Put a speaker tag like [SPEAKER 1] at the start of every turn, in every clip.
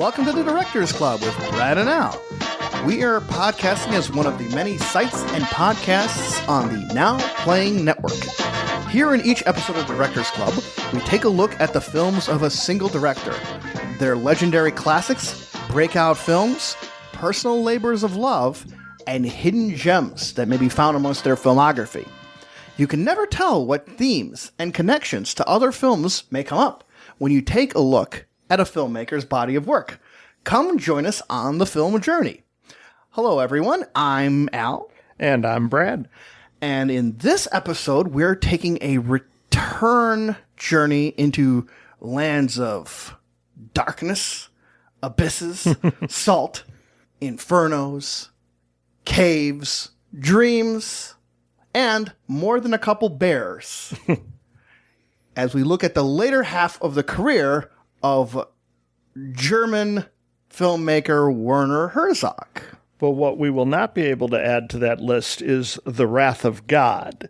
[SPEAKER 1] welcome to the Directors Club with Brad and Al. We are podcasting as one of the many sites and podcasts on the Now Playing Network. Here in each episode of Directors Club, we take a look at the films of a single director, their legendary classics, breakout films, personal labors of love, and hidden gems that may be found amongst their filmography. You can never tell what themes and connections to other films may come up when you take a look at a filmmaker's body of work. Come join us on the film journey. Hello, everyone. I'm Al.
[SPEAKER 2] And I'm Brad.
[SPEAKER 1] And in this episode, we're taking a return journey into lands of darkness, abysses, salt, infernos, caves, dreams, and more than a couple bears. As we look at the later half of the career of German filmmaker Werner Herzog.
[SPEAKER 2] But what we will not be able to add to that list is the wrath of God,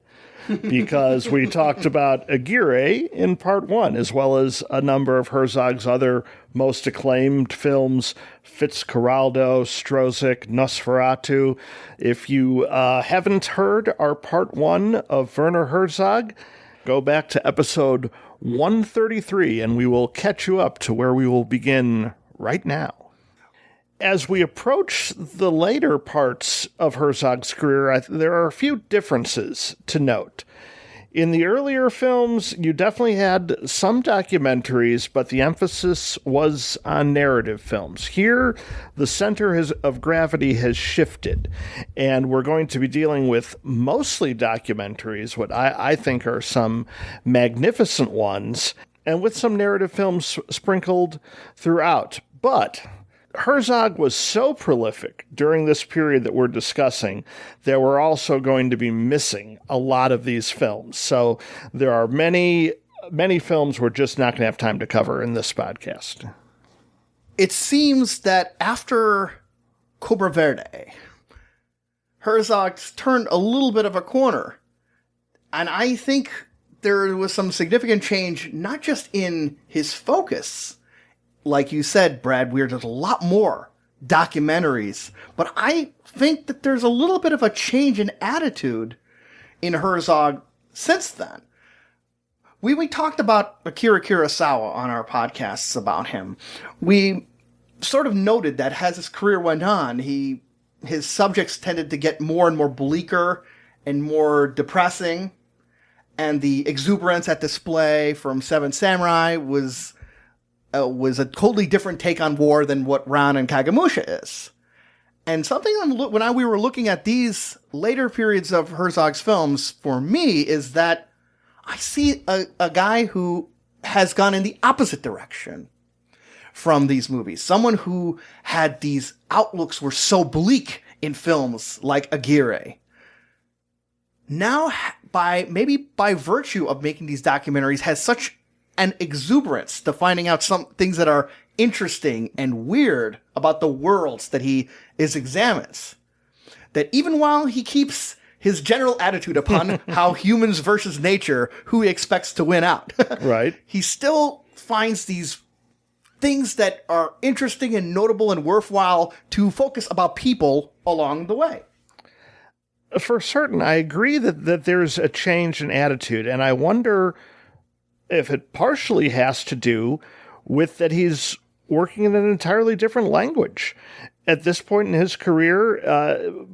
[SPEAKER 2] because we talked about Aguirre in part one, as well as a number of Herzog's other most acclaimed films, Fitzcarraldo, Strozik, Nosferatu. If you haven't heard our part one of Werner Herzog, go back to episode 133, and we will catch you up to where we will begin right now. As we approach the later parts of Herzog's career, there are a few differences to note. In the earlier films, you definitely had some documentaries, but the emphasis was on narrative films. Here, the center of gravity has shifted, and we're going to be dealing with mostly documentaries, what I think are some magnificent ones, and with some narrative films sprinkled throughout. But Herzog was so prolific during this period that we're discussing that we're also going to be missing a lot of these films. So there are many films we're just not going to have time to cover in this podcast.
[SPEAKER 1] It seems that after Cobra Verde, Herzog turned a little bit of a corner. And I think there was some significant change, not just in his focus. Like you said, Brad Weir, there's a lot more documentaries, but I think that there's a little bit of a change in attitude in Herzog since then. We talked about Akira Kurosawa on our podcasts about him. We sort of noted that as his career went on, his subjects tended to get more and more bleaker and more depressing, and the exuberance at display from Seven Samurai was a totally different take on war than what Ran and Kagemusha is. And something when we were looking at these later periods of Herzog's films, for me, is that I see a guy who has gone in the opposite direction from these movies. Someone who had these outlooks were so bleak in films like Aguirre. Now, by virtue of making these documentaries, has such an exuberance to finding out some things that are interesting and weird about the worlds that he examines. That even while he keeps his general attitude upon how humans versus nature, who he expects to win out,
[SPEAKER 2] right,
[SPEAKER 1] he still finds these things that are interesting and notable and worthwhile to focus about people along the way.
[SPEAKER 2] For certain, I agree that there's a change in attitude, and I wonder if it partially has to do with that he's working in an entirely different language. At this point in his career,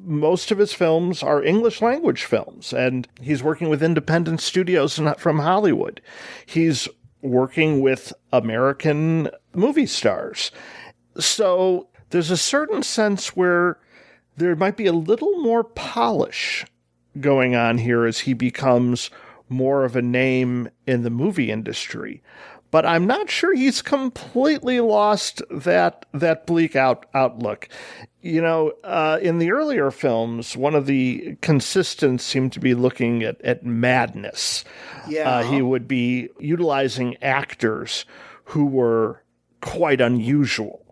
[SPEAKER 2] most of his films are English language films, and he's working with independent studios from Hollywood. He's working with American movie stars. So there's a certain sense where there might be a little more polish going on here as he becomes more of a name in the movie industry. But I'm not sure he's completely lost that bleak outlook. You know, in the earlier films, one of the consistents seemed to be looking at madness.
[SPEAKER 1] Yeah.
[SPEAKER 2] He would be utilizing actors who were quite unusual.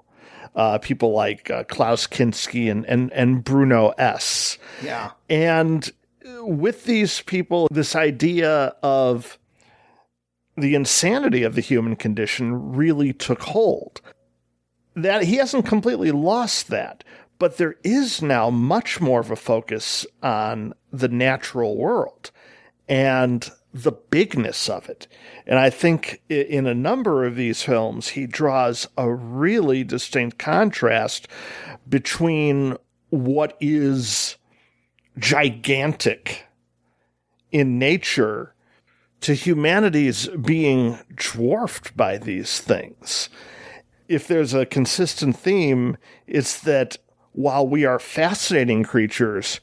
[SPEAKER 2] People like Klaus Kinski and Bruno S.
[SPEAKER 1] Yeah.
[SPEAKER 2] And with these people, this idea of the insanity of the human condition really took hold. that he hasn't completely lost that, but there is now much more of a focus on the natural world and the bigness of it. And I think in a number of these films, he draws a really distinct contrast between what is gigantic in nature to humanity's being dwarfed by these things. If there's a consistent theme, it's that while we are fascinating creatures,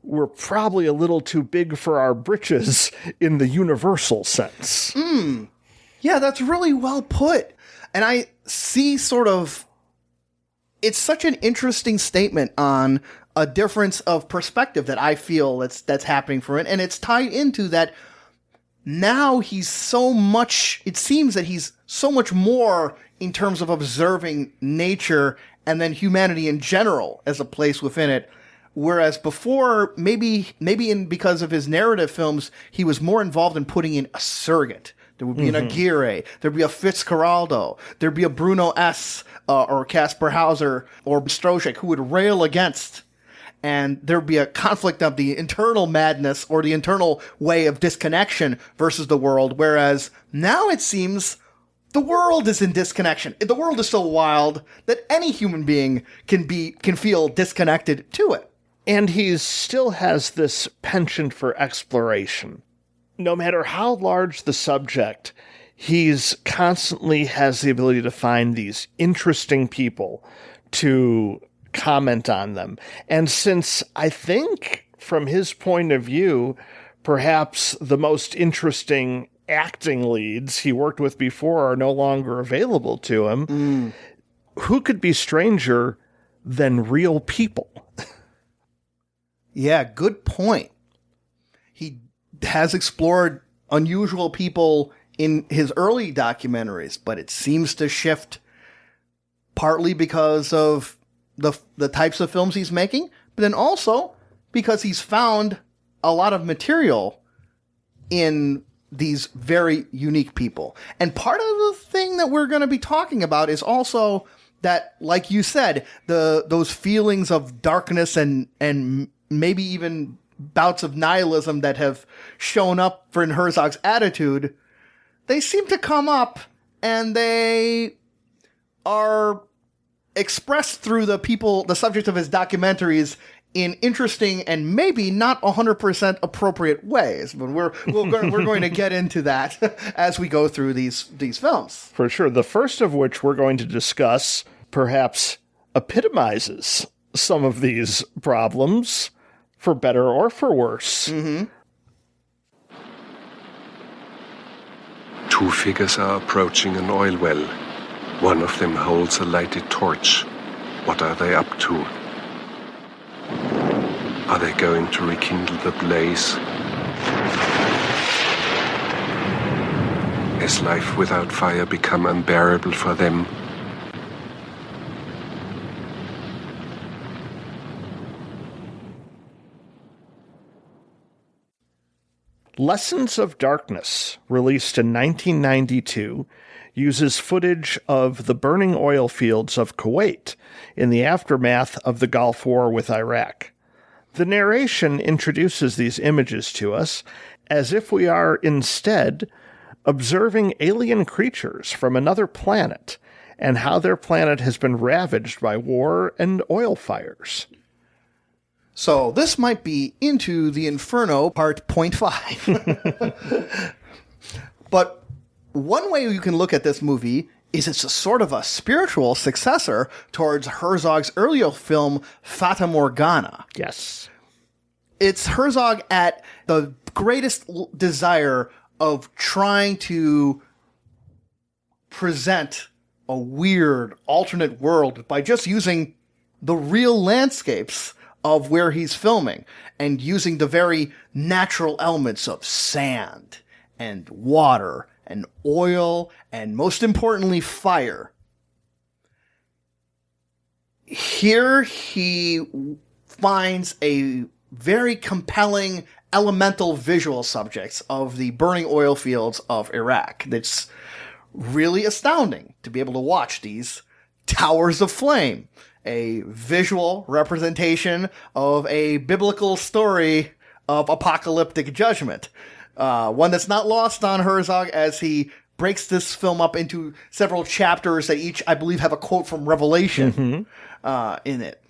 [SPEAKER 2] we're probably a little too big for our britches in the universal sense.
[SPEAKER 1] Yeah, that's really well put. And I see it's such an interesting statement on a difference of perspective that I feel that's happening for it. And it's tied into that now it seems that he's so much more in terms of observing nature and then humanity in general as a place within it. Whereas before, maybe because of his narrative films, he was more involved in putting in a surrogate. There would be an Aguirre, there'd be a Fitzcarraldo, there'd be a Bruno S. Or Caspar Hauser or Stroszek who would rail against, and there'd be a conflict of the internal madness or the internal way of disconnection versus the world. Whereas now it seems the world is in disconnection. The world is so wild that any human being can feel disconnected to it.
[SPEAKER 2] And he still has this penchant for exploration. No matter how large the subject, he's constantly has the ability to find these interesting people to comment on them. And since I think, from his point of view, perhaps the most interesting acting leads he worked with before are no longer available to him, who could be stranger than real people?
[SPEAKER 1] Yeah, good point. He has explored unusual people in his early documentaries, but it seems to shift partly because of the types of films he's making, but then also because he's found a lot of material in these very unique people. And part of the thing that we're going to be talking about is also that, like you said, those feelings of darkness and maybe even bouts of nihilism that have shown up in Herzog's attitude, they seem to come up and they are expressed through the subject of his documentaries in interesting and maybe not 100% appropriate ways. But we're going to get into that as we go through these films.
[SPEAKER 2] For sure. The first of which we're going to discuss perhaps epitomizes some of these problems, for better or for worse.
[SPEAKER 3] Two figures are approaching an oil well. One of them holds a lighted torch. What are they up to? Are they going to rekindle the blaze? Has life without fire become unbearable for them?
[SPEAKER 2] Lessons of Darkness, released in 1992, uses footage of the burning oil fields of Kuwait in the aftermath of the Gulf War with Iraq. The narration introduces these images to us as if we are instead observing alien creatures from another planet and how their planet has been ravaged by war and oil fires.
[SPEAKER 1] So this might be Into the Inferno part 0.5. But one way you can look at this movie is it's a sort of a spiritual successor towards Herzog's earlier film, Fata Morgana.
[SPEAKER 2] Yes.
[SPEAKER 1] It's Herzog at the greatest desire of trying to present a weird alternate world by just using the real landscapes of where he's filming and using the very natural elements of sand and water and oil and, most importantly, fire. Here he finds a very compelling elemental visual subjects of the burning oil fields of Iraq. That's really astounding to be able to watch these towers of flame, a visual representation of a biblical story of apocalyptic judgment. One that's not lost on Herzog as he breaks this film up into several chapters that each, I believe, have a quote from Revelation in it.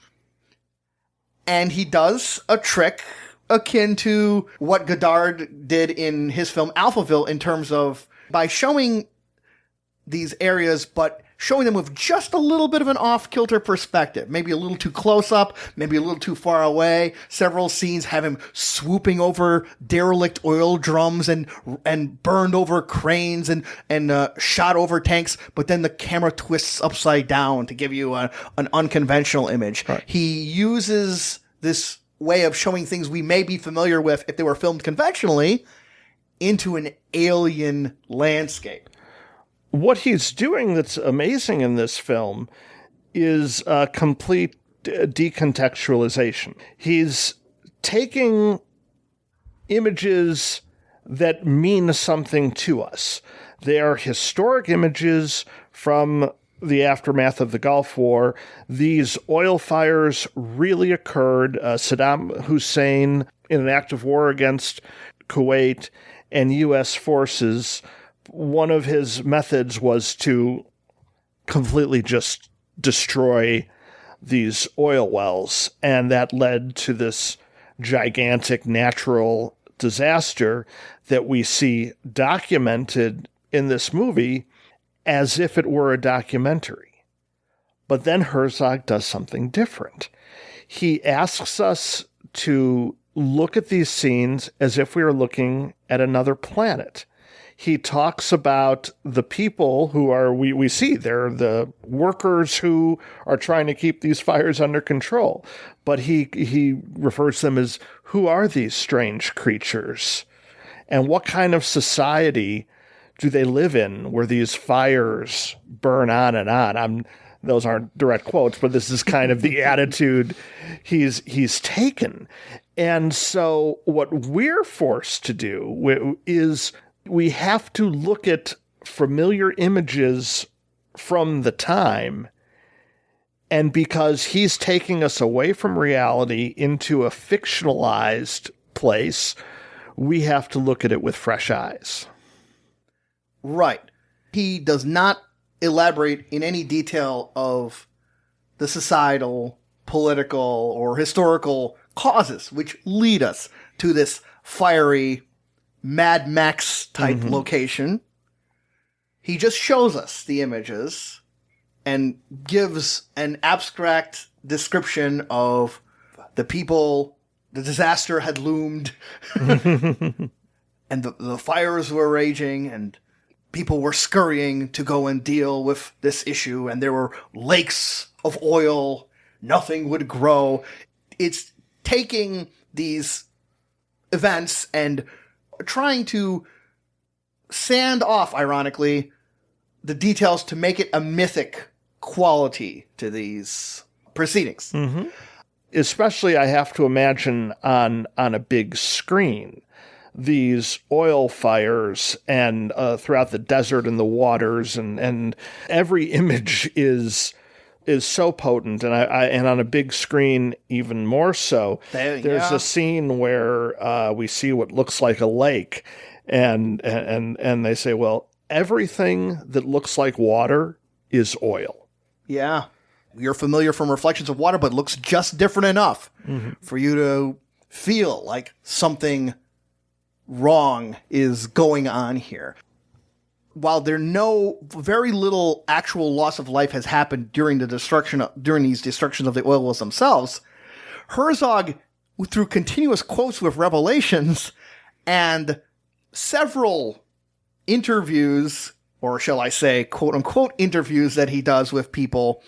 [SPEAKER 1] And he does a trick akin to what Godard did in his film Alphaville in terms of by showing these areas, but showing them with just a little bit of an off-kilter perspective. Maybe a little too close up, maybe a little too far away. Several scenes have him swooping over derelict oil drums and burned over cranes and shot over tanks, but then the camera twists upside down to give you an unconventional image. Right. He uses this way of showing things we may be familiar with if they were filmed conventionally into an alien landscape.
[SPEAKER 2] What he's doing that's amazing in this film is a complete decontextualization. He's taking images that mean something to us. They are historic images from the aftermath of the Gulf War. These oil fires really occurred. Saddam Hussein, in an act of war against Kuwait and U.S. forces, one of his methods was to completely just destroy these oil wells, and that led to this gigantic natural disaster that we see documented in this movie as if it were a documentary. But then Herzog does something different. He asks us to look at these scenes as if we were looking at another planet. He talks about the people who are, we see, they're the workers who are trying to keep these fires under control. But he refers to them as, who are these strange creatures? And what kind of society do they live in where these fires burn on and on? Those aren't direct quotes, but this is kind of the attitude he's taken. And so what we're forced to do is we have to look at familiar images from the time, and because he's taking us away from reality into a fictionalized place, we have to look at it with fresh eyes.
[SPEAKER 1] Right. He does not elaborate in any detail of the societal, political, or historical causes which lead us to this fiery Mad Max type location. He just shows us the images and gives an abstract description of the people. The disaster had loomed and the fires were raging and people were scurrying to go and deal with this issue, and there were lakes of oil. Nothing would grow. It's taking these events and trying to sand off, ironically, the details to make it a mythic quality to these proceedings.
[SPEAKER 2] Mm-hmm. Especially, I have to imagine, on a big screen, these oil fires and throughout the desert and the waters, and every image is so potent, and on a big screen even more so. There's a scene where we see what looks like a lake, and they say, well, everything that looks like water is oil.
[SPEAKER 1] Yeah. You're familiar from reflections of water, but looks just different enough for you to feel like something wrong is going on here. While very little actual loss of life has happened during these destructions of the oil wells themselves, Herzog, through continuous quotes with Revelations and several interviews, or shall I say, quote unquote interviews that he does with people,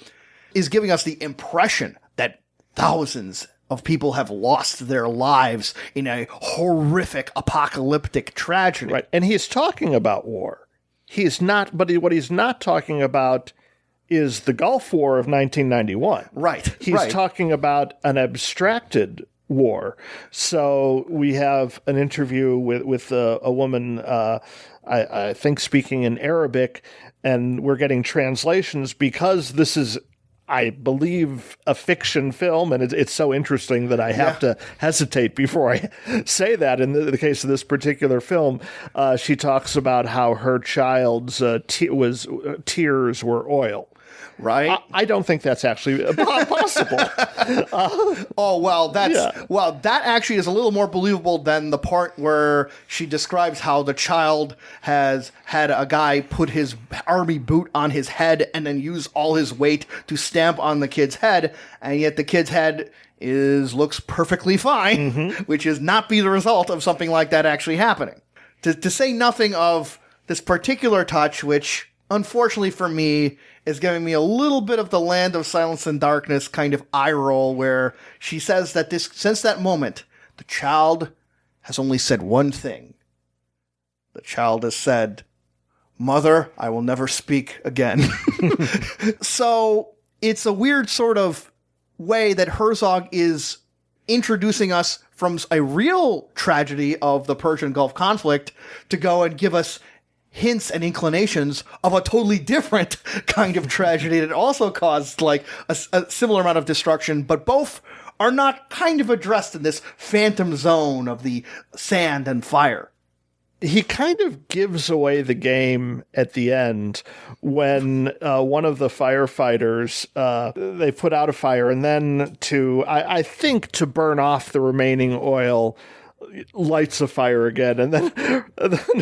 [SPEAKER 1] is giving us the impression that thousands of people have lost their lives in a horrific apocalyptic tragedy.
[SPEAKER 2] Right. And he's talking about war. He's not, but what he's not talking about is the Gulf War of 1991.
[SPEAKER 1] Right.
[SPEAKER 2] He's talking about an abstracted war. So we have an interview with a woman, I think speaking in Arabic, and we're getting translations because this is, I believe, a fiction film, and it's so interesting that I have to hesitate before I say that. In the case of this particular film, she talks about how her child's tears were oil.
[SPEAKER 1] Right?
[SPEAKER 2] I don't think that's actually possible.
[SPEAKER 1] That actually is a little more believable than the part where she describes how the child has had a guy put his army boot on his head and then use all his weight to stamp on the kid's head, and yet the kid's head looks perfectly fine, which is not be the result of something like that actually happening. To say nothing of this particular touch, which unfortunately for me is giving me a little bit of the Land of Silence and Darkness kind of eye roll, where she says that since that moment, the child has only said one thing. The child has said, "Mother, I will never speak again." So it's a weird sort of way that Herzog is introducing us from a real tragedy of the Persian Gulf conflict to go and give us hints and inclinations of a totally different kind of tragedy that also caused like a similar amount of destruction, but both are not kind of addressed in this phantom zone of the sand and fire.
[SPEAKER 2] He kind of gives away the game at the end when one of the firefighters, they put out a fire, and then I think to burn off the remaining oil, lights a fire again, and then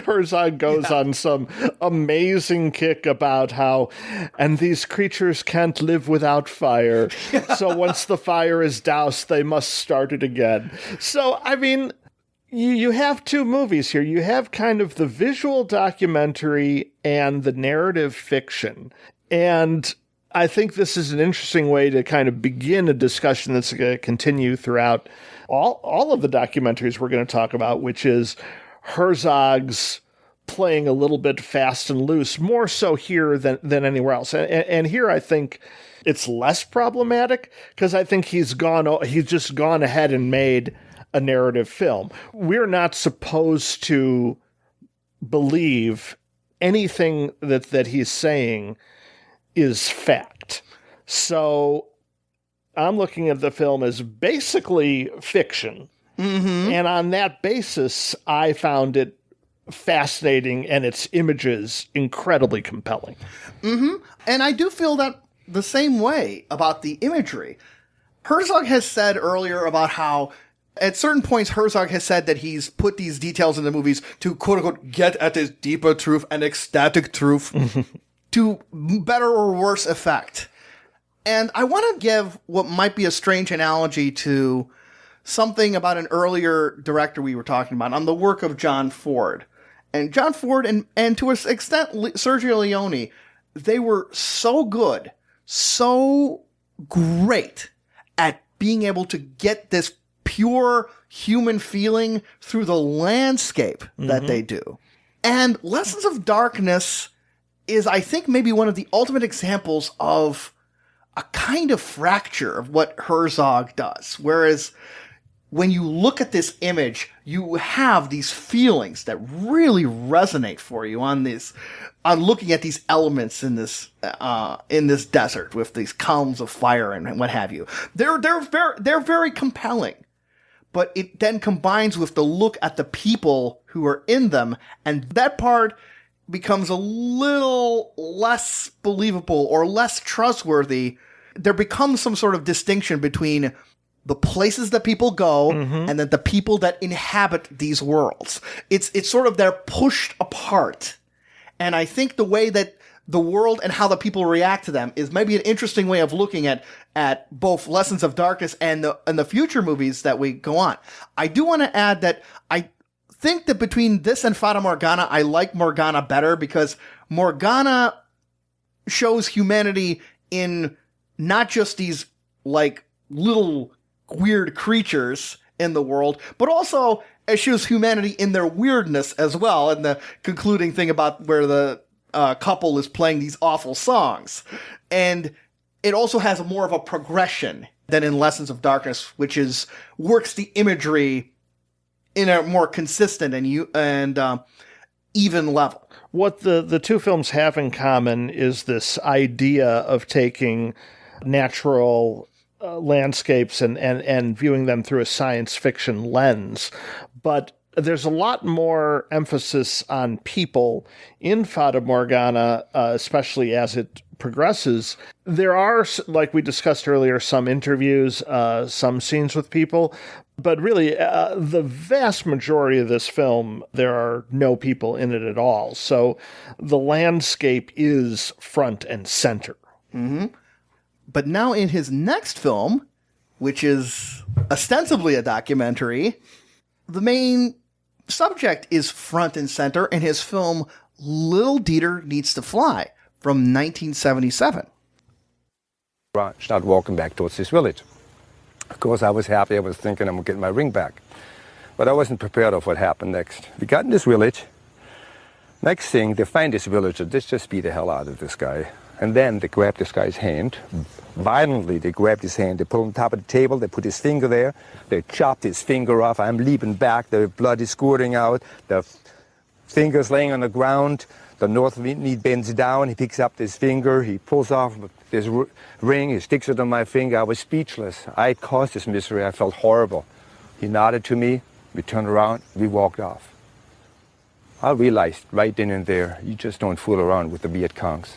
[SPEAKER 2] Herzog goes on some amazing kick about how, and these creatures can't live without fire. So once the fire is doused, they must start it again. So, I mean, you have two movies here. You have kind of the visual documentary and the narrative fiction. And I think this is an interesting way to kind of begin a discussion that's going to continue throughout all of the documentaries we're going to talk about, which is Herzog's playing a little bit fast and loose, more so here than anywhere else. And here I think it's less problematic because I think he's just gone ahead and made a narrative film. We're not supposed to believe anything that he's saying is fact. So I'm looking at the film as basically fiction. Mm-hmm. And on that basis, I found it fascinating and its images incredibly compelling.
[SPEAKER 1] Mm-hmm. And I do feel that the same way about the imagery. Herzog has said earlier about how at certain points Herzog has said that he's put these details in the movies to quote-unquote get at this deeper truth and ecstatic truth to better or worse effect. And I want to give what might be a strange analogy to something about an earlier director we were talking about on the work of John Ford. And John Ford and to an extent Sergio Leone, they were so good, so great at being able to get this pure human feeling through the landscape that they do. And Lessons of Darkness is, I think, maybe one of the ultimate examples of a kind of fracture of what Herzog does. Whereas when you look at this image, you have these feelings that really resonate for you on looking at these elements in this desert with these columns of fire and what have you. They're very compelling. But it then combines with the look at the people who are in them, and that part becomes a little less believable or less trustworthy. There becomes some sort of distinction between the places that people go and then the people that inhabit these worlds. It's sort of they're pushed apart. And I think the way that the world and how the people react to them is maybe an interesting way of looking at both Lessons of Darkness and the future movies that we go on. I do want to add that I think that between this and Fata Morgana, I like Morgana better because Morgana shows humanity in not just these like little weird creatures in the world, but also it shows humanity in their weirdness as well. And the concluding thing about where the couple is playing these awful songs. And it also has more of a progression than in Lessons of Darkness, which works the imagery in a more consistent and even level.
[SPEAKER 2] What the two films have in common is this idea of taking natural landscapes and viewing them through a science fiction lens. But there's a lot more emphasis on people in Fata Morgana, especially as it progresses. There are, like we discussed earlier, some interviews, some scenes with people, but really the vast majority of this film, there are no people in it at all. So the landscape is front and center.
[SPEAKER 1] Mm-hmm. But now in his next film, which is ostensibly a documentary, the main subject is front and center in his film Little Dieter Needs to Fly from 1977.
[SPEAKER 4] Start walking back towards this village. Of course, I was happy. I was thinking I'm getting my ring back. But I wasn't prepared of what happened next. We got in this village. Next thing, they find this villager. They just beat the hell out of this guy. And then they grab this guy's hand. Violently, they grabbed his hand. They put him on top of the table. They put his finger there. They chopped his finger off. I'm leaping back. The blood is squirting out. The finger's laying on the ground. The north knee bends down. He picks up this finger. He pulls off this ring. He sticks it on my finger. I was speechless. I had caused this misery. I felt horrible. He nodded to me. We turned around. We walked off. I realized right then and there, you just don't fool around with the Viet Congs.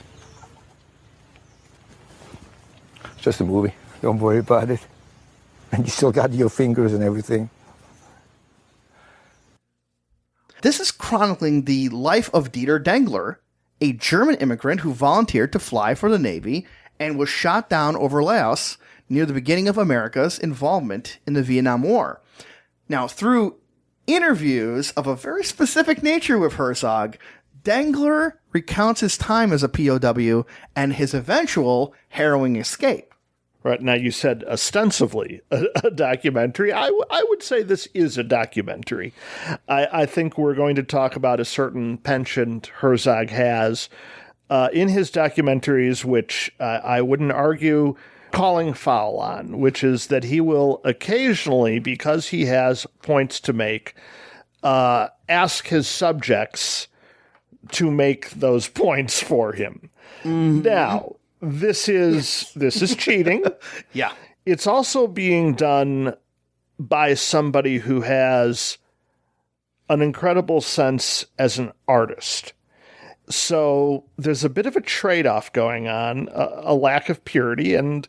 [SPEAKER 4] It's just a movie. Don't worry about it. And you still got your fingers and everything.
[SPEAKER 1] This is chronicling the life of Dieter Dengler, a German immigrant who volunteered to fly for the Navy and was shot down over Laos near the beginning of America's involvement in the Vietnam War. Now, through interviews of a very specific nature with Herzog, Dengler recounts his time as a POW and his eventual harrowing escape.
[SPEAKER 2] Right, now you said ostensibly a documentary. I would say this is a documentary. I think we're going to talk about a certain penchant Herzog has in his documentaries, which I wouldn't argue calling foul on, which is that he will occasionally, because he has points to make, ask his subjects to make those points for him. Mm-hmm. Now, this is cheating.
[SPEAKER 1] Yeah.
[SPEAKER 2] It's also being done by somebody who has an incredible sense as an artist. So there's a bit of a trade-off going on, a lack of purity, and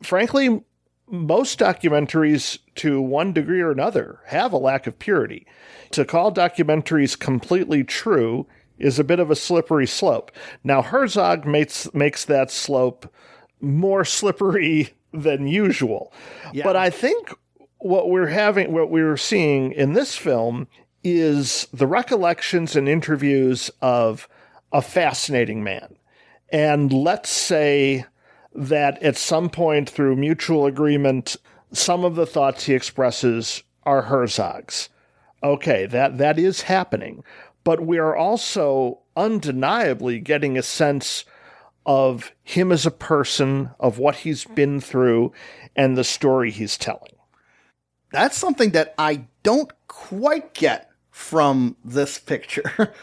[SPEAKER 2] frankly, most documentaries, to one degree or another, have a lack of purity. To call documentaries completely true is a bit of a slippery slope. Now, Herzog makes that slope more slippery than usual. Yeah. But I think what we're seeing in this film is the recollections and interviews of a fascinating man. And let's say that at some point through mutual agreement, some of the thoughts he expresses are Herzog's. Okay, that is happening. But we are also undeniably getting a sense of him as a person, of what he's been through, and the story he's telling.
[SPEAKER 1] That's something that I don't quite get from this picture.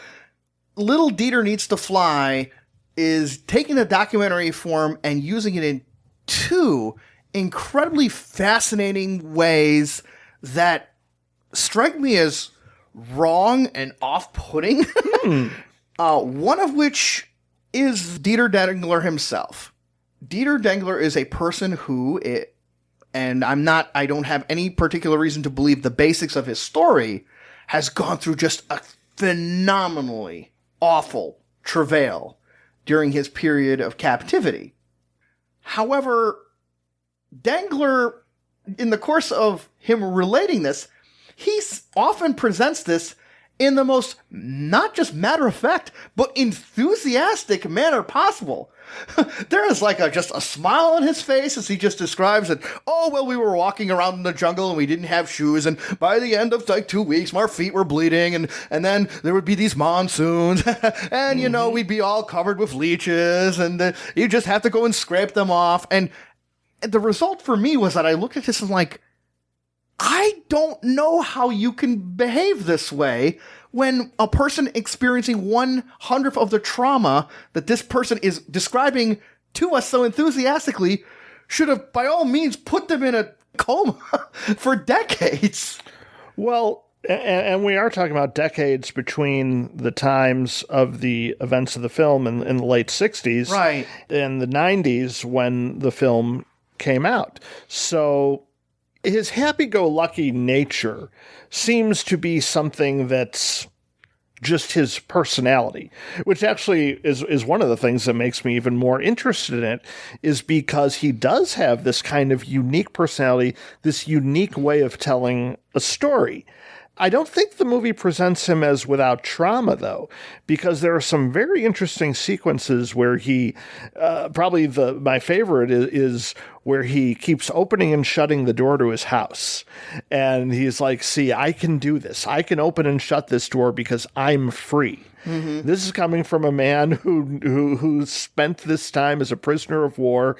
[SPEAKER 1] Little Dieter Needs to Fly is taking a documentary form and using it in two incredibly fascinating ways that strike me as wrong and off-putting. One of which is Dieter Dengler himself. Dieter Dengler is a person who, and I don't have any particular reason to believe the basics of his story, has gone through just a phenomenally awful travail during his period of captivity. However, Dengler, in the course of him relating this, he often presents this in the most, not just matter-of-fact, but enthusiastic manner possible. There is just a smile on his face as he just describes it. Oh, well, we were walking around in the jungle and we didn't have shoes, and by the end of 2 weeks, our feet were bleeding, and then there would be these monsoons, and, we'd be all covered with leeches, and you just have to go and scrape them off. And the result for me was that I looked at this and like, I don't know how you can behave this way when a person experiencing 1/100th of the trauma that this person is describing to us so enthusiastically should have, by all means, put them in a coma for decades.
[SPEAKER 2] Well, and we are talking about decades between the times of the events of the film in the late 60s
[SPEAKER 1] Right.
[SPEAKER 2] and the 90s when the film came out. So his happy-go-lucky nature seems to be something that's just his personality, which actually is one of the things that makes me even more interested in it, is because he does have this kind of unique personality, this unique way of telling a story. I don't think the movie presents him as without trauma, though, because there are some very interesting sequences where he, probably my favorite is where he keeps opening and shutting the door to his house. And he's like, see, I can do this. I can open and shut this door because I'm free. Mm-hmm. This is coming from a man who spent this time as a prisoner of war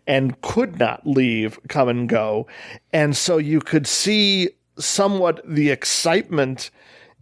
[SPEAKER 2] and could not leave, come and go. And so you could see somewhat the excitement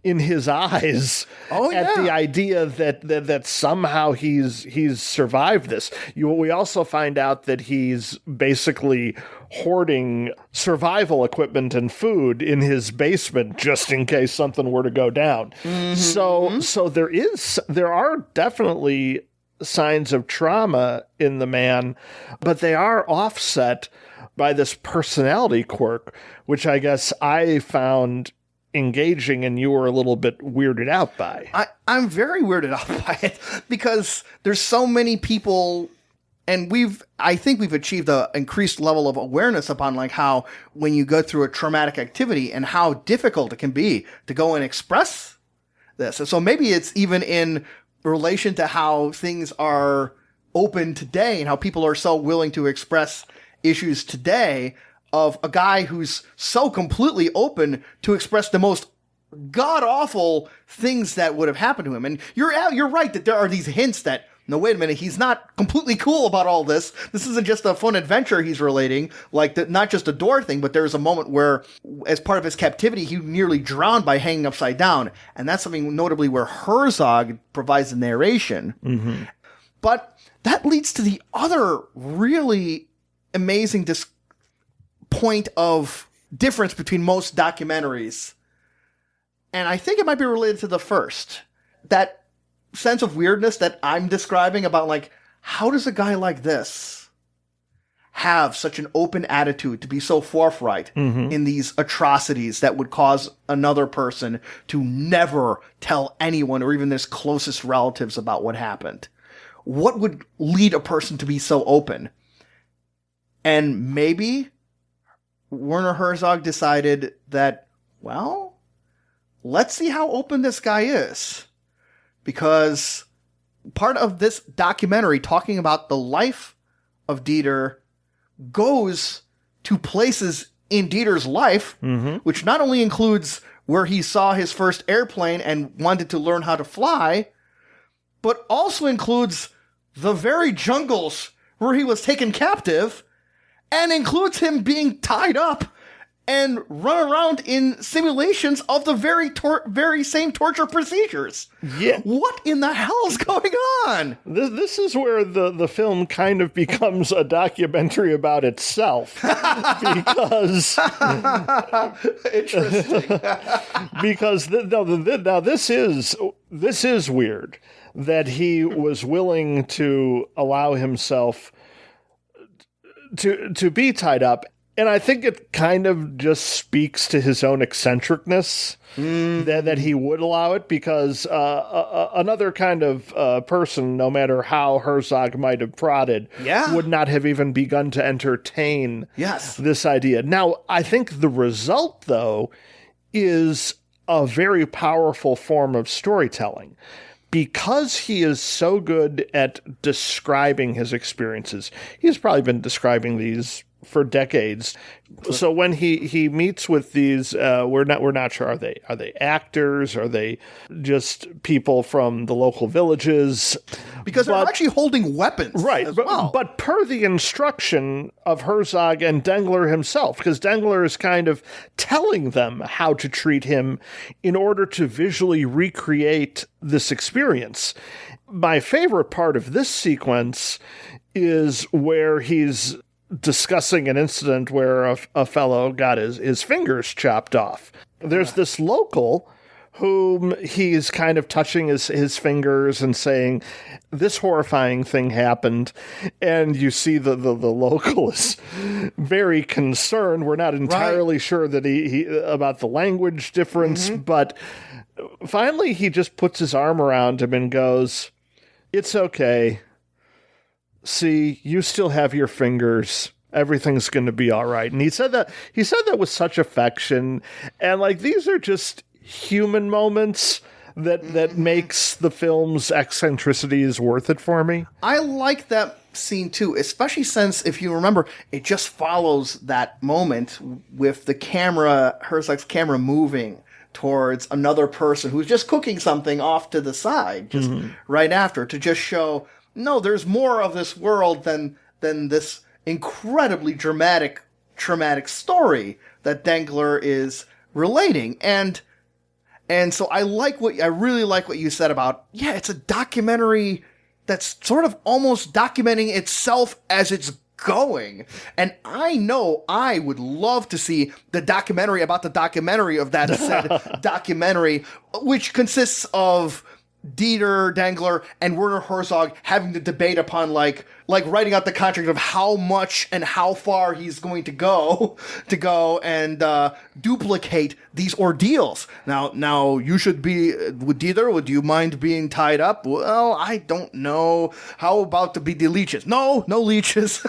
[SPEAKER 2] in his eyes at the idea that somehow he's survived this. We also find out that he's basically hoarding survival equipment and food in his basement just in case something were to go down. Mm-hmm. So there are definitely signs of trauma in the man, but they are offset by this personality quirk, which I guess I found engaging and you were a little bit weirded out by.
[SPEAKER 1] I'm very weirded out by it because there's so many people, and I think we've achieved an increased level of awareness upon like how when you go through a traumatic activity and how difficult it can be to go and express this. And so maybe it's even in relation to how things are open today and how people are so willing to express issues today, of a guy who's so completely open to express the most god-awful things that would have happened to him. And you're right that there are these hints that, no, wait a minute, he's not completely cool about all this. This isn't just a fun adventure he's relating, like not just a door thing, but there's a moment where, as part of his captivity, he nearly drowned by hanging upside down. And that's something notably where Herzog provides the narration. Mm-hmm. But that leads to the other really amazing point of difference between most documentaries. And I think it might be related to the first. That sense of weirdness that I'm describing about, like, how does a guy like this have such an open attitude to be so forthright in these atrocities that would cause another person to never tell anyone or even their closest relatives about what happened? What would lead a person to be so open? And maybe Werner Herzog decided that, well, let's see how open this guy is. Because part of this documentary talking about the life of Dieter goes to places in Dieter's life, which not only includes where he saw his first airplane and wanted to learn how to fly, but also includes the very jungles where he was taken captive, and includes him being tied up and run around in simulations of the very same torture procedures.
[SPEAKER 2] Yeah.
[SPEAKER 1] What in the hell is going on?
[SPEAKER 2] This is where the film kind of becomes a documentary about itself. Because
[SPEAKER 1] Interesting.
[SPEAKER 2] because now this is weird that he was willing to allow himself to be tied up. And I think it kind of just speaks to his own eccentricness that he would allow it, because another kind of person, no matter how Herzog might have prodded, would not have even begun to entertain this idea. Now, I think the result, though, is a very powerful form of storytelling. Because he is so good at describing his experiences, he's probably been describing these for decades. So when he meets with these, we're not sure, are they actors? Are they just people from the local villages?
[SPEAKER 1] Because they're actually holding weapons,
[SPEAKER 2] right?
[SPEAKER 1] As well.
[SPEAKER 2] But per the instruction of Herzog and Dengler himself, because Dengler is kind of telling them how to treat him in order to visually recreate this experience. My favorite part of this sequence is where he's discussing an incident where a fellow got his fingers chopped off. There's this local whom he's kind of touching his fingers and saying, this horrifying thing happened. And you see the local is very concerned. We're not entirely sure that he about the language difference, but finally he just puts his arm around him and goes, it's okay. See, you still have your fingers. Everything's going to be all right. And he said that with such affection. And like, these are just human moments that makes the film's eccentricities worth it for me.
[SPEAKER 1] I like that scene too, especially since, if you remember, it just follows that moment with the camera, Herzog's camera moving towards another person who's just cooking something off to the side, just right after, to just show, no, there's more of this world than this incredibly dramatic, traumatic story that Dengler is relating. And so I really like what you said about, it's a documentary that's sort of almost documenting itself as it's going. And I know I would love to see the documentary about the documentary of that said documentary, which consists of Dieter Dengler and Werner Herzog having the debate upon like writing out the contract of how much and how far he's going to go and duplicate these ordeals. Now you should be with Dieter. Would you mind being tied up? Well, I don't know. How about to be the leeches? No leeches.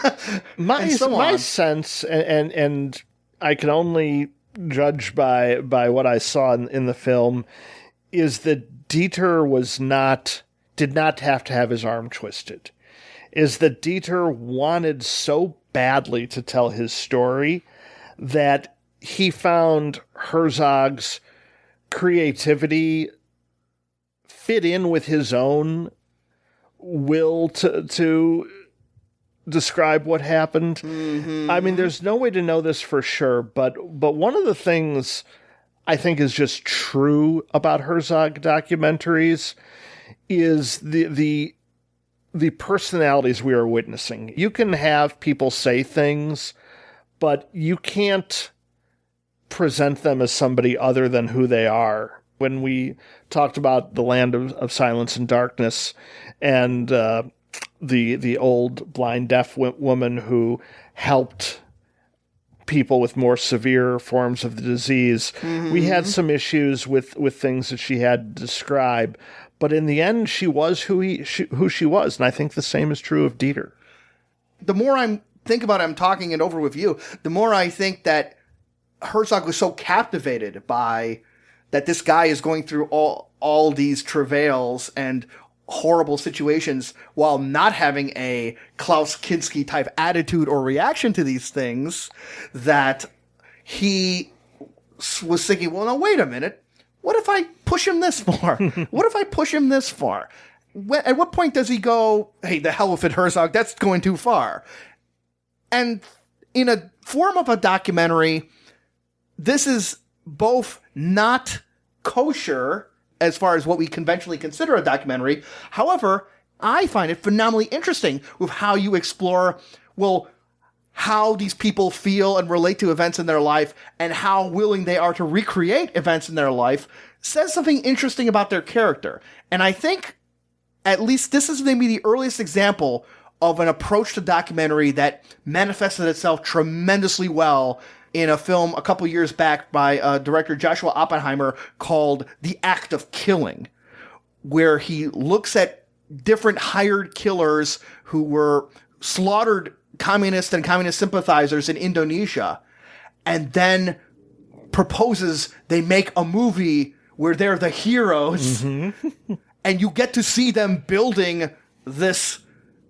[SPEAKER 2] My sense, and I can only judge by what I saw in the film, is that Dieter did not have to have his arm twisted. Is that Dieter wanted so badly to tell his story that he found Herzog's creativity fit in with his own will to describe what happened. I mean, there's no way to know this for sure, but one of the things I think is just true about Herzog documentaries is the personalities we are witnessing. You can have people say things, but you can't present them as somebody other than who they are. When we talked about The Land of Silence and Darkness and the old blind deaf woman who helped people with more severe forms of the disease, we had some issues with things that she had to describe, but in the end, she was who she was, and I think the same is true of Dieter.
[SPEAKER 1] The more I'm talking it over with you, the more I think that Herzog was so captivated by that this guy is going through all these travails and horrible situations while not having a Klaus Kinski type attitude or reaction to these things, that he was thinking, well, now wait a minute. What if I push him this far? What if I push him this far? At what point does he go, hey, the hell with it, Herzog, that's going too far? And in a form of a documentary, this is both not kosher as far as what we conventionally consider a documentary. However, I find it phenomenally interesting with how you explore, well, how these people feel and relate to events in their life and how willing they are to recreate events in their life says something interesting about their character. And I think at least this is maybe the earliest example of an approach to documentary that manifested itself tremendously well in a film a couple years back by director Joshua Oppenheimer called The Act of Killing, where he looks at different hired killers who were slaughtered communists and communist sympathizers in Indonesia, and then proposes they make a movie where they're the heroes, and you get to see them building this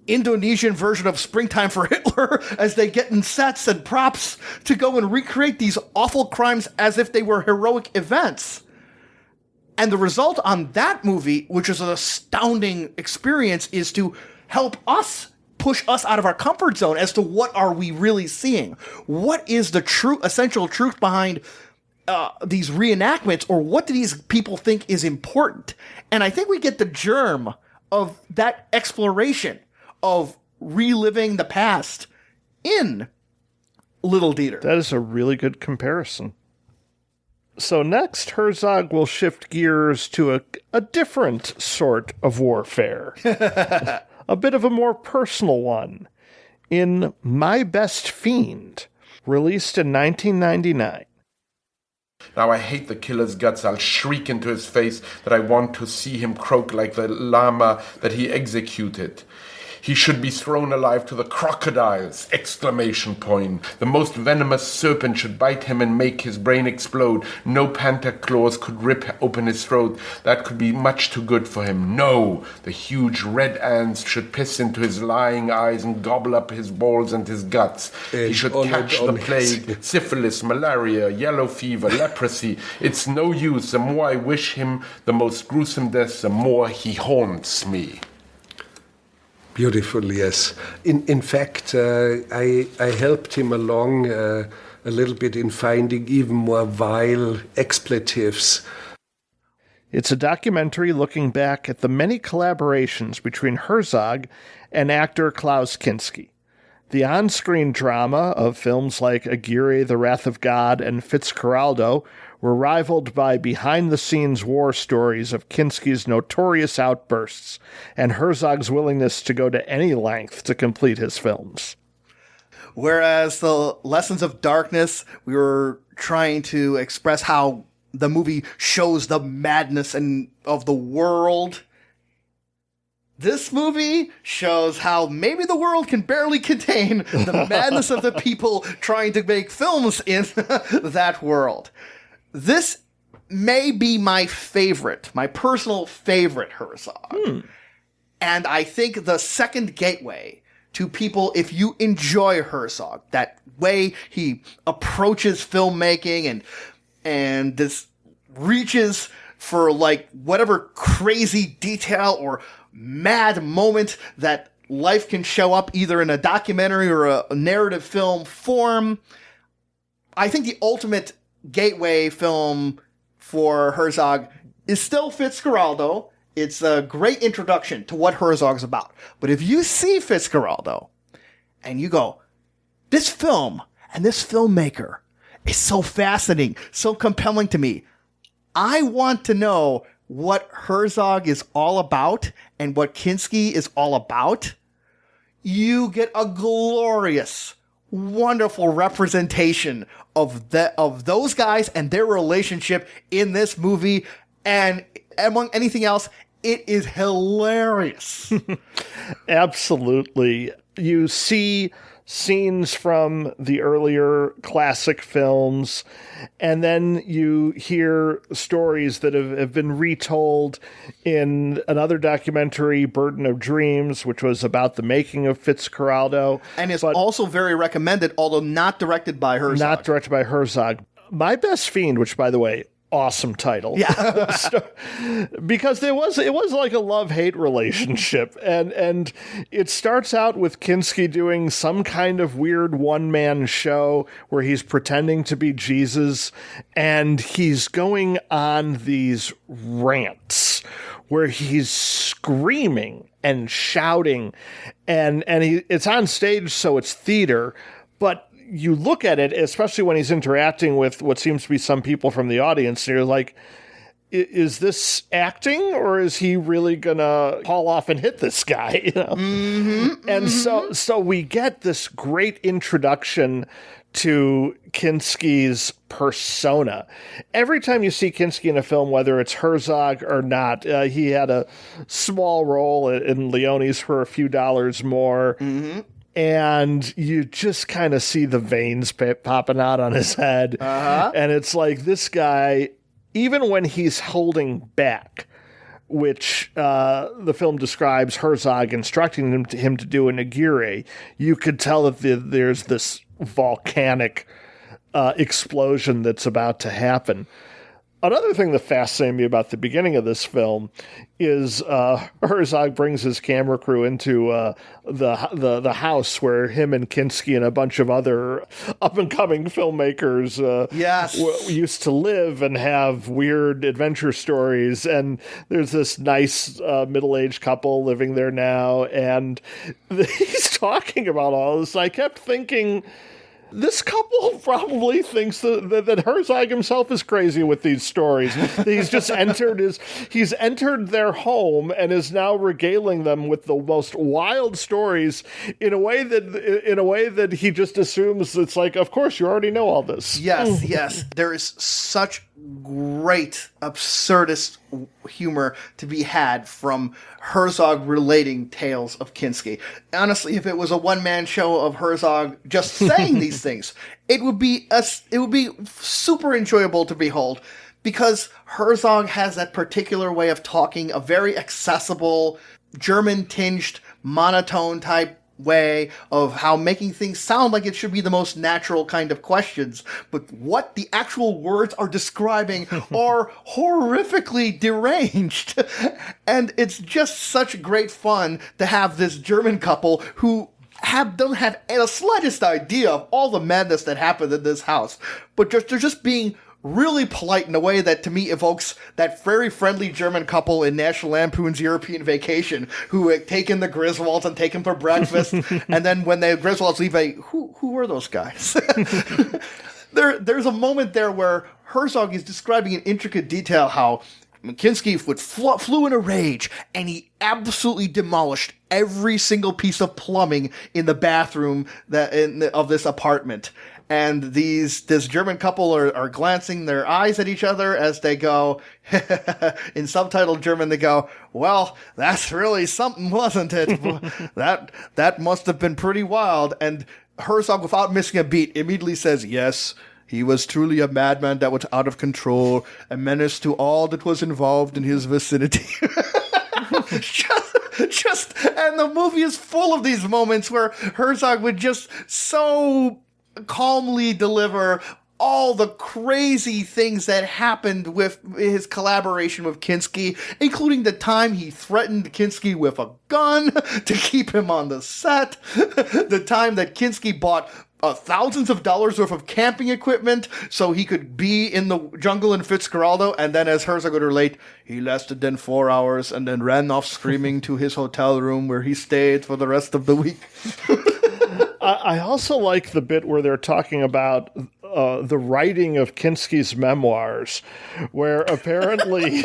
[SPEAKER 1] Indonesian version of Springtime for Hitler as they get in sets and props to go and recreate these awful crimes as if they were heroic events. And the result on that movie, which is an astounding experience, is to help us push us out of our comfort zone as to what are we really seeing? What is the true, essential truth behind these reenactments, or what do these people think is important? And I think we get the germ of that exploration of reliving the past in Little Dieter.
[SPEAKER 2] That is a really good comparison. So next, Herzog will shift gears to a different sort of warfare. A bit of a more personal one. In My Best Fiend, released in 1999.
[SPEAKER 5] Now I hate the killer's guts. I'll shriek into his face that I want to see him croak like the llama that he executed. He should be thrown alive to the crocodiles! Exclamation point. The most venomous serpent should bite him and make his brain explode. No panther claws could rip open his throat. That could be much too good for him. No! The huge red ants should piss into his lying eyes and gobble up his balls and his guts. He should catch the plague, syphilis, malaria, yellow fever, leprosy. It's no use. The more I wish him the most gruesome death, the more he haunts me.
[SPEAKER 6] Beautiful, yes. In fact, I helped him along a little bit in finding even more vile expletives.
[SPEAKER 2] It's a documentary looking back at the many collaborations between Herzog and actor Klaus Kinski. The on-screen drama of films like Aguirre, The Wrath of God, and Fitzcarraldo were rivaled by behind-the-scenes war stories of Kinski's notorious outbursts and Herzog's willingness to go to any length to complete his films.
[SPEAKER 1] Whereas the Lessons of Darkness, we were trying to express how the movie shows the madness of the world. This movie shows how maybe the world can barely contain the madness of the people trying to make films in that world. This may be my personal favorite Herzog. And I think the second gateway to people, if you enjoy Herzog, that way he approaches filmmaking and this reaches for like whatever crazy detail or mad moment that life can show up either in a documentary or a narrative film form. I think the ultimate gateway film for Herzog is still Fitzcarraldo. It's a great introduction to what Herzog's about. But if you see Fitzcarraldo and you go, this film and this filmmaker is so fascinating, so compelling to me, I want to know what Herzog is all about and what Kinski is all about, you get a glorious, wonderful representation of those guys and their relationship in this movie. And among anything else, it is hilarious.
[SPEAKER 2] Absolutely. You see scenes from the earlier classic films, and then you hear stories that have been retold in another documentary, Burden of Dreams, which was about the making of Fitzcarraldo.
[SPEAKER 1] And it's also very recommended, although not directed by Herzog.
[SPEAKER 2] Not directed by Herzog. My Best Fiend, which, by the way, awesome title.
[SPEAKER 1] Yeah.
[SPEAKER 2] Because it was like a love-hate relationship. And it starts out with Kinski doing some kind of weird one-man show where he's pretending to be Jesus, and he's going on these rants where he's screaming and shouting, and it's on stage, so it's theater, but you look at it, especially when he's interacting with what seems to be some people from the audience, and you're like, is this acting, or is he really gonna haul off and hit this guy? You know? And so we get this great introduction to Kinski's persona. Every time you see Kinski in a film, whether it's Herzog or not, he had a small role in Leone's for a few dollars more. And you just kind of see the veins popping out on his head. And it's like, this guy, even when he's holding back, which the film describes Herzog instructing him to do in Aguirre, you could tell that there's this volcanic explosion that's about to happen. Another thing that fascinated me about the beginning of this film is Herzog brings his camera crew into the house where him and Kinski and a bunch of other up-and-coming filmmakers used to live and have weird adventure stories. And there's this nice middle-aged couple living there now, and he's talking about all this. I kept thinking, this couple probably thinks that Herzog himself is crazy with these stories. He's just he's entered their home and is now regaling them with the most wild stories in a way that he just assumes it's like, of course, you already know all this.
[SPEAKER 1] Yes. There is such great absurdist humor to be had from Herzog relating tales of Kinski. Honestly, if it was a one-man show of Herzog just saying these things, it would be super enjoyable to behold, because Herzog has that particular way of talking, a very accessible, German-tinged, monotone type way of how making things sound like it should be the most natural kind of questions, but what the actual words are describing are horrifically deranged. And it's just such great fun to have this German couple who don't have the slightest idea of all the madness that happened in this house, but they're just being really polite in a way that to me evokes that very friendly German couple in National Lampoon's European Vacation who had taken the Griswolds and taken for breakfast, and then when the Griswolds leave, who were those guys? There's a moment there where Herzog is describing in intricate detail how Kinski flew in a rage, and he absolutely demolished every single piece of plumbing in the bathroom of this apartment. And this German couple are glancing their eyes at each other as they go, in subtitled German, they go, "Well, that's really something, wasn't it? That must have been pretty wild." And Herzog, without missing a beat, immediately says, "Yes, he was truly a madman that was out of control, a menace to all that was involved in his vicinity." And the movie is full of these moments where Herzog would just so calmly deliver all the crazy things that happened with his collaboration with Kinski, including the time he threatened Kinski with a gun to keep him on the set, the time that Kinski bought thousands of dollars worth of camping equipment so he could be in the jungle in Fitzcarraldo, and then, as Herzog would relate, he lasted then 4 hours and then ran off screaming to his hotel room where he stayed for the rest of the week.
[SPEAKER 2] I also like the bit where they're talking about the writing of Kinski's memoirs, where apparently,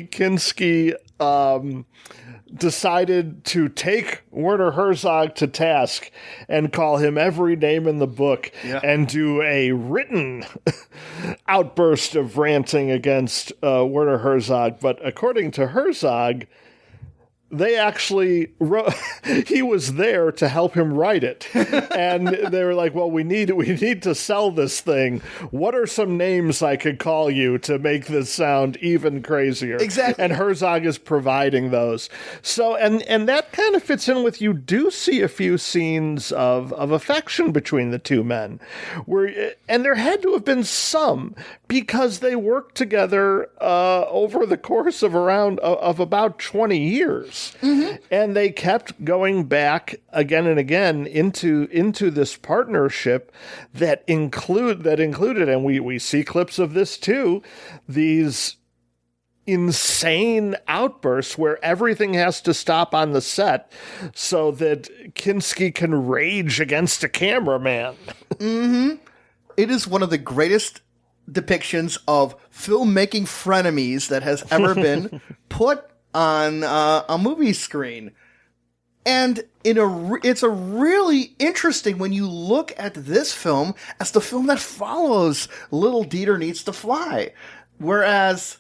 [SPEAKER 2] Kinski decided to take Werner Herzog to task and call him every name in the book and do a written outburst of ranting against Werner Herzog. But according to Herzog, they actually wrote, he was there to help him write it. And they were like, well, we need to sell this thing. What are some names I could call you to make this sound even crazier?
[SPEAKER 1] Exactly.
[SPEAKER 2] And Herzog is providing those. So, and that kind of fits in with, you do see a few scenes of affection between the two men, and there had to have been some, because they worked together over the course of about 20 years. Mm-hmm. And they kept going back again and again into this partnership that included, and we see clips of this too, these insane outbursts where everything has to stop on the set so that Kinski can rage against a cameraman.
[SPEAKER 1] Mm-hmm. It is one of the greatest depictions of filmmaking frenemies that has ever been put on a movie screen. And it's a really interesting when you look at this film as the film that follows Little Dieter Needs to Fly. Whereas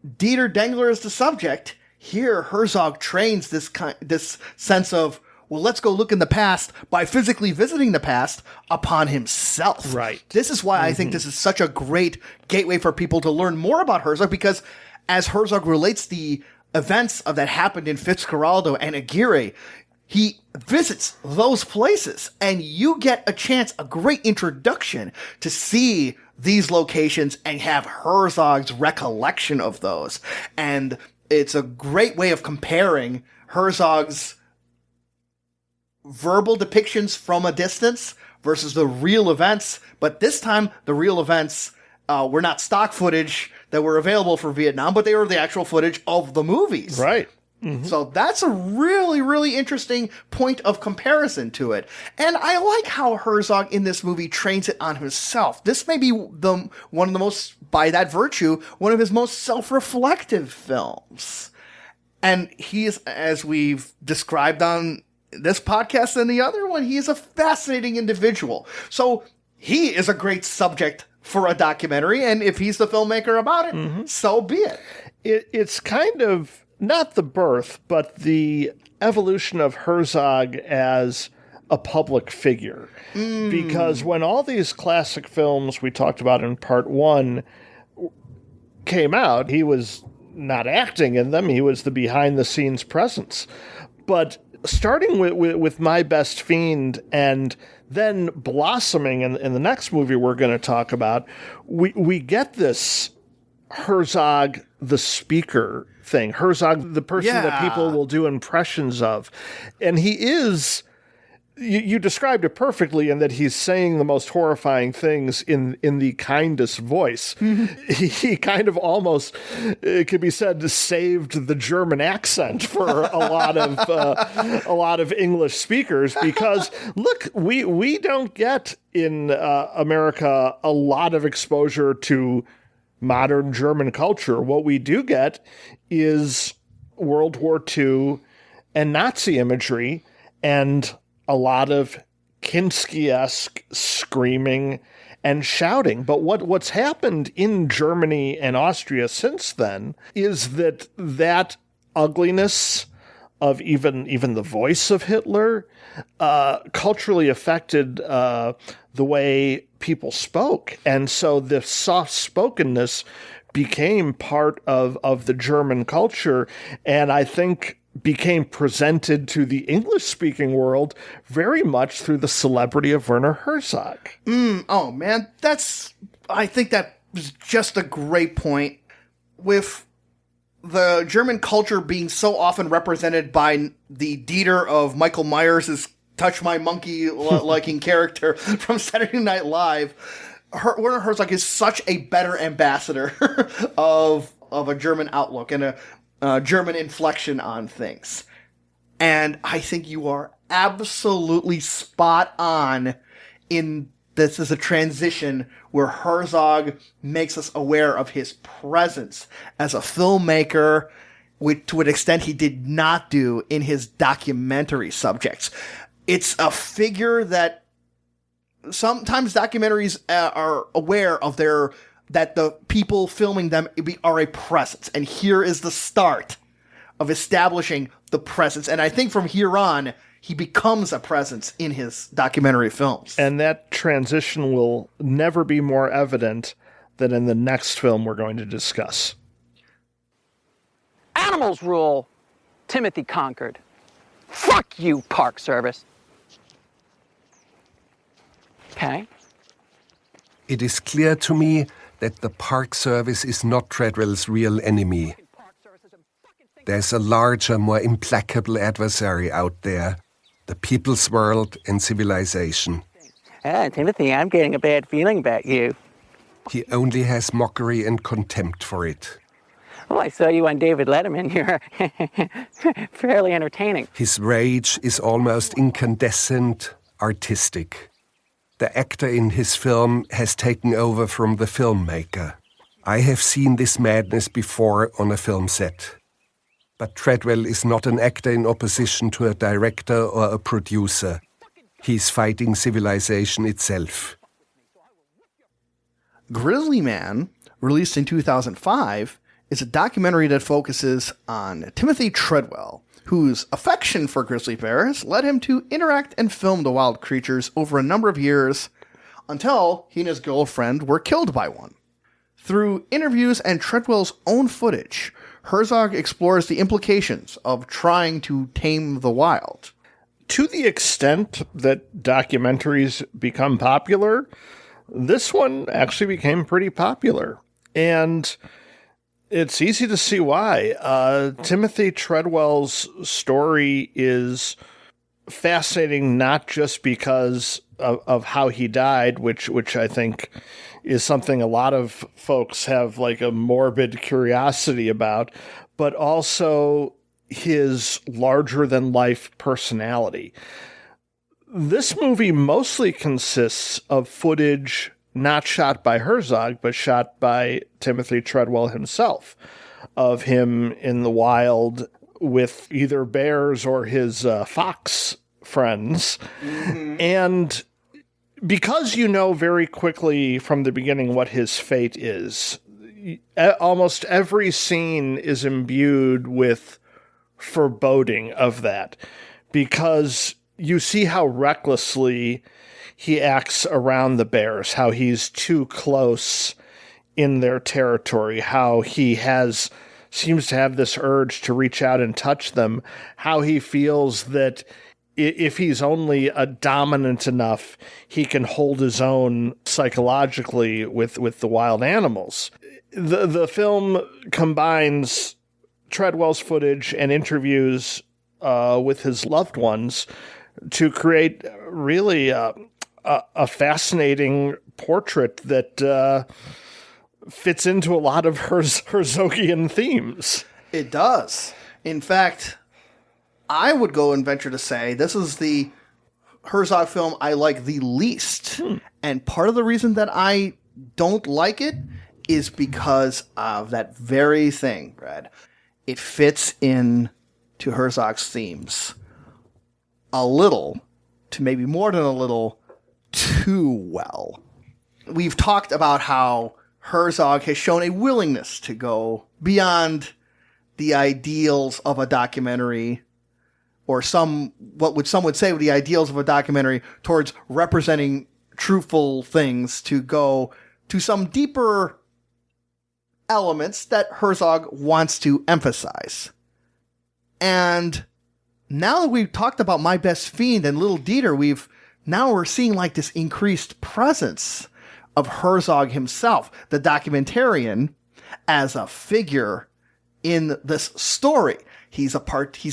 [SPEAKER 1] Dieter Dengler is the subject, here Herzog trains this sense of well, let's go look in the past by physically visiting the past upon himself.
[SPEAKER 2] Right.
[SPEAKER 1] This is why I think this is such a great gateway for people to learn more about Herzog, because as Herzog relates the events of that happened in Fitzcarraldo and Aguirre, he visits those places, and you get a great introduction to see these locations and have Herzog's recollection of those. And it's a great way of comparing Herzog's verbal depictions from a distance versus the real events. But this time, the real events were not stock footage that were available for Vietnam, but they were the actual footage of the movies.
[SPEAKER 2] Right.
[SPEAKER 1] So that's a really, really interesting point of comparison to it. And I like how Herzog in this movie trains it on himself. This may be one of the most, by that virtue, one of his most self-reflective films. And he is, as we've described on this podcast and the other one, he is a fascinating individual. So he is a great subject for a documentary, and if he's the filmmaker about it, so be it.
[SPEAKER 2] It's kind of not the birth, but the evolution of Herzog as a public figure. Because when all these classic films we talked about in part one came out, he was not acting in them. He was the behind-the-scenes presence. But starting with My Best Fiend and then blossoming in the next movie we're going to talk about, we get this Herzog the speaker thing. Herzog the person that people will do impressions of. And he is... You described it perfectly in that he's saying the most horrifying things in the kindest voice. He kind of almost, it could be said, saved the German accent for a lot of English speakers, because look, we don't get in America a lot of exposure to modern German culture. What we do get is World War II and Nazi imagery and a lot of Kinski-esque screaming and shouting. But what's happened in Germany and Austria since then is that ugliness of even the voice of Hitler culturally affected the way people spoke. And so the soft-spokenness became part of the German culture, and I think became presented to the English-speaking world very much through the celebrity of Werner Herzog.
[SPEAKER 1] Oh, man, I think that was just a great point. With the German culture being so often represented by the Dieter of Michael Myers' Touch My Monkey-liking character from Saturday Night Live, Werner Herzog is such a better ambassador of a German outlook and a German inflection on things. And I think you are absolutely spot on in this is a transition where Herzog makes us aware of his presence as a filmmaker, to an extent he did not do in his documentary subjects. It's a figure that sometimes documentaries are aware of that the people filming them are a presence. And here is the start of establishing the presence. And I think from here on, he becomes a presence in his documentary films.
[SPEAKER 2] And that transition will never be more evident than in the next film we're going to discuss.
[SPEAKER 7] Animals rule. Timothy conquered. Fuck you, Park Service. Okay.
[SPEAKER 6] It is clear to me that the Park Service is not Treadwell's real enemy. There's a larger, more implacable adversary out there, the people's world and civilization.
[SPEAKER 7] Timothy, I'm getting a bad feeling about you.
[SPEAKER 6] He only has mockery and contempt for it.
[SPEAKER 7] Well, I saw you on David Letterman. You're fairly entertaining.
[SPEAKER 6] His rage is almost incandescent, artistic. The actor in his film has taken over from the filmmaker. I have seen this madness before on a film set. But Treadwell is not an actor in opposition to a director or a producer. He's fighting civilization itself.
[SPEAKER 1] Grizzly Man, released in 2005, is a documentary that focuses on Timothy Treadwell, whose affection for grizzly bears led him to interact and film the wild creatures over a number of years until he and his girlfriend were killed by one. Through interviews and Treadwell's own footage, Herzog explores the implications of trying to tame the wild.
[SPEAKER 2] To the extent that documentaries become popular, this one actually became pretty popular. And it's easy to see why. Timothy Treadwell's story is fascinating, not just because of how he died, which I think is something a lot of folks have like a morbid curiosity about, but also his larger-than-life personality. This movie mostly consists of footage not shot by Herzog, but shot by Timothy Treadwell himself, of him in the wild with either bears or his fox friends. Mm-hmm. And because you know very quickly from the beginning what his fate is, almost every scene is imbued with foreboding of that, because you see how recklessly he acts around the bears, how he's too close in their territory, how he seems to have this urge to reach out and touch them, how he feels that if he's only dominant enough, he can hold his own psychologically with the wild animals. The film combines Treadwell's footage and interviews with his loved ones to create really a fascinating portrait that fits into a lot of Herzogian themes.
[SPEAKER 1] It does. In fact, I would go and venture to say this is the Herzog film I like the least. And part of the reason that I don't like it is because of that very thing, Brad. It fits in to Herzog's themes a little, to maybe more than a little, too well. We've talked about how Herzog has shown a willingness to go beyond the ideals of a documentary, or some would say the ideals of a documentary, towards representing truthful things, to go to some deeper elements that Herzog wants to emphasize. And now that we've talked about My Best Fiend and Little Dieter, we're seeing like this increased presence of Herzog himself, the documentarian, as a figure in this story. He's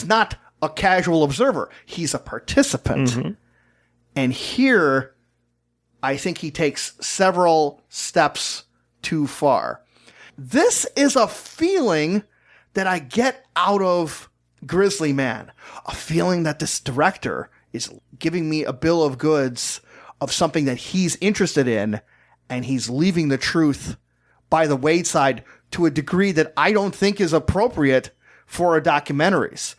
[SPEAKER 1] not a casual observer. He's a participant. Mm-hmm. And here, I think he takes several steps too far. This is a feeling that I get out of Grizzly Man, a feeling that this director is giving me a bill of goods of something that he's interested in, and he's leaving the truth by the wayside to a degree that I don't think is appropriate for documentaries.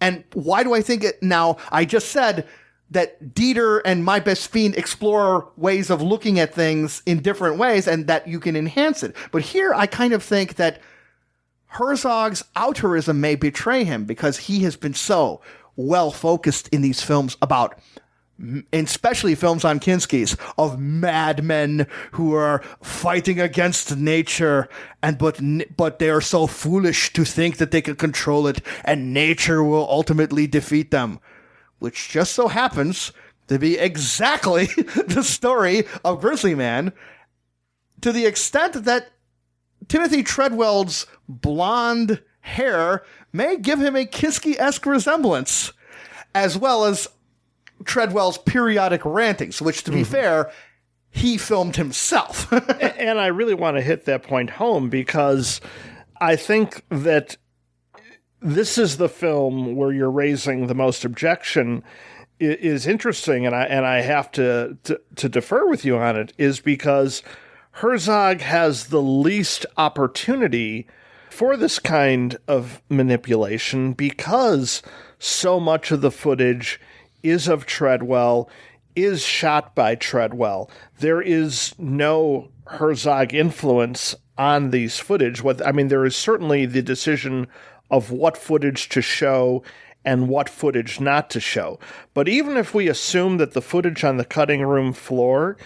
[SPEAKER 1] And why do I think it now? I just said that Dieter and My Best Fiend explore ways of looking at things in different ways and that you can enhance it. But here I kind of think that Herzog's altruism may betray him, because he has been so well focused in these films about, especially films on Kinski's, of madmen who are fighting against nature, but they are so foolish to think that they can control it, and nature will ultimately defeat them. Which just so happens to be exactly the story of Grizzly Man, to the extent that Timothy Treadwell's blonde hair may give him a Kinski-esque resemblance, as well as Treadwell's periodic rantings, which, to be fair, he filmed himself.
[SPEAKER 2] And I really want to hit that point home, because I think that this is the film where you're raising the most objection is interesting, and I have to defer with you on it, is because Herzog has the least opportunity for this kind of manipulation, because so much of the footage is of Treadwell, is shot by Treadwell. There is no Herzog influence on these footage. There is certainly the decision of what footage to show and what footage not to show. But even if we assume that the footage on the cutting room floor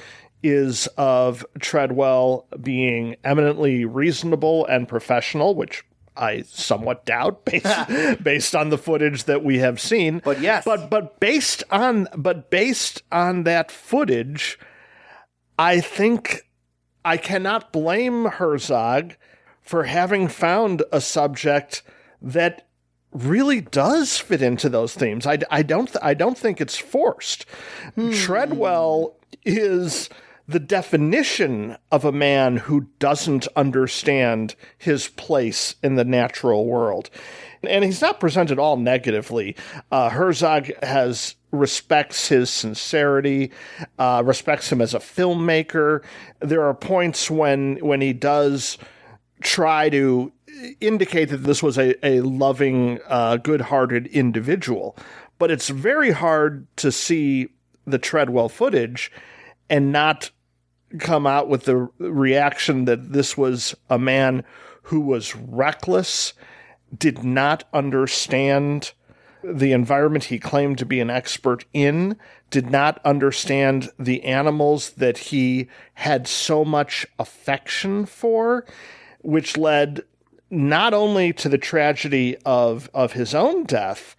[SPEAKER 2] is of Treadwell being eminently reasonable and professional, which I somewhat doubt based on the footage that we have seen.
[SPEAKER 1] But yes.
[SPEAKER 2] But based on that footage, I think I cannot blame Herzog for having found a subject that really does fit into those themes. I don't think it's forced. Treadwell is the definition of a man who doesn't understand his place in the natural world. And he's not presented all negatively. Herzog respects his sincerity, respects him as a filmmaker. There are points when he does try to indicate that this was a loving, good-hearted individual. But it's very hard to see the Treadwell footage and not come out with the reaction that this was a man who was reckless, did not understand the environment he claimed to be an expert in, did not understand the animals that he had so much affection for, which led not only to the tragedy of his own death,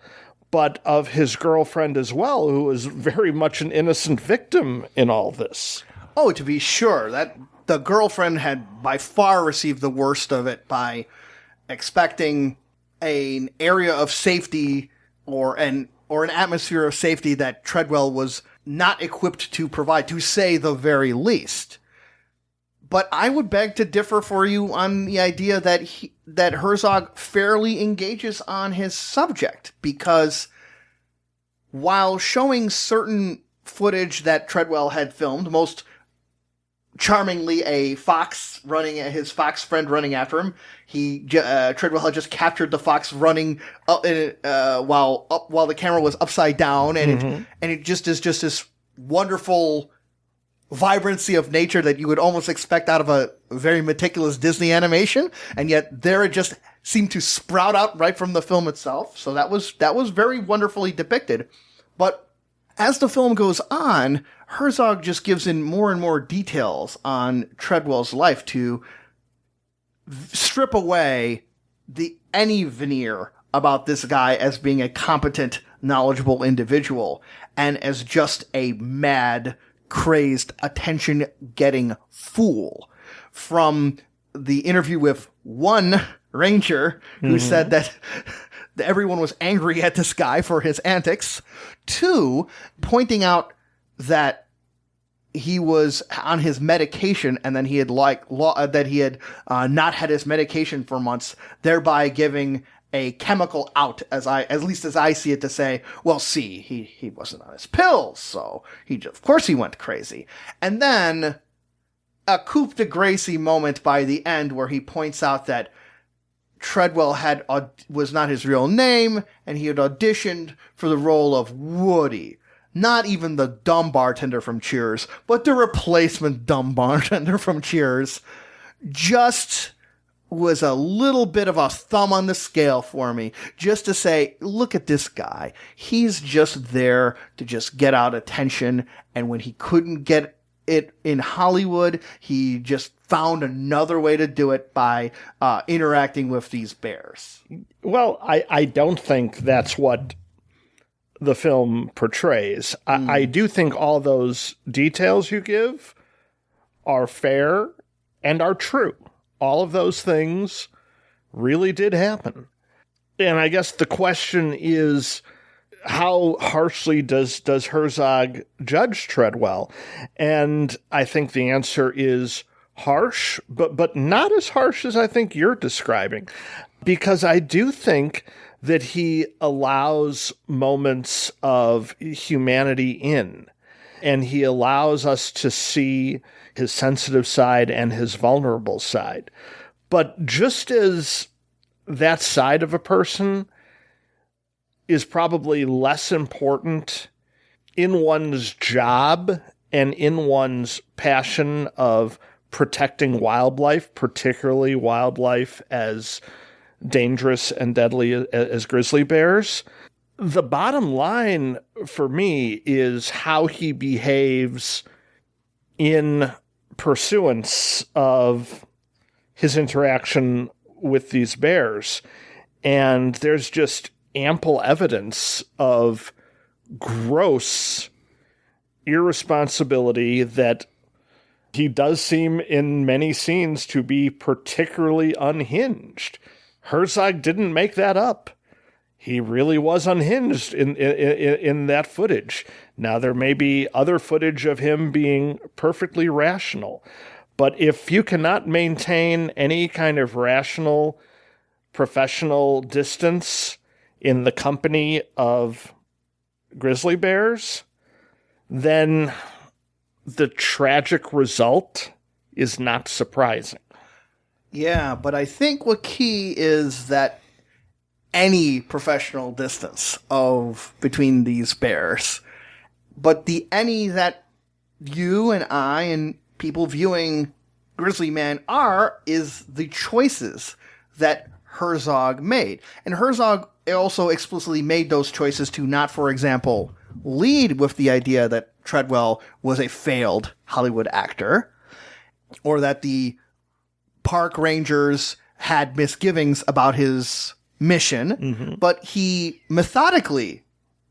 [SPEAKER 2] but of his girlfriend as well, who was very much an innocent victim in all this.
[SPEAKER 1] Oh, to be sure, that the girlfriend had by far received the worst of it by expecting an area of safety or an atmosphere of safety that Treadwell was not equipped to provide, to say the very least. But I would beg to differ for you on the idea that Herzog fairly engages on his subject, because while showing certain footage that Treadwell had filmed, most charmingly a fox his fox friend running after him, Treadwell had just captured the fox running up while the camera was upside down, and it just is just this wonderful vibrancy of nature that you would almost expect out of a very meticulous Disney animation, and yet there it just seemed to sprout out right from the film itself. So that was very wonderfully depicted. But as the film goes on, Herzog just gives in more and more details on Treadwell's life to strip away any veneer about this guy as being a competent, knowledgeable individual, and as just a mad, crazed, attention-getting fool. From the interview with one ranger who said that everyone was angry at this guy for his antics, to pointing out that he was on his medication and then he had not had his medication for months, thereby giving a chemical out, at least as I see it, to say, well, see, he wasn't on his pills, so of course he went crazy. And then a coup de grace moment by the end where he points out that Treadwell was not his real name, and he had auditioned for the role of Woody. Not even the dumb bartender from Cheers, but the replacement dumb bartender from Cheers. Just was a little bit of a thumb on the scale for me, just to say, look at this guy. He's just there to just get out attention, and when he couldn't get it in Hollywood, he just found another way to do it by interacting with these bears.
[SPEAKER 2] Well, I don't think that's what the film portrays. I do think all those details you give are fair and are true. All of those things really did happen. And I guess the question is, how harshly does Herzog judge Treadwell? And I think the answer is harsh, but not as harsh as I think you're describing. Because I do think that he allows moments of humanity in, and he allows us to see his sensitive side and his vulnerable side. But just as that side of a person is probably less important in one's job and in one's passion of protecting wildlife, particularly wildlife as dangerous and deadly as grizzly bears. The bottom line for me is how he behaves in pursuance of his interaction with these bears. And there's just ample evidence of gross irresponsibility that he does seem in many scenes to be particularly unhinged. Herzog didn't make that up. He really was unhinged in that footage. Now, there may be other footage of him being perfectly rational, but if you cannot maintain any kind of rational, professional distance in the company of grizzly bears, then the tragic result is not surprising.
[SPEAKER 1] Yeah, but I think what key is that any professional distance of between these bears, but the any that you and I and people viewing Grizzly Man is the choices that Herzog made. And Herzog also explicitly made those choices to not, for example, lead with the idea that Treadwell was a failed Hollywood actor, or that the park rangers had misgivings about his mission, but he methodically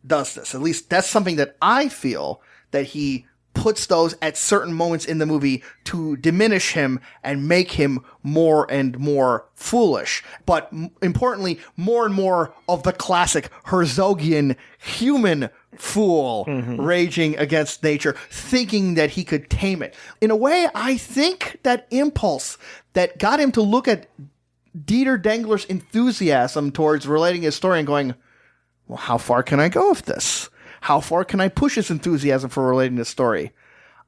[SPEAKER 1] does this. At least that's something that I feel, that he puts those at certain moments in the movie to diminish him and make him more and more foolish. But importantly, more and more of the classic Herzogian human fool raging against nature, thinking that he could tame it. In a way, I think that impulse that got him to look at Dieter Dengler's enthusiasm towards relating his story and going, well, how far can I go with this? How far can I push his enthusiasm for relating this story?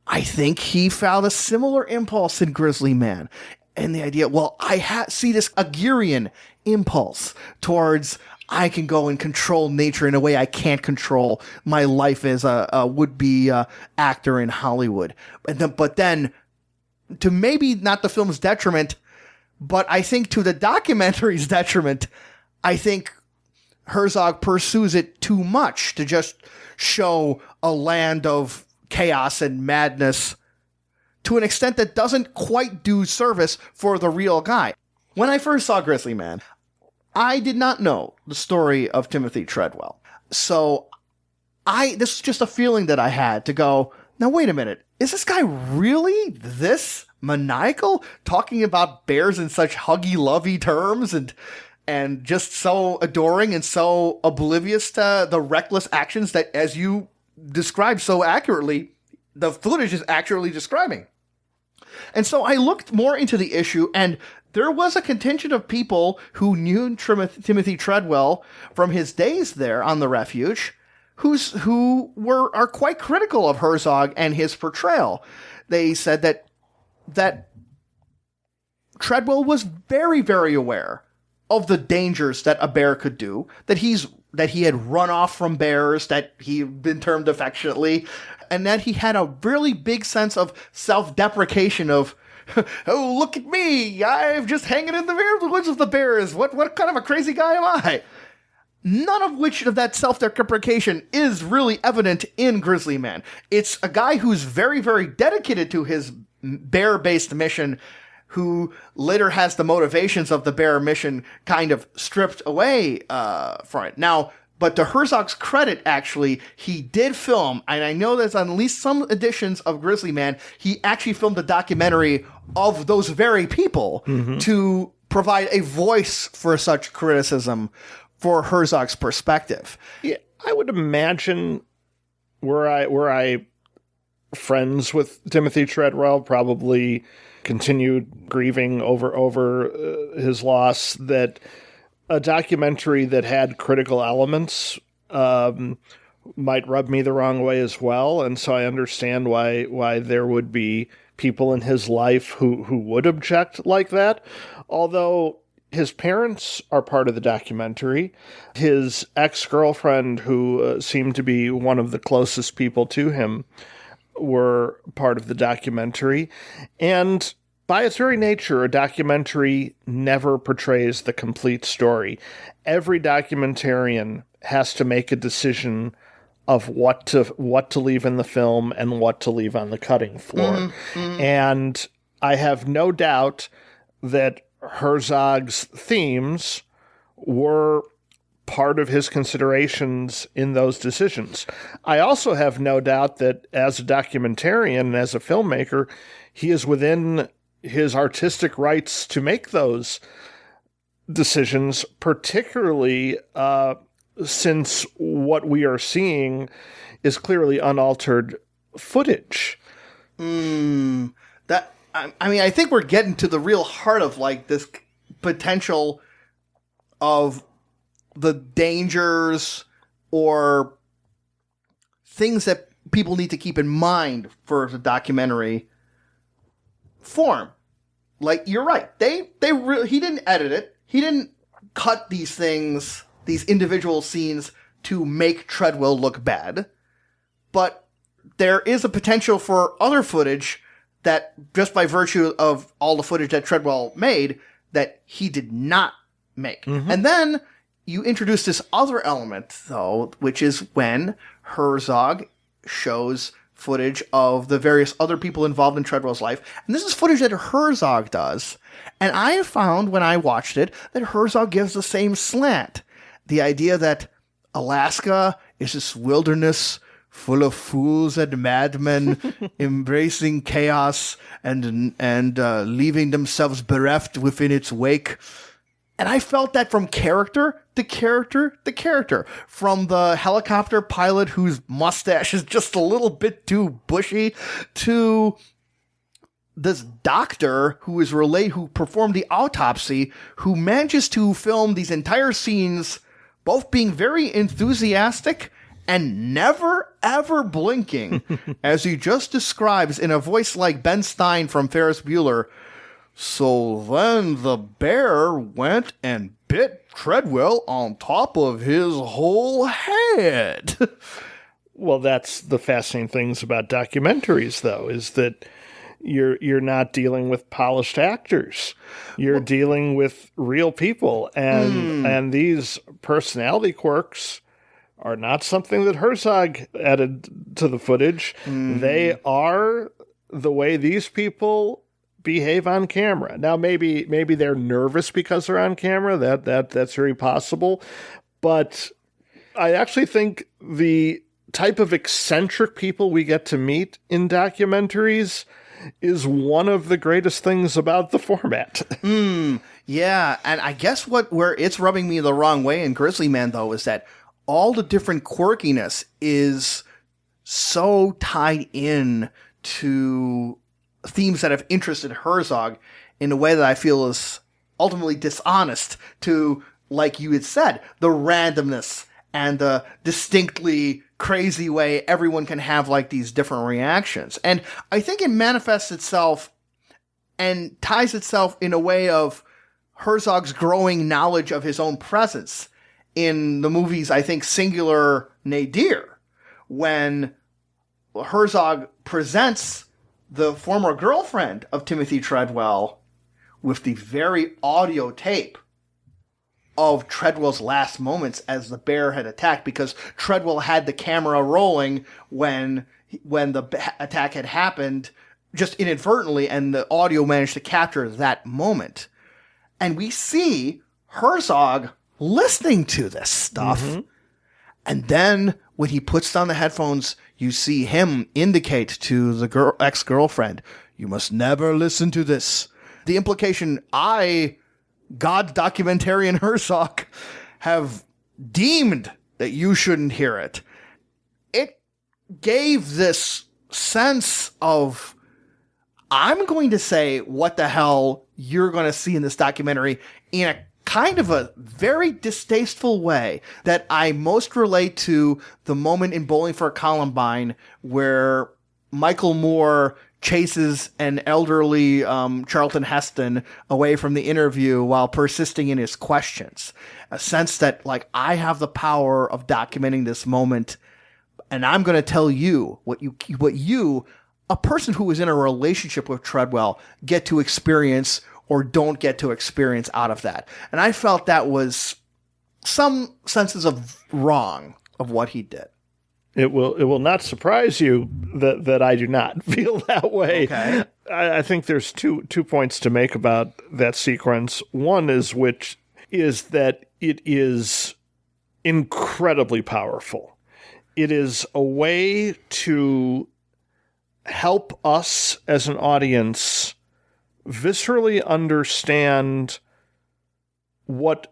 [SPEAKER 1] I think he found a similar impulse in Grizzly Man. And the idea, well, I see this Aguirrean impulse towards I can go and control nature in a way I can't control my life as a would-be actor in Hollywood. But then, to maybe not the film's detriment, but I think to the documentary's detriment, I think Herzog pursues it too much to just show a land of chaos and madness to an extent that doesn't quite do service for the real guy. When I first saw Grizzly Man, I did not know the story of Timothy Treadwell. So this was just a feeling that I had to go, now wait a minute, is this guy really this maniacal, talking about bears in such huggy-lovey terms and just so adoring and so oblivious to the reckless actions that, as you described so accurately, the footage is accurately describing. And so I looked more into the issue, and there was a contingent of people who knew Timothy Treadwell from his days there on the refuge, who are quite critical of Herzog and his portrayal. They said that Treadwell was very, very aware of the dangers that a bear could do, that he had run off from bears, that he'd been termed affectionately, and that he had a really big sense of self-deprecation of, oh, look at me, I'm just hanging in the woods with the bears, what kind of a crazy guy am I? None of which of that self-deprecation is really evident in Grizzly Man. It's a guy who's very, very dedicated to his bear-based mission, who later has the motivations of the bear mission kind of stripped away from it. Now, but to Herzog's credit, actually, he did film, and I know there's on at least some editions of Grizzly Man, he actually filmed a documentary of those very people to provide a voice for such criticism for Herzog's perspective.
[SPEAKER 2] Yeah, I would imagine were I friends with Timothy Treadwell, probably continued grieving over his loss, that a documentary that had critical elements might rub me the wrong way as well. And so I understand why there would be people in his life who would object like that. Although his parents are part of the documentary. His ex-girlfriend, who seemed to be one of the closest people to him, were part of the documentary. And by its very nature, a documentary never portrays the complete story. Every documentarian has to make a decision of what to leave in the film and what to leave on the cutting floor. And I have no doubt that Herzog's themes were part of his considerations in those decisions. I also have no doubt that as a documentarian and as a filmmaker, he is within his artistic rights to make those decisions, particularly since what we are seeing is clearly unaltered footage.
[SPEAKER 1] I think we're getting to the real heart of like this potential of the dangers or things that people need to keep in mind for the documentary form. Like, you're right. He didn't edit it. He didn't cut these things, these individual scenes, to make Treadwell look bad. But there is a potential for other footage that, just by virtue of all the footage that Treadwell made, that he did not make. And then you introduce this other element, though, which is when Herzog shows footage of the various other people involved in Treadwell's life. And this is footage that Herzog does. And I have found, when I watched it, that Herzog gives the same slant. The idea that Alaska is this wilderness full of fools and madmen embracing chaos and leaving themselves bereft within its wake. And I felt that from character to character to character. From the helicopter pilot whose mustache is just a little bit too bushy, to this doctor who performed the autopsy, who manages to film these entire scenes, both being very enthusiastic and never, ever blinking, as he just describes in a voice like Ben Stein from Ferris Bueller. So then the bear went and bit Treadwell on top of his whole head.
[SPEAKER 2] Well, that's the fascinating things about documentaries, though, is that you're not dealing with polished actors. You're dealing with real people, and these personality quirks are not something that Herzog added to the footage. They are the way these people behave on camera. Now, maybe they're nervous because they're on camera. That's very possible. But I actually think the type of eccentric people we get to meet in documentaries is one of the greatest things about the format.
[SPEAKER 1] Yeah, and I guess where it's rubbing me the wrong way in Grizzly Man, though, is that all the different quirkiness is so tied in to themes that have interested Herzog in a way that I feel is ultimately dishonest to, like you had said, the randomness and the distinctly crazy way everyone can have like these different reactions. And I think it manifests itself and ties itself in a way of Herzog's growing knowledge of his own presence in the movie's, I think, singular nadir, when Herzog presents the former girlfriend of Timothy Treadwell with the very audio tape of Treadwell's last moments as the bear had attacked, because Treadwell had the camera rolling when the attack had happened, just inadvertently, and the audio managed to capture that moment. And we see Herzog listening to this stuff. And then when he puts down the headphones, you see him indicate to the ex-girlfriend, "You must never listen to this." The implication, God documentarian Herzog, have deemed that you shouldn't hear it. It gave this sense of, I'm going to say what the hell you're going to see in this documentary in a kind of a very distasteful way that I most relate to the moment in Bowling for Columbine where Michael Moore chases an elderly Charlton Heston away from the interview while persisting in his questions. A sense that, like, I have the power of documenting this moment, and I'm going to tell you what you a person who is in a relationship with Treadwell get to experience or don't get to experience out of that. And I felt that was some senses of wrong of what he did.
[SPEAKER 2] It will not surprise you that I do not feel that way.
[SPEAKER 1] Okay.
[SPEAKER 2] I think there's two points to make about that sequence. One is that it is incredibly powerful. It is a way to help us as an audience viscerally understand what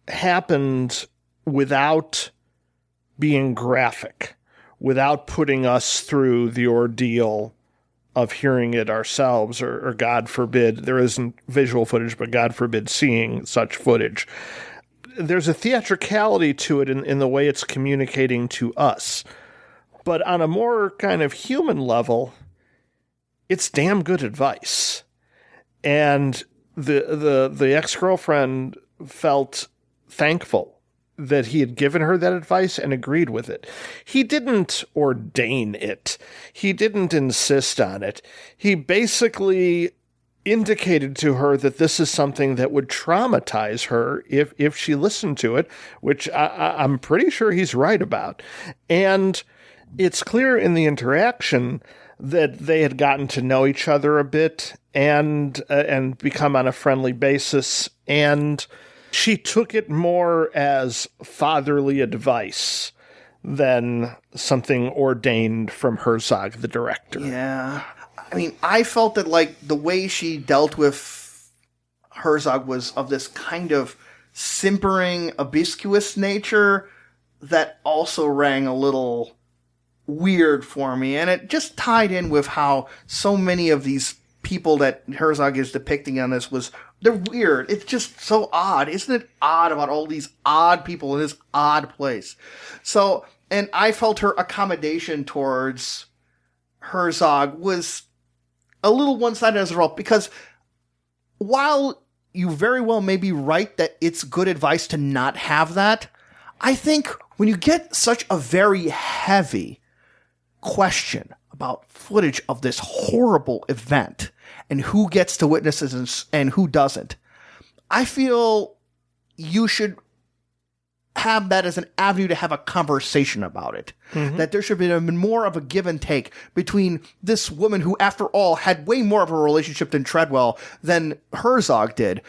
[SPEAKER 2] happened without being graphic, without putting us through the ordeal of hearing it ourselves, or God forbid, there isn't visual footage, but God forbid seeing such footage. There's a theatricality to it in the way it's communicating to us. But on a more kind of human level, it's damn good advice. And the ex-girlfriend felt thankful that he had given her that advice and agreed with it. He didn't ordain it. He didn't insist on it. He basically indicated to her that this is something that would traumatize her if she listened to it, which I'm pretty sure he's right about. And it's clear in the interaction that they had gotten to know each other a bit and become on a friendly basis, and she took it more as fatherly advice than something ordained from Herzog, the director.
[SPEAKER 1] Yeah. I mean, I felt that, like, the way she dealt with Herzog was of this kind of simpering, obsequious nature that also rang a little weird for me. And it just tied in with how so many of these people that Herzog is depicting on this they're weird. It's just so odd. Isn't it odd about all these odd people in this odd place? So, and I felt her accommodation towards Herzog was a little one-sided as well, because while you very well may be right that it's good advice to not have that, I think when you get such a very heavy question about footage of this horrible event and who gets to witness it and who doesn't, I feel you should have that as an avenue to have a conversation about it. Mm-hmm. That there should be more of a give and take between this woman who, after all, had way more of a relationship than Treadwell than Herzog did.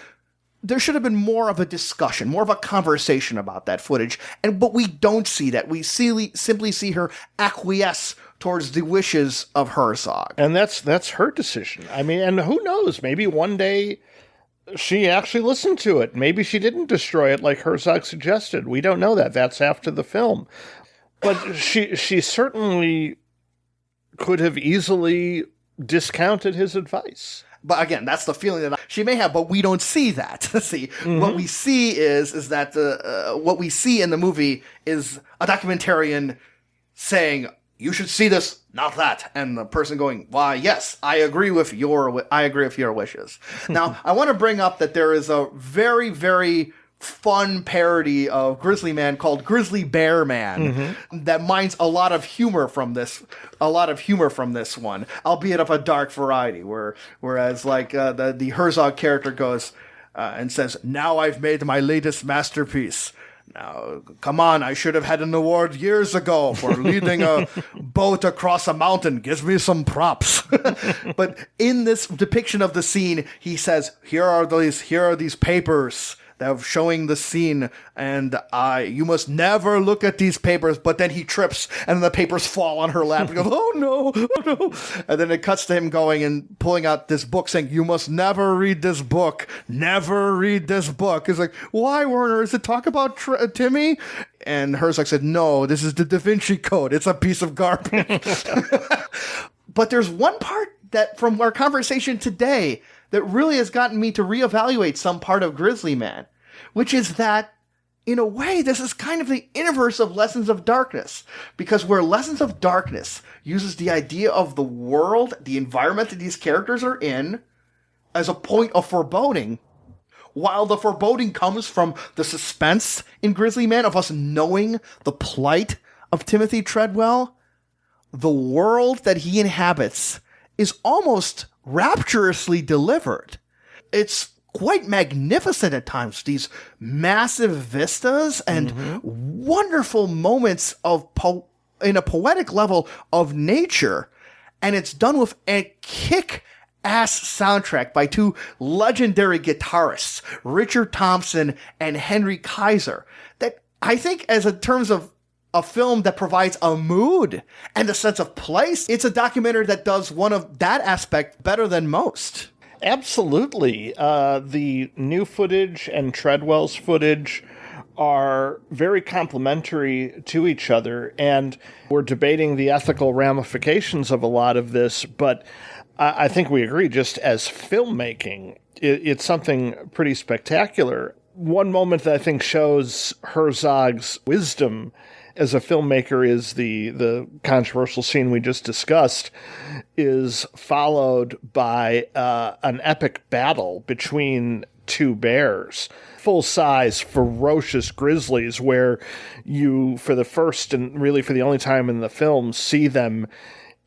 [SPEAKER 1] There should have been more of a discussion, more of a conversation about that footage. But we don't see that. We simply see her acquiesce towards the wishes of Herzog.
[SPEAKER 2] And that's her decision. I mean, and who knows? Maybe one day she actually listened to it. Maybe she didn't destroy it like Herzog suggested. We don't know that. That's after the film. But she certainly could have easily discounted his advice.
[SPEAKER 1] But again, that's the feeling that she may have, but we don't see that. See, mm-hmm. What we see is that what we see in the movie is a documentarian saying, "You should see this, not that," and the person going, "Why, yes, I agree with your wishes." Now, I want to bring up that there is a very, very fun parody of Grizzly Man called Grizzly Bear Man, mm-hmm. that mines a lot of humor from this one, albeit of a dark variety, whereas like the Herzog character goes and says, "Now I've made my latest masterpiece. Now, come on, I should have had an award years ago for leading a boat across a mountain. Give me some props." But in this depiction of the scene, he says, here are these papers that are showing the scene, and you must never look at these papers. But then he trips, and the papers fall on her lap. He goes, "Oh no." And then it cuts to him going and pulling out this book, saying, "You must never read this book. Never read this book." He's like, "Why, Werner? Is it talk about Timmy?" And Herzog said, "No, this is the Da Vinci Code. It's a piece of garbage." But there's one part that from our conversation today that really has gotten me to reevaluate some part of Grizzly Man, which is that, in a way, this is kind of the inverse of Lessons of Darkness, because where Lessons of Darkness uses the idea of the world, the environment that these characters are in, as a point of foreboding, while the foreboding comes from the suspense in Grizzly Man of us knowing the plight of Timothy Treadwell, the world that he inhabits is almost rapturously delivered. It's quite magnificent at times, these massive vistas and wonderful moments of in a poetic level of nature. And it's done with a kick-ass soundtrack by two legendary guitarists, Richard Thompson and Henry Kaiser, that I think as in terms of a film that provides a mood and a sense of place, it's a documentary that does one of that aspect better than most.
[SPEAKER 2] Absolutely. The new footage and Treadwell's footage are very complementary to each other, and we're debating the ethical ramifications of a lot of this, but I think we agree, just as filmmaking, it's something pretty spectacular. One moment that I think shows Herzog's wisdom as a filmmaker is the controversial scene we just discussed, is followed by an epic battle between two bears, full-size, ferocious grizzlies, where you, for the first and really for the only time in the film, see them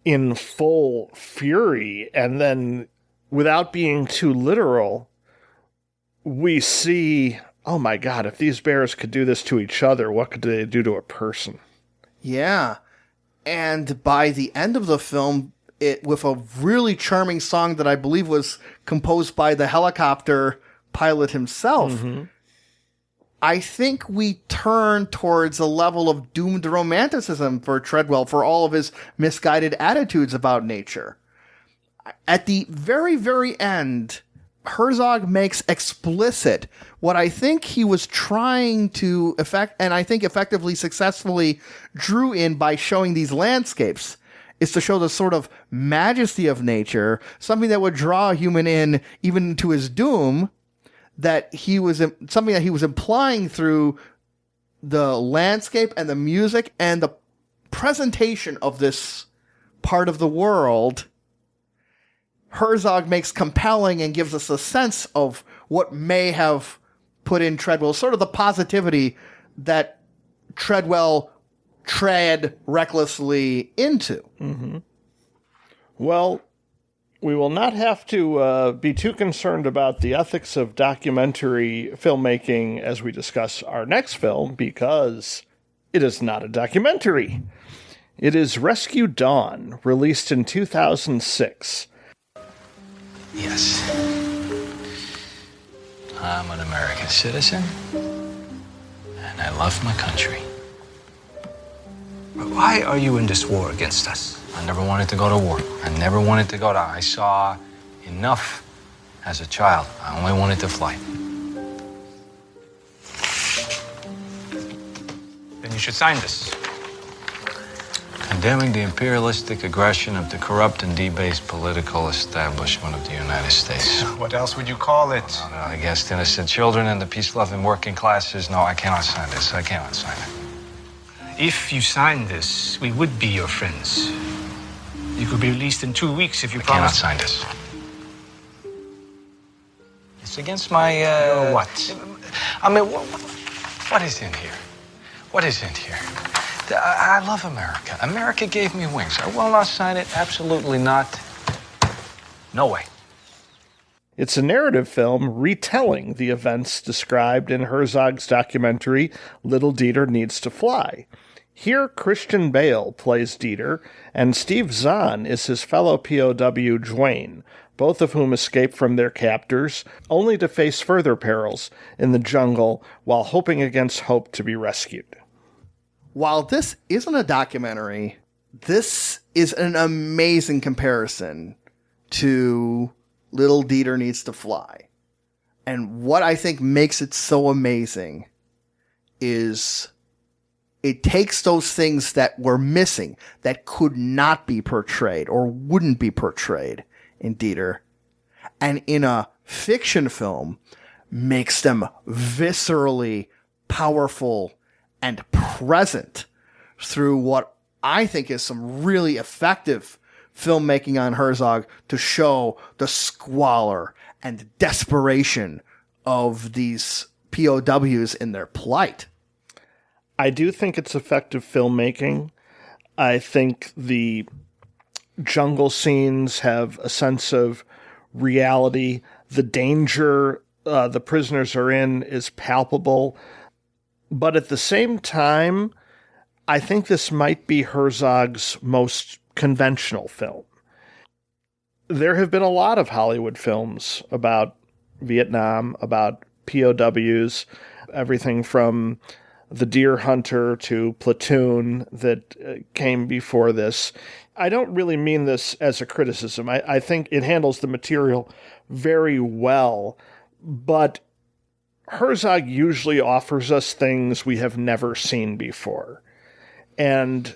[SPEAKER 2] in full fury. And then, without being too literal, we see, oh my God, if these bears could do this to each other, what could they do to a person?
[SPEAKER 1] Yeah. And by the end of the film, it with a really charming song that I believe was composed by the helicopter pilot himself, I think we turn towards a level of doomed romanticism for Treadwell for all of his misguided attitudes about nature. At the very, very end, Herzog makes explicit what I think he was trying to effect, and I think effectively, successfully drew in by showing these landscapes, is to show the sort of majesty of nature, something that would draw a human in even to his doom, that he was something that he was implying through the landscape and the music and the presentation of this part of the world. Herzog makes compelling and gives us a sense of what may have put in Treadwell, sort of the positivity that Treadwell tread recklessly into.
[SPEAKER 2] Well, we will not have to be too concerned about the ethics of documentary filmmaking as we discuss our next film, because it is not a documentary. It is Rescue Dawn, released in 2006.
[SPEAKER 8] Yes. I'm an American citizen, and I love my country. But why are you in this war against us? I never wanted to go to war. I never wanted to go to... I saw enough as a child. I only wanted to fly. Then you should sign this. Condemning the imperialistic aggression of the corrupt and debased political establishment of the United States.
[SPEAKER 9] What else would you call it?
[SPEAKER 8] Against innocent children and the peace-loving working classes. No, I cannot sign this. I cannot sign it.
[SPEAKER 9] If you sign this, we would be your friends. You could be released in 2 weeks if you promise.
[SPEAKER 8] I cannot sign this. It's against my,
[SPEAKER 9] Your what?
[SPEAKER 8] I mean, what is in here? What is in here? I love America. America gave me wings. I will not sign it. Absolutely not. No way.
[SPEAKER 2] It's a narrative film retelling the events described in Herzog's documentary, Little Dieter Needs to Fly. Here, Christian Bale plays Dieter, and Steve Zahn is his fellow POW Dwayne, both of whom escape from their captors, only to face further perils in the jungle while hoping against hope to be rescued.
[SPEAKER 1] While this isn't a documentary, this is an amazing comparison to Little Dieter Needs to Fly. And what I think makes it so amazing is it takes those things that were missing, that could not be portrayed or wouldn't be portrayed in Dieter, and in a fiction film makes them viscerally powerful and present through what I think is some really effective filmmaking on Herzog to show the squalor and desperation of these POWs in their plight.
[SPEAKER 2] I do think it's effective filmmaking. I think the jungle scenes have a sense of reality. The danger the prisoners are in is palpable. But at the same time, I think this might be Herzog's most conventional film. There have been a lot of Hollywood films about Vietnam, about POWs, everything from The Deer Hunter to Platoon that came before this. I don't really mean this as a criticism. I think it handles the material very well, but Herzog usually offers us things we have never seen before. And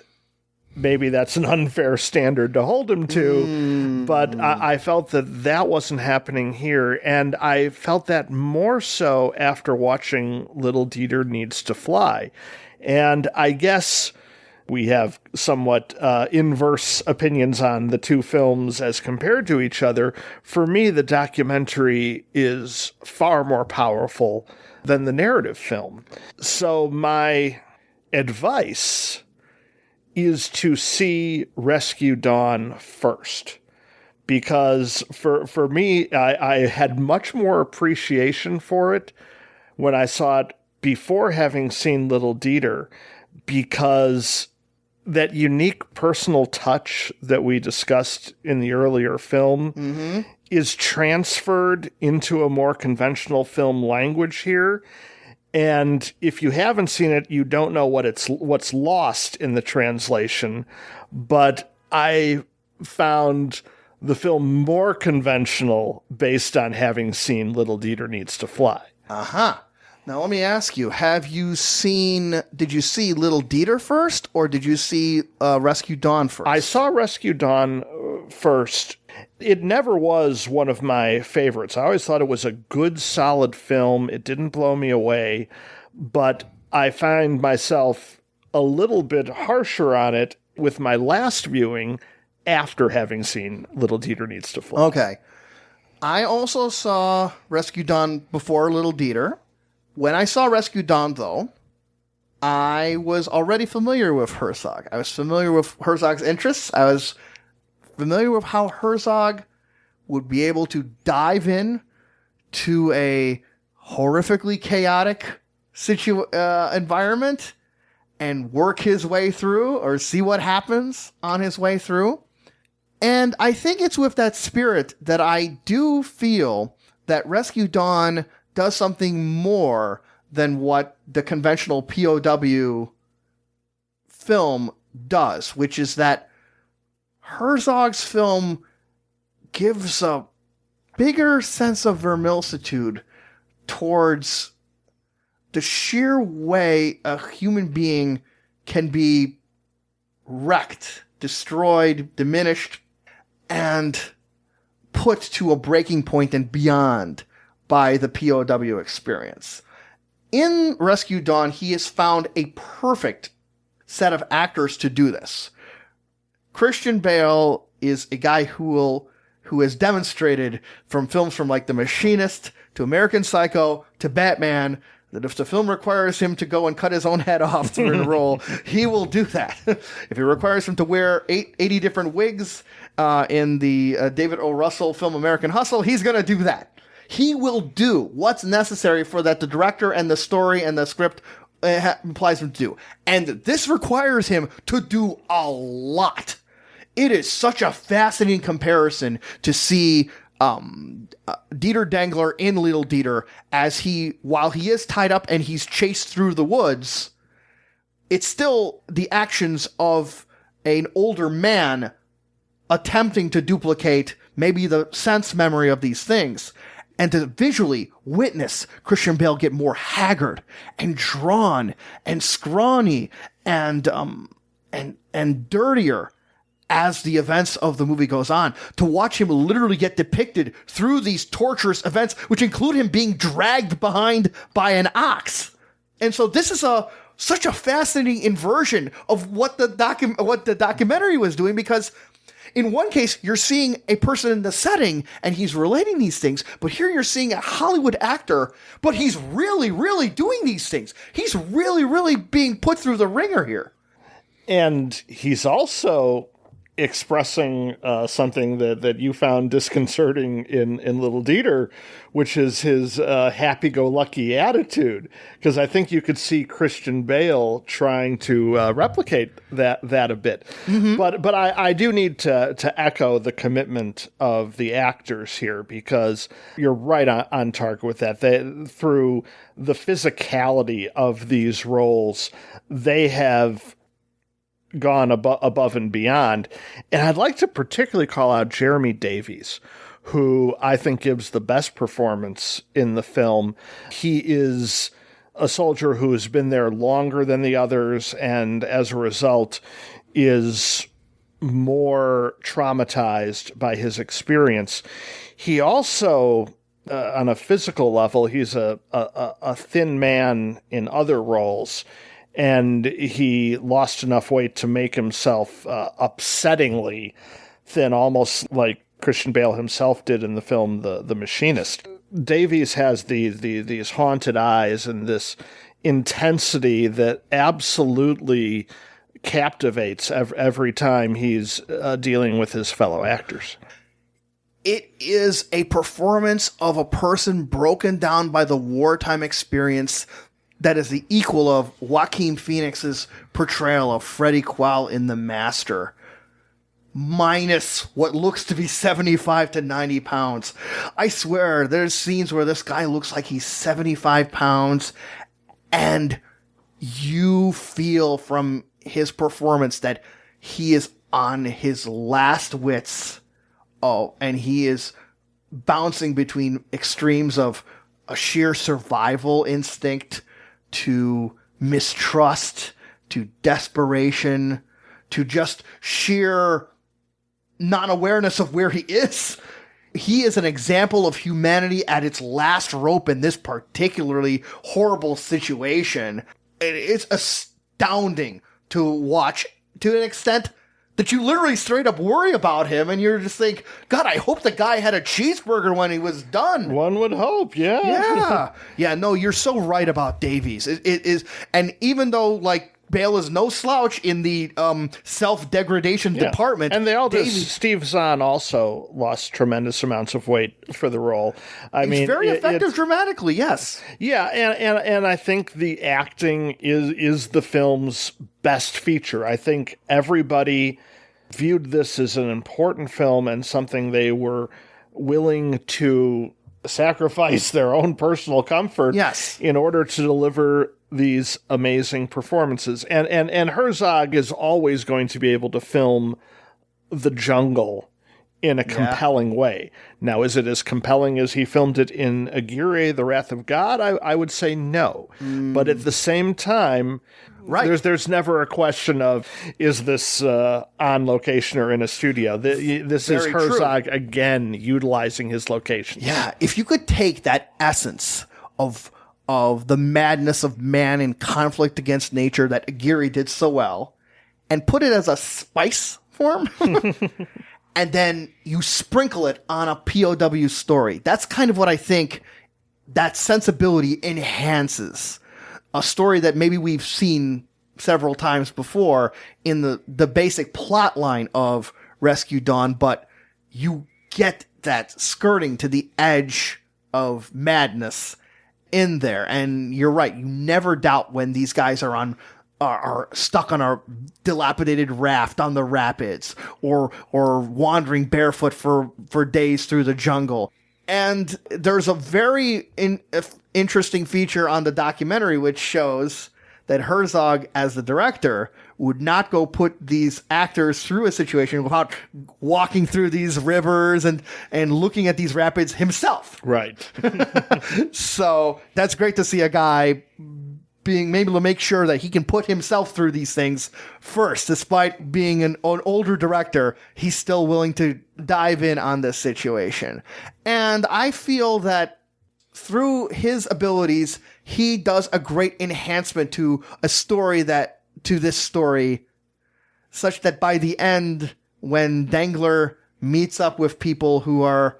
[SPEAKER 2] maybe that's an unfair standard to hold him to, but I felt that wasn't happening here, and I felt that more so after watching Little Dieter Needs to Fly. And I guess we have somewhat inverse opinions on the two films as compared to each other. For me, the documentary is far more powerful than the narrative film. So my advice is to see Rescue Dawn first. Because for me, I had much more appreciation for it when I saw it before having seen Little Dieter, because that unique personal touch that we discussed in the earlier film is transferred into a more conventional film language here. And if you haven't seen it, you don't know what's lost in the translation. But I found the film more conventional based on having seen Little Dieter Needs to Fly.
[SPEAKER 1] Uh-huh. Now let me ask you, did you see Little Dieter first, or did you see Rescue Dawn first?
[SPEAKER 2] I saw Rescue Dawn first. It never was one of my favorites. I always thought it was a good, solid film. It didn't blow me away, but I find myself a little bit harsher on it with my last viewing after having seen Little Dieter Needs to Fly.
[SPEAKER 1] Okay. I also saw Rescue Dawn before Little Dieter. When I saw Rescue Dawn, though, I was already familiar with Herzog. I was familiar with Herzog's interests. I was familiar with how Herzog would be able to dive in to a horrifically chaotic environment and work his way through, or see what happens on his way through. And I think it's with that spirit that I do feel that Rescue Dawn does something more than what the conventional POW film does, which is that Herzog's film gives a bigger sense of verisimilitude towards the sheer way a human being can be wrecked, destroyed, diminished, and put to a breaking point and beyond by the POW experience. In Rescue Dawn, he has found a perfect set of actors to do this. Christian Bale is a guy who has demonstrated from films from like The Machinist to American Psycho to Batman that if the film requires him to go and cut his own head off to win a role, he will do that. If it requires him to wear 80 different wigs in the David O. Russell film American Hustle, he's going to do that. He will do what's necessary for that the director and the story and the script implies him to do. And this requires him to do a lot. It is such a fascinating comparison to see Dieter Dangler in Little Dieter as while he is tied up and he's chased through the woods, it's still the actions of an older man attempting to duplicate maybe the sense memory of these things, and to visually witness Christian Bale get more haggard and drawn and scrawny and dirtier as the events of the movie goes on, to watch him literally get depicted through these torturous events, which include him being dragged behind by an ox. And so this is such a fascinating inversion of what the documentary was doing, because in one case, you're seeing a person in the setting and he's relating these things, but here you're seeing a Hollywood actor, but he's really, really doing these things. He's really, really being put through the ringer here.
[SPEAKER 2] And he's also expressing something that you found disconcerting in Little Dieter, which is his happy-go-lucky attitude. Because I think you could see Christian Bale trying to replicate that a bit.
[SPEAKER 1] Mm-hmm.
[SPEAKER 2] But I do need to echo the commitment of the actors here, because you're right on target with that. Through the physicality of these roles, they have gone above and beyond. And I'd like to particularly call out Jeremy Davies, who I think gives the best performance in the film. He is a soldier who has been there longer than the others, and as a result is more traumatized by his experience. He also, on a physical level, he's a thin man in other roles, and he lost enough weight to make himself upsettingly thin, almost like Christian Bale himself did in the film The Machinist. Davies has these haunted eyes and this intensity that absolutely captivates every time he's dealing with his fellow actors.
[SPEAKER 1] It is a performance of a person broken down by the wartime experience that is the equal of Joaquin Phoenix's portrayal of Freddie Quell in The Master, minus what looks to be 75 to 90 pounds. I swear, there's scenes where this guy looks like he's 75 pounds, and you feel from his performance that he is on his last wits. Oh, and he is bouncing between extremes of a sheer survival instinct to mistrust, to desperation, to just sheer non-awareness of where he is. He is an example of humanity at its last rope in this particularly horrible situation. It's astounding to watch, to an extent that you literally straight up worry about him, and you're just think, God, I hope the guy had a cheeseburger when he was done.
[SPEAKER 2] One would hope, yeah.
[SPEAKER 1] Yeah. Yeah, no, you're so right about Davies. It is, and even though, like, Bale is no slouch in the self-degradation department.
[SPEAKER 2] And they all do. Steve Zahn also lost tremendous amounts of weight for the role.
[SPEAKER 1] He's very effective dramatically, yes.
[SPEAKER 2] Yeah, and I think the acting is the film's best feature. I think everybody viewed this as an important film and something they were willing to sacrifice their own personal comfort in order to deliver these amazing performances. And Herzog is always going to be able to film the jungle in a compelling way. Now, is it as compelling as he filmed it in Aguirre, The Wrath of God? I would say no. But at the same time, there's never a question of, is this on location or in a studio? This is Herzog, again, utilizing his location.
[SPEAKER 1] Yeah, if you could take that essence of the madness of man in conflict against nature that Aguirre did so well, and put it as a spice form, and then you sprinkle it on a POW story. That's kind of what I think that sensibility enhances. A story that maybe we've seen several times before in the basic plot line of Rescue Dawn, but you get that skirting to the edge of madness in there. And you're right, you never doubt when these guys are stuck on a dilapidated raft on the rapids, or wandering barefoot for days through the jungle. And there's a very interesting feature on the documentary which shows that Herzog, as the director, would not go put these actors through a situation without walking through these rivers and looking at these rapids himself.
[SPEAKER 2] Right.
[SPEAKER 1] So that's great to see a guy being able to make sure that he can put himself through these things first. Despite being an older director, he's still willing to dive in on this situation. And I feel that through his abilities, he does a great enhancement to this story, such that by the end, when Dangler meets up with people who are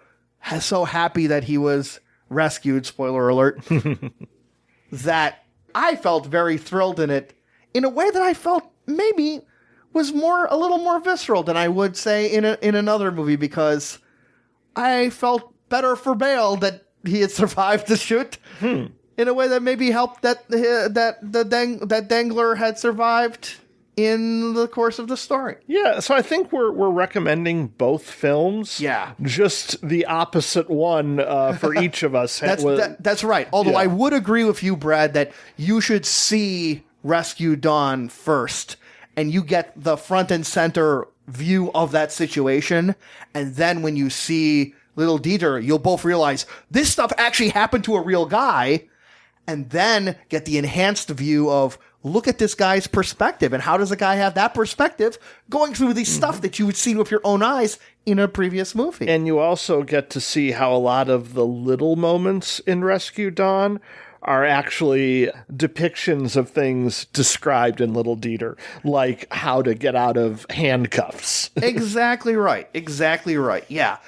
[SPEAKER 1] so happy that he was rescued, spoiler alert, that I felt very thrilled in it, in a way that I felt maybe was a little more visceral than I would say in another movie, because I felt better for Bale that he had survived the shoot in a way that maybe helped that Dangler had survived in the course of the story.
[SPEAKER 2] Yeah, so I think we're recommending both films.
[SPEAKER 1] Yeah.
[SPEAKER 2] Just the opposite one for each of us.
[SPEAKER 1] That's right. Although I would agree with you, Brad, that you should see Rescue Dawn first, and you get the front and center view of that situation, and then when you see Little Dieter, you'll both realize this stuff actually happened to a real guy, and then get the enhanced view of, look at this guy's perspective, and how does a guy have that perspective going through the stuff that you would see with your own eyes in a previous movie.
[SPEAKER 2] And you also get to see how a lot of the little moments in Rescue Dawn are actually depictions of things described in Little Dieter, like how to get out of handcuffs.
[SPEAKER 1] Exactly right. Yeah.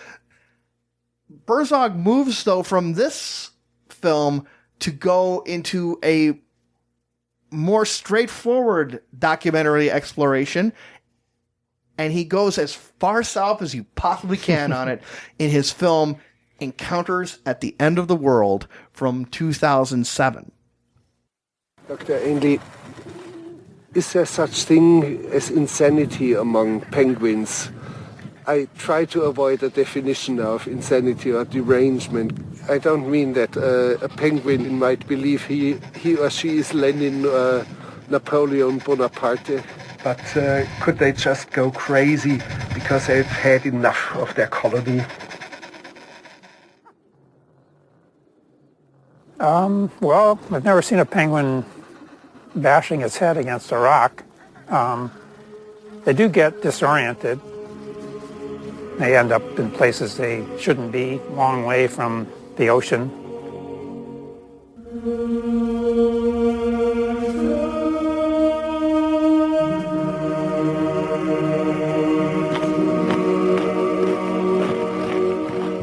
[SPEAKER 1] Herzog moves, though, from this film to go into a more straightforward documentary exploration, and he goes as far south as you possibly can on it in his film Encounters at the End of the World from 2007.
[SPEAKER 6] Dr. Ainley, is there such thing as insanity among penguins? I try to avoid a definition of insanity or derangement. I don't mean that a penguin might believe he or she is Lenin or Napoleon Bonaparte. But could they just go crazy because they've had enough of their colony?
[SPEAKER 10] Well, I've never seen a penguin bashing its head against a rock. They do get disoriented. They end up in places they shouldn't be, long way from the ocean.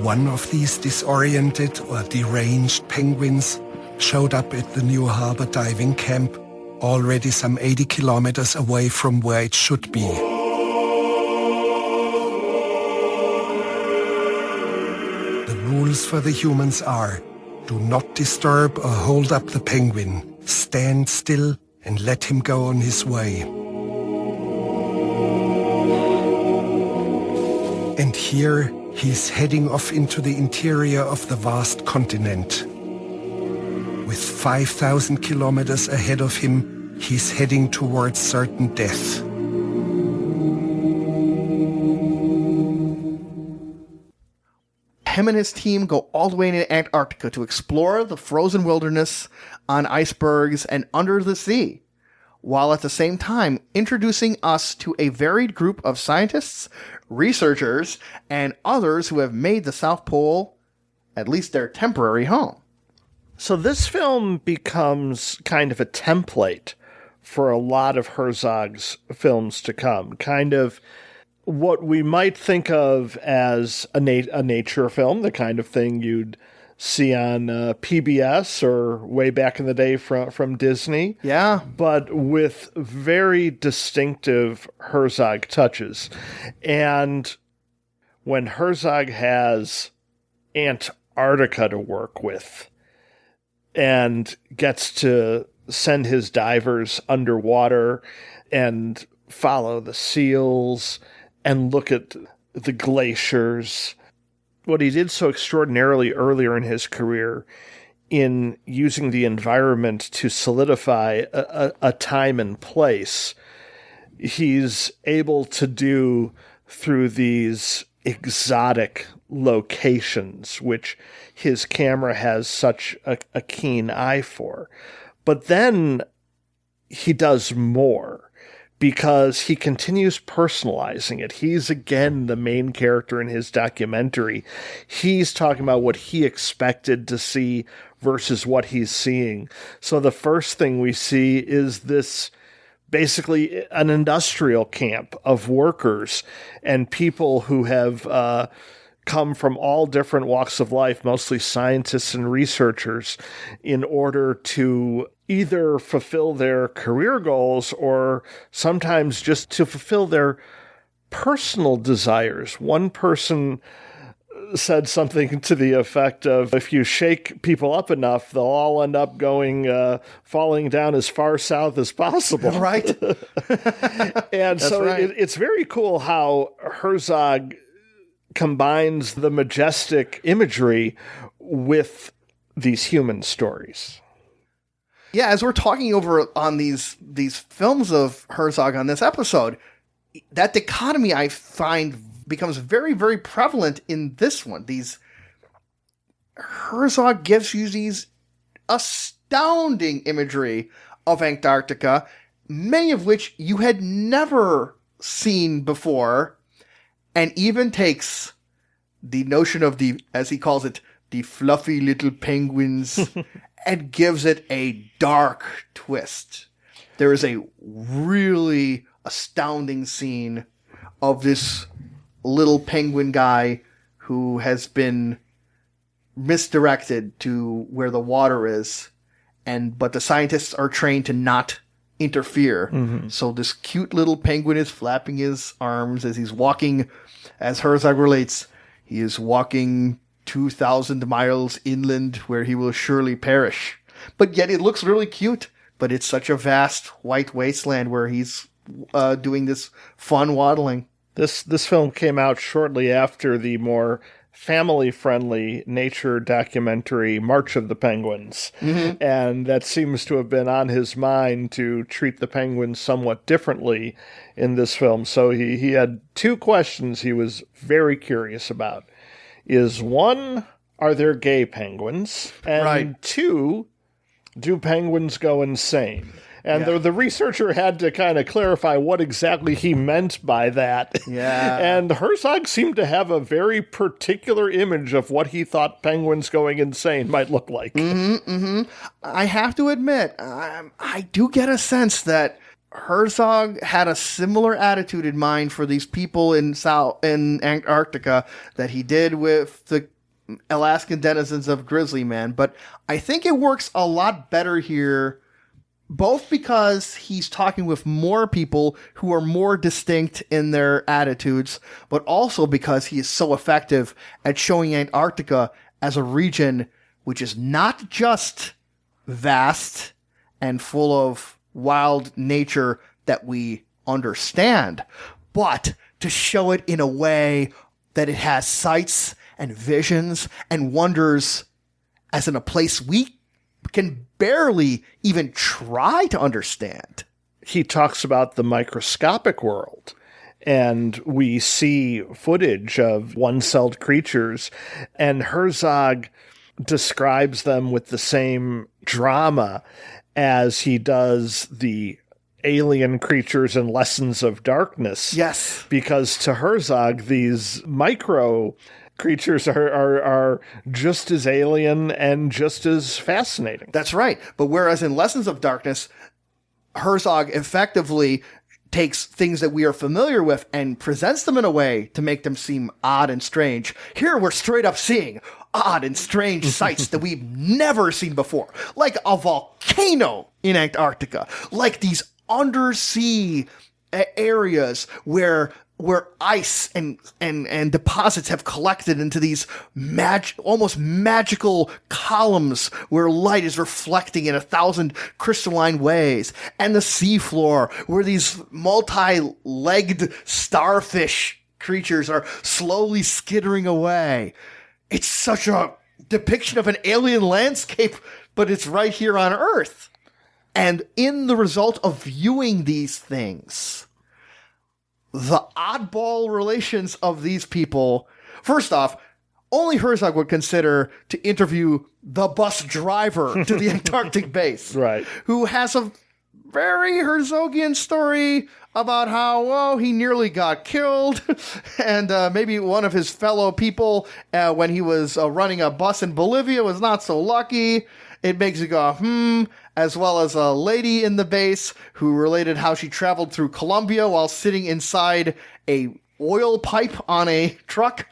[SPEAKER 6] One of these disoriented or deranged penguins showed up at the New Harbor diving camp, already some 80 kilometers away from where it should be. The rules for the humans are: do not disturb or hold up the penguin. Stand still and let him go on his way. And here he's heading off into the interior of the vast continent. With 5,000 kilometers ahead of him, he's heading towards certain death.
[SPEAKER 1] Him and his team go all the way into Antarctica to explore the frozen wilderness on icebergs and under the sea, while at the same time introducing us to a varied group of scientists, researchers, and others who have made the South Pole at least their temporary home.
[SPEAKER 2] So this film becomes kind of a template for a lot of Herzog's films to come, kind of what we might think of as a nature film, the kind of thing you'd see on PBS or way back in the day from Disney.
[SPEAKER 1] Yeah.
[SPEAKER 2] But with very distinctive Herzog touches. And when Herzog has Antarctica to work with and gets to send his divers underwater and follow the seals and look at the glaciers, what he did so extraordinarily earlier in his career in using the environment to solidify a time and place, he's able to do through these exotic locations, which his camera has such a keen eye for. But then he does more, because he continues personalizing it. He's, again, the main character in his documentary. He's talking about what he expected to see versus what he's seeing. So the first thing we see is this, basically an industrial camp of workers and people who have come from all different walks of life, mostly scientists and researchers, in order to either fulfill their career goals or sometimes just to fulfill their personal desires. One person said something to the effect of, if you shake people up enough, they'll all end up falling down as far south as possible.
[SPEAKER 1] Right.
[SPEAKER 2] And so
[SPEAKER 1] right.
[SPEAKER 2] It's very cool how Herzog combines the majestic imagery with these human stories.
[SPEAKER 1] Yeah, as we're talking over on these films of Herzog on this episode, that dichotomy I find becomes very, very prevalent in this one. Herzog gives you these astounding imagery of Antarctica, many of which you had never seen before, and even takes the notion of as he calls it, the fluffy little penguins, and gives it a dark twist. There is a really astounding scene of this little penguin guy who has been misdirected to where the water is, but the scientists are trained to not interfere. Mm-hmm. So this cute little penguin is flapping his arms as he's walking, as Herzog relates, he is walking 2,000 miles inland where he will surely perish. But yet it looks really cute, but it's such a vast white wasteland where he's doing this fun waddling.
[SPEAKER 2] This film came out shortly after the more family-friendly nature documentary March of the Penguins. Mm-hmm. And that seems to have been on his mind to treat the penguins somewhat differently in this film. So he had two questions he was very curious about. Is one, are there gay penguins? And
[SPEAKER 1] right.
[SPEAKER 2] Two, do penguins go insane? And the researcher had to kind of clarify what exactly he meant by that.
[SPEAKER 1] Yeah.
[SPEAKER 2] And Herzog seemed to have a very particular image of what he thought penguins going insane might look like.
[SPEAKER 1] Mm-hmm, mm-hmm. I have to admit, I do get a sense that Herzog had a similar attitude in mind for these people in Antarctica that he did with the Alaskan denizens of Grizzly Man. But I think it works a lot better here, both because he's talking with more people who are more distinct in their attitudes, but also because he is so effective at showing Antarctica as a region which is not just vast and full of wild nature that we understand, but to show it in a way that it has sights and visions and wonders as in a place we can barely even try to understand.
[SPEAKER 2] He talks about the microscopic world, and we see footage of one-celled creatures, and Herzog describes them with the same drama as he does the alien creatures and Lessons of Darkness.
[SPEAKER 1] Yes.
[SPEAKER 2] Because to Herzog, these micro creatures are just as alien and just as fascinating.
[SPEAKER 1] That's right. But whereas in Lessons of Darkness, Herzog effectively takes things that we are familiar with and presents them in a way to make them seem odd and strange. Here we're straight up seeing odd and strange sights that we've never seen before, like a volcano in Antarctica, like these undersea areas where ice and deposits have collected into these almost magical columns where light is reflecting in 1,000 crystalline ways, and the seafloor where these multi-legged starfish creatures are slowly skittering away. It's such a depiction of an alien landscape, but it's right here on Earth. And in the result of viewing these things, the oddball relations of these people, first off, only Herzog would consider to interview the bus driver to the Antarctic base.
[SPEAKER 2] Right.
[SPEAKER 1] Who has a very Herzogian story about how, he nearly got killed, and maybe one of his fellow people, when he was running a bus in Bolivia, was not so lucky. It makes you go, as well as a lady in the base who related how she traveled through Colombia while sitting inside a oil pipe on a truck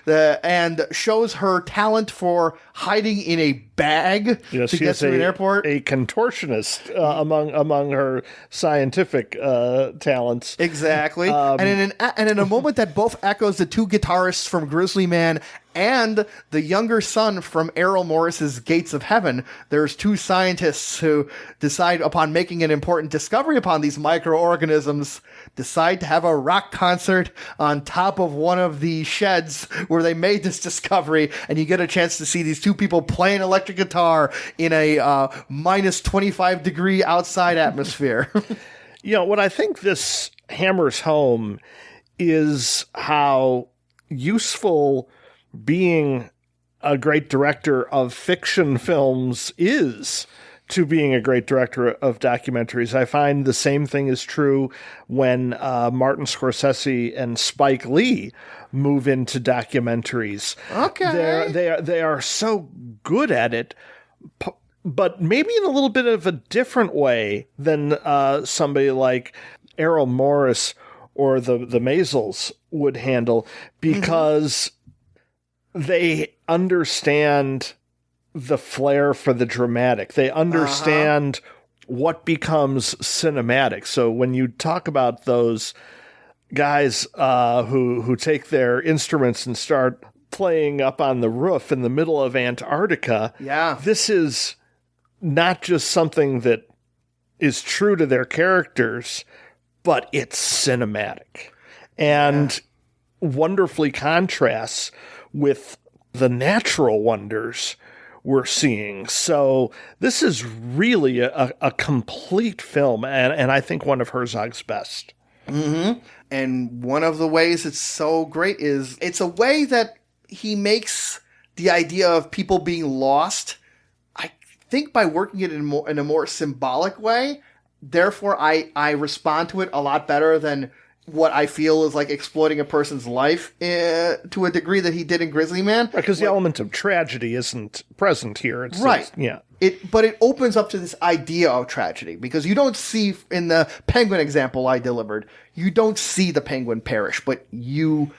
[SPEAKER 1] and shows her talent for hiding in a bag
[SPEAKER 2] Yes,
[SPEAKER 1] to
[SPEAKER 2] she
[SPEAKER 1] get
[SPEAKER 2] is
[SPEAKER 1] to an airport.
[SPEAKER 2] a contortionist among her scientific talents.
[SPEAKER 1] Exactly. And in a moment that both echoes the two guitarists from Grizzly Man and the younger son from Errol Morris's Gates of Heaven, there's two scientists who decide, upon making an important discovery upon these microorganisms, decide to have a rock concert on top of one of the sheds where they made this discovery, and you get a chance to see these two people playing electric guitar in a minus 25 degree outside atmosphere.
[SPEAKER 2] What I think this hammers home is how useful being a great director of fiction films is to being a great director of documentaries. I find the same thing is true when Martin Scorsese and Spike Lee move into documentaries.
[SPEAKER 1] Okay.
[SPEAKER 2] They are so good at it, but maybe in a little bit of a different way than somebody like Errol Morris or the Maisels would handle, because they understand the flair for the dramatic. They understand what becomes cinematic. So when you talk about those guys who take their instruments and start playing up on the roof in the middle of Antarctica, this is not just something that is true to their characters, but it's cinematic and wonderfully contrasts with the natural wonders we're seeing. So this is really a complete film, and I think one of Herzog's best.
[SPEAKER 1] Mm-hmm. And one of the ways it's so great is it's a way that he makes the idea of people being lost, I think, by working it in a more symbolic way. Therefore, I respond to it a lot better than what I feel is like exploiting a person's life to a degree that he did in Grizzly Man.
[SPEAKER 2] Because the element of tragedy isn't present here. It's
[SPEAKER 1] yeah. But it opens up to this idea of tragedy, because you don't see, in the penguin example I delivered, you don't see the penguin perish, but you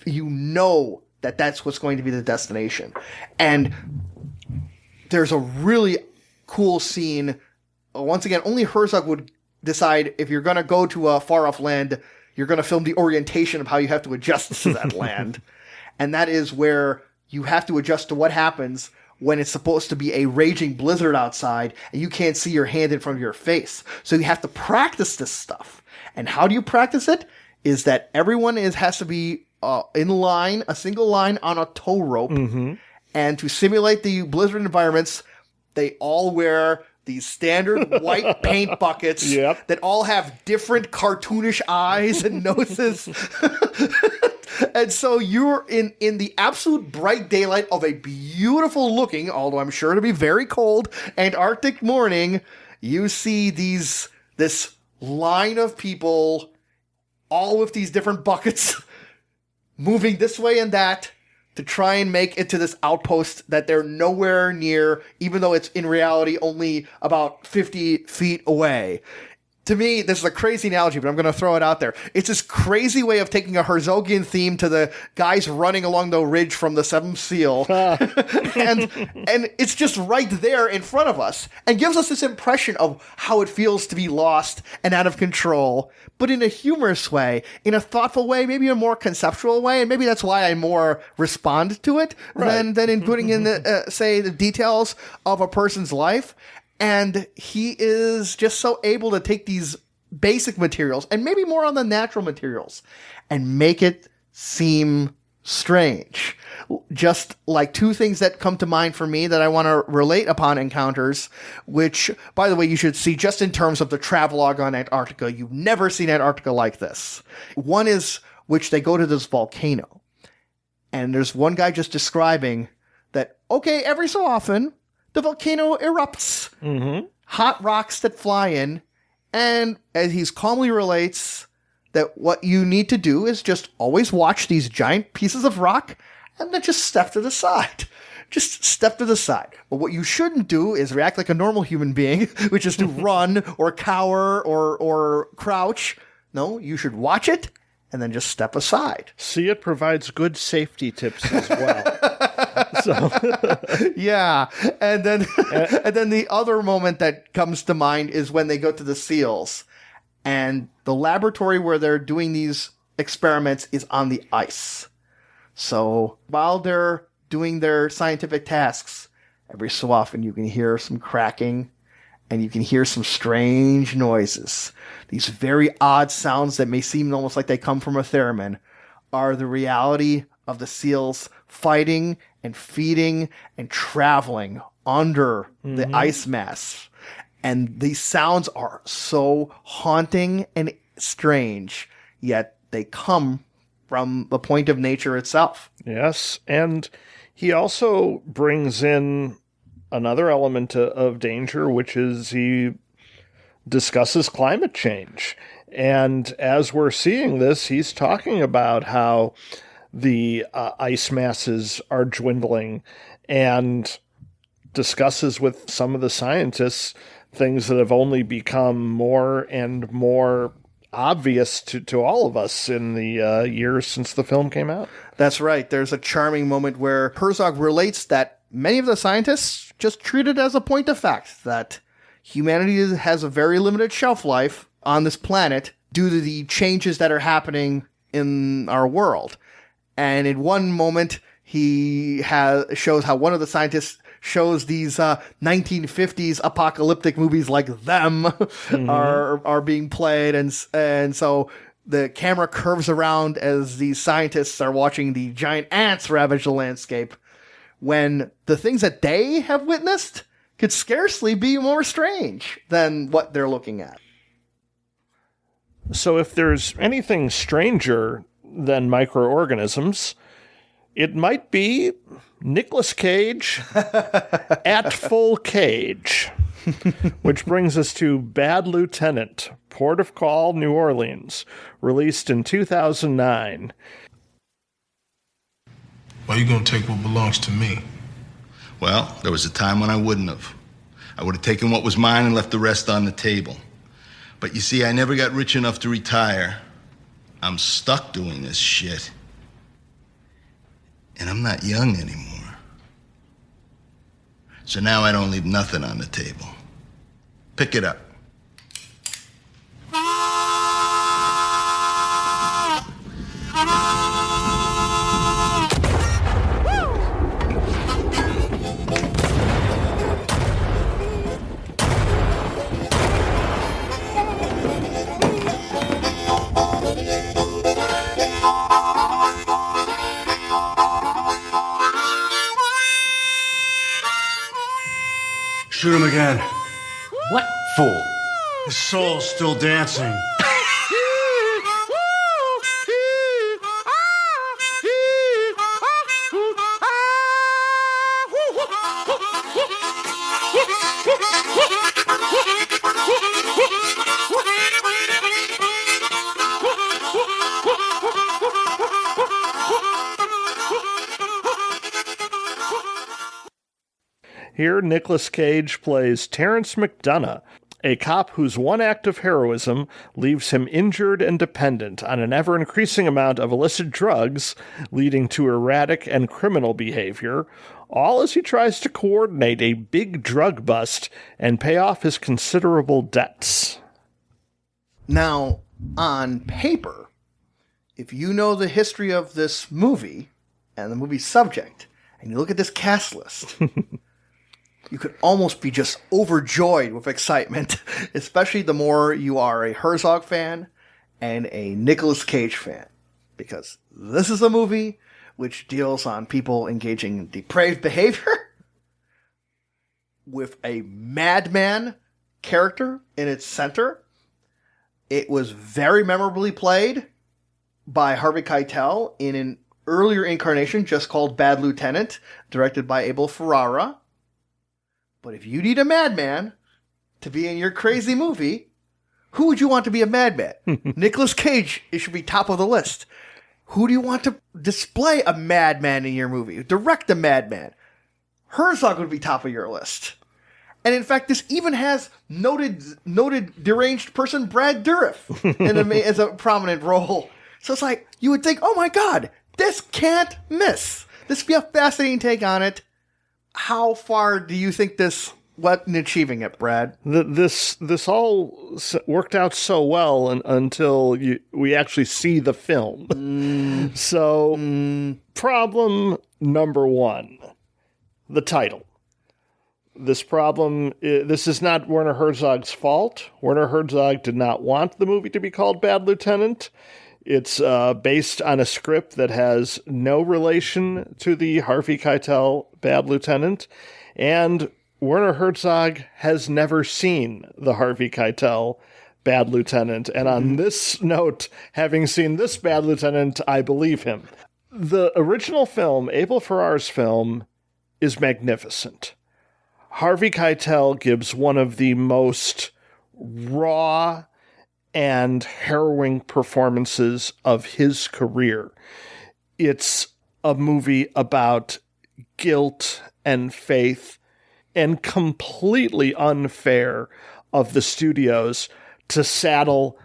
[SPEAKER 1] know that that's what's going to be the destination. And there's a really cool scene. Once again, only Herzog would decide, if you're going to go to a far-off land, you're going to film the orientation of how you have to adjust to that land. And that is where you have to adjust to what happens when it's supposed to be a raging blizzard outside and you can't see your hand in front of your face. So you have to practice this stuff. And how do you practice it? Is that everyone has to be in line, a single line on a tow rope. Mm-hmm. And to simulate the blizzard environments, they all wear these standard white paint buckets that all have different cartoonish eyes and noses. And so you're in the absolute bright daylight of a beautiful looking, although I'm sure to be very cold, Antarctic morning. You see this line of people, all with these different buckets, moving this way and that, to try and make it to this outpost that they're nowhere near, even though it's in reality only about 50 feet away. To me, this is a crazy analogy, but I'm going to throw it out there. It's this crazy way of taking a Herzogian theme to the guys running along the ridge from the Seventh Seal. and it's just right there in front of us, and gives us this impression of how it feels to be lost and out of control, but in a humorous way, in a thoughtful way, maybe a more conceptual way. And maybe that's why I more respond to it than in putting in the details of a person's life. And he is just so able to take these basic materials, and maybe more on the natural materials, and make it seem strange. Just like two things that come to mind for me that I want to relate upon encounters, which, by the way, you should see just in terms of the travelogue on Antarctica. You've never seen Antarctica like this. One is which they go to this volcano. And there's one guy just describing that, okay, every so often, the volcano erupts. Mm-hmm. Hot rocks that fly in. And as he calmly relates that what you need to do is just always watch these giant pieces of rock and then just step to the side. Just step to the side. But what you shouldn't do is react like a normal human being, which is to run or cower or crouch. No, you should watch it and then just step aside.
[SPEAKER 2] See, it provides good safety tips as well. So
[SPEAKER 1] yeah, and then and then the other moment that comes to mind is when they go to the seals, and the laboratory where they're doing these experiments is on the ice. So while they're doing their scientific tasks, every so often you can hear some cracking, and you can hear some strange noises. These very odd sounds that may seem almost like they come from a theremin are the reality of the seals fighting and feeding and traveling under the ice mass. And these sounds are so haunting and strange, yet they come from the point of nature itself.
[SPEAKER 2] Yes, and he also brings in another element of danger, which is he discusses climate change. And as we're seeing this, he's talking about how the ice masses are dwindling and discusses with some of the scientists things that have only become more and more obvious to all of us in the years since the film came out.
[SPEAKER 1] That's right. There's a charming moment where Herzog relates that many of the scientists just treat it as a point of fact that humanity has a very limited shelf life on this planet due to the changes that are happening in our world. And in one moment, he shows how one of the scientists shows these 1950s apocalyptic movies like Them are being played. And so the camera curves around as these scientists are watching the giant ants ravage the landscape, when the things that they have witnessed could scarcely be more strange than what they're looking at.
[SPEAKER 2] So if there's anything stranger than microorganisms, it might be Nicolas Cage at full cage. Which brings us to Bad Lieutenant, Port of Call, New Orleans, released in 2009.
[SPEAKER 11] Why are you going to take what belongs to me?
[SPEAKER 12] Well, there was a time when I wouldn't have. I would have taken what was mine and left the rest on the table. But you see, I never got rich enough to retire. I'm stuck doing this shit. And I'm not young anymore. So now I don't leave nothing on the table. Pick it up.
[SPEAKER 13] Shoot him again.
[SPEAKER 14] What fool?
[SPEAKER 13] His soul's still dancing.
[SPEAKER 2] Here, Nicolas Cage plays Terrence McDonough, a cop whose one act of heroism leaves him injured and dependent on an ever-increasing amount of illicit drugs, leading to erratic and criminal behavior, all as he tries to coordinate a big drug bust and pay off his considerable debts.
[SPEAKER 1] Now, on paper, if you know the history of this movie and the movie's subject, and you look at this cast list... you could almost be just overjoyed with excitement, especially the more you are a Herzog fan and a Nicolas Cage fan. Because this is a movie which deals on people engaging in depraved behavior with a madman character in its center. It was very memorably played by Harvey Keitel in an earlier incarnation just called Bad Lieutenant, directed by Abel Ferrara. But if you need a madman to be in your crazy movie, who would you want to be a madman? Nicolas Cage, it should be top of the list. Who do you want to display a madman in your movie? Direct a madman. Herzog would be top of your list. And in fact, this even has noted deranged person Brad Dourif as a prominent role. So it's like, you would think, oh my God, this can't miss. This would be a fascinating take on it. How far do you think this went in achieving it, Brad?
[SPEAKER 2] This all worked out so well until we actually see the film. So, problem number one, the title. This is not Werner Herzog's fault. Werner Herzog did not want the movie to be called Bad Lieutenant. It's based on a script that has no relation to the Harvey Keitel Bad Lieutenant, and Werner Herzog has never seen the Harvey Keitel Bad Lieutenant. And on this note, having seen this Bad Lieutenant, I believe him. The original film, Abel Ferrara's film, is magnificent. Harvey Keitel gives one of the most raw and harrowing performances of his career. It's a movie about guilt and faith, and completely unfair of the studios to saddle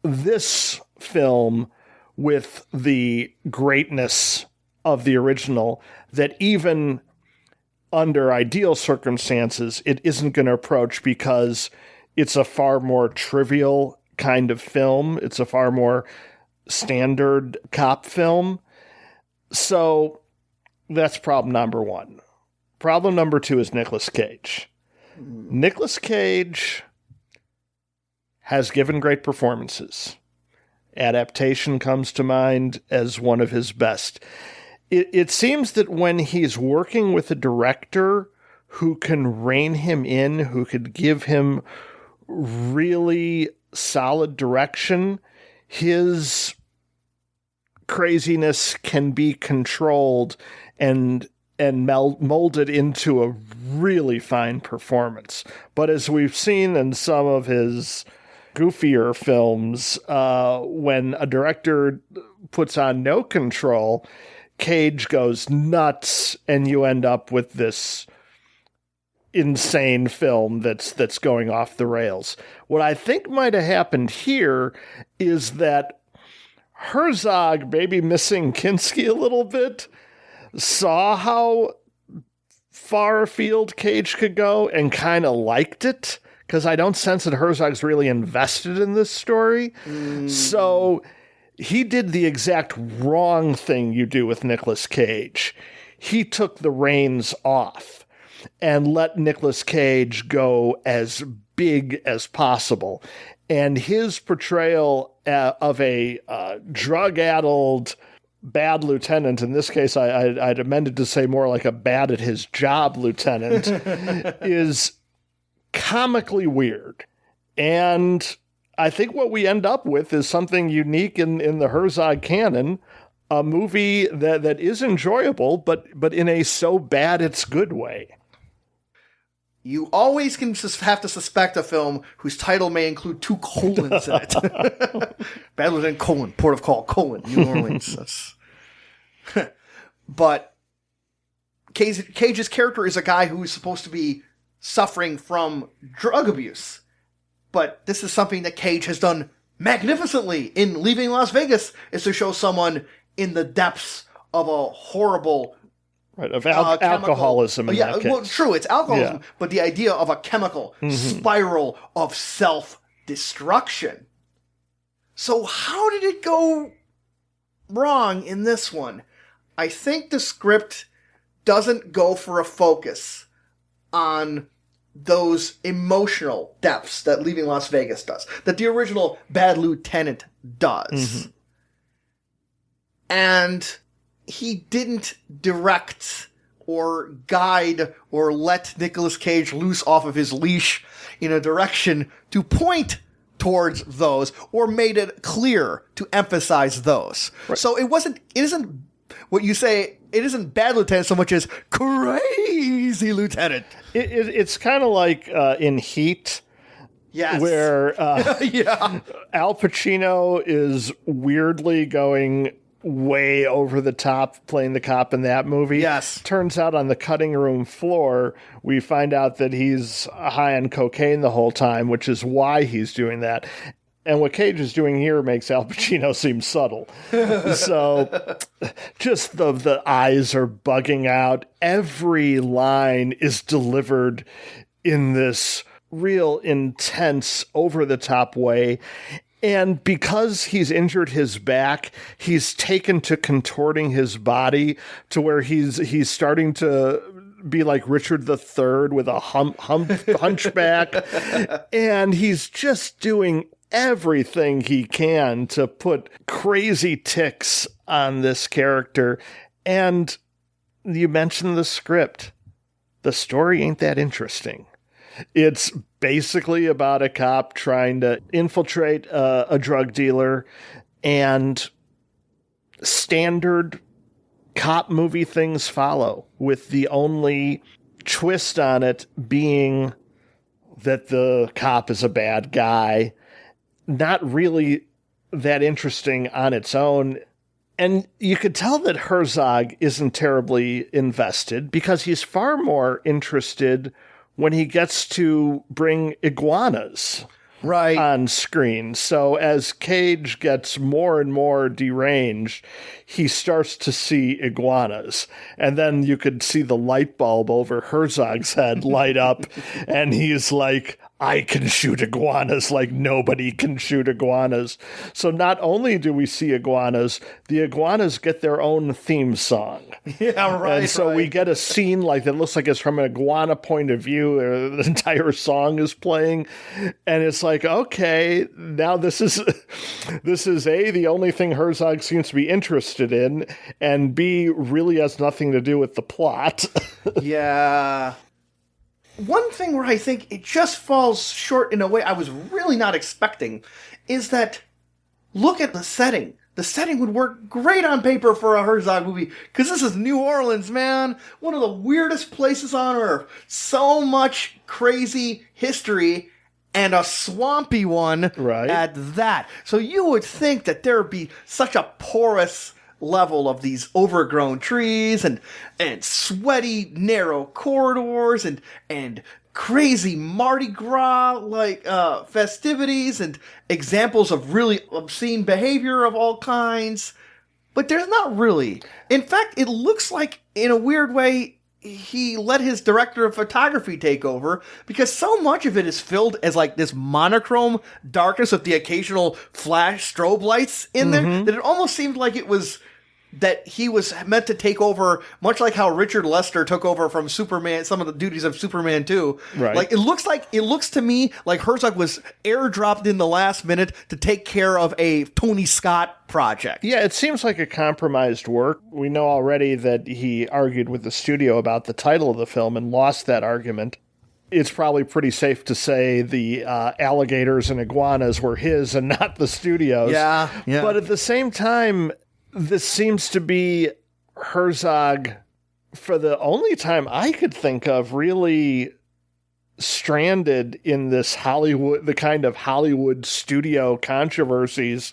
[SPEAKER 2] this film with the greatness of the original, that even under ideal circumstances, it isn't going to approach, because it's a far more trivial kind of film. It's a far more standard cop film. So that's problem number one. Problem number two is Nicolas Cage. Nicolas Cage has given great performances. Adaptation comes to mind as one of his best. It seems that when he's working with a director who can rein him in, who could give him really solid direction, his craziness can be controlled and molded into a really fine performance. But as we've seen in some of his goofier films, when a director puts on no control, Cage goes nuts, and you end up with this insane film that's going off the rails. What I think might have happened here is that Herzog, maybe missing Kinski a little bit, saw how far afield Cage could go and kind of liked it, because I don't sense that Herzog's really invested in this story. So he did the exact wrong thing you do with Nicolas Cage. He took the reins off and let Nicolas Cage go as big as possible. And his portrayal of a drug-addled bad lieutenant, in this case I'd amended to say more like a bad at his job lieutenant, is comically weird. And I think what we end up with is something unique in the Herzog canon, a movie that is enjoyable, but in a so bad it's good way.
[SPEAKER 1] You always can have to suspect a film whose title may include two colons in it. Bad Lieutenant : Port of Call : New Orleans. But Cage's character is a guy who is supposed to be suffering from drug abuse. But this is something that Cage has done magnificently in Leaving Las Vegas, is to show someone in the depths of a horrible
[SPEAKER 2] alcoholism.
[SPEAKER 1] Yeah, well, true, it's alcoholism, but the idea of a chemical spiral of self-destruction. So how did it go wrong in this one? I think the script doesn't go for a focus on those emotional depths that Leaving Las Vegas does, that the original Bad Lieutenant does. And he didn't direct or guide or let Nicolas Cage loose off of his leash in a direction to point towards those, or made it clear to emphasize those. Right. So it isn't what you say, it isn't Bad Lieutenant so much as Crazy Lieutenant.
[SPEAKER 2] It's kind of like in Heat, where Al Pacino is weirdly going way over the top playing the cop in that movie.
[SPEAKER 1] Yes.
[SPEAKER 2] Turns out on the cutting room floor, we find out that he's high on cocaine the whole time, which is why he's doing that. And what Cage is doing here makes Al Pacino seem subtle. So just the eyes are bugging out. Every line is delivered in this real intense, over-the-top way. And because he's injured his back, he's taken to contorting his body to where he's starting to be like Richard III with a hunchback. And he's just doing everything he can to put crazy tics on this character. And you mentioned the script. The story ain't that interesting. It's basically about a cop trying to infiltrate a drug dealer, and standard cop movie things follow, with the only twist on it being that the cop is a bad guy. Not really that interesting on its own. And you could tell that Herzog isn't terribly invested, because he's far more interested when he gets to bring iguanas on screen. So as Cage gets more and more deranged, he starts to see iguanas. And then you could see the light bulb over Herzog's head light up, and he's like, I can shoot iguanas like nobody can shoot iguanas. So not only do we see iguanas, the iguanas get their own theme song.
[SPEAKER 1] Yeah, right.
[SPEAKER 2] And so we get a scene like that looks like it's from an iguana point of view. The entire song is playing. And it's like, okay, now this is A, the only thing Herzog seems to be interested in, and B, really has nothing to do with the plot.
[SPEAKER 1] Yeah. One thing where I think it just falls short in a way I was really not expecting is that, look at the setting. The setting would work great on paper for a Herzog movie, because this is New Orleans, man. One of the weirdest places on earth. So much crazy history, and a swampy one at that. So you would think that there would be such a porous level of these overgrown trees and sweaty narrow corridors and crazy Mardi Gras like festivities and examples of really obscene behavior of all kinds. But there's not really. In fact, it looks like, in a weird way, he let his director of photography take over, because so much of it is filled as like this monochrome darkness with the occasional flash strobe lights in there, that it almost seemed like it was that he was meant to take over, much like how Richard Lester took over from Superman, some of the duties of Superman 2.
[SPEAKER 2] Right.
[SPEAKER 1] Like, it looks to me like Herzog was airdropped in the last minute to take care of a Tony Scott project.
[SPEAKER 2] Yeah, it seems like a compromised work. We know already that he argued with the studio about the title of the film and lost that argument. It's probably pretty safe to say the alligators and iguanas were his and not the studio's.
[SPEAKER 1] Yeah.
[SPEAKER 2] But at the same time, this seems to be Herzog, for the only time I could think of, really stranded in this Hollywood, the kind of Hollywood studio controversies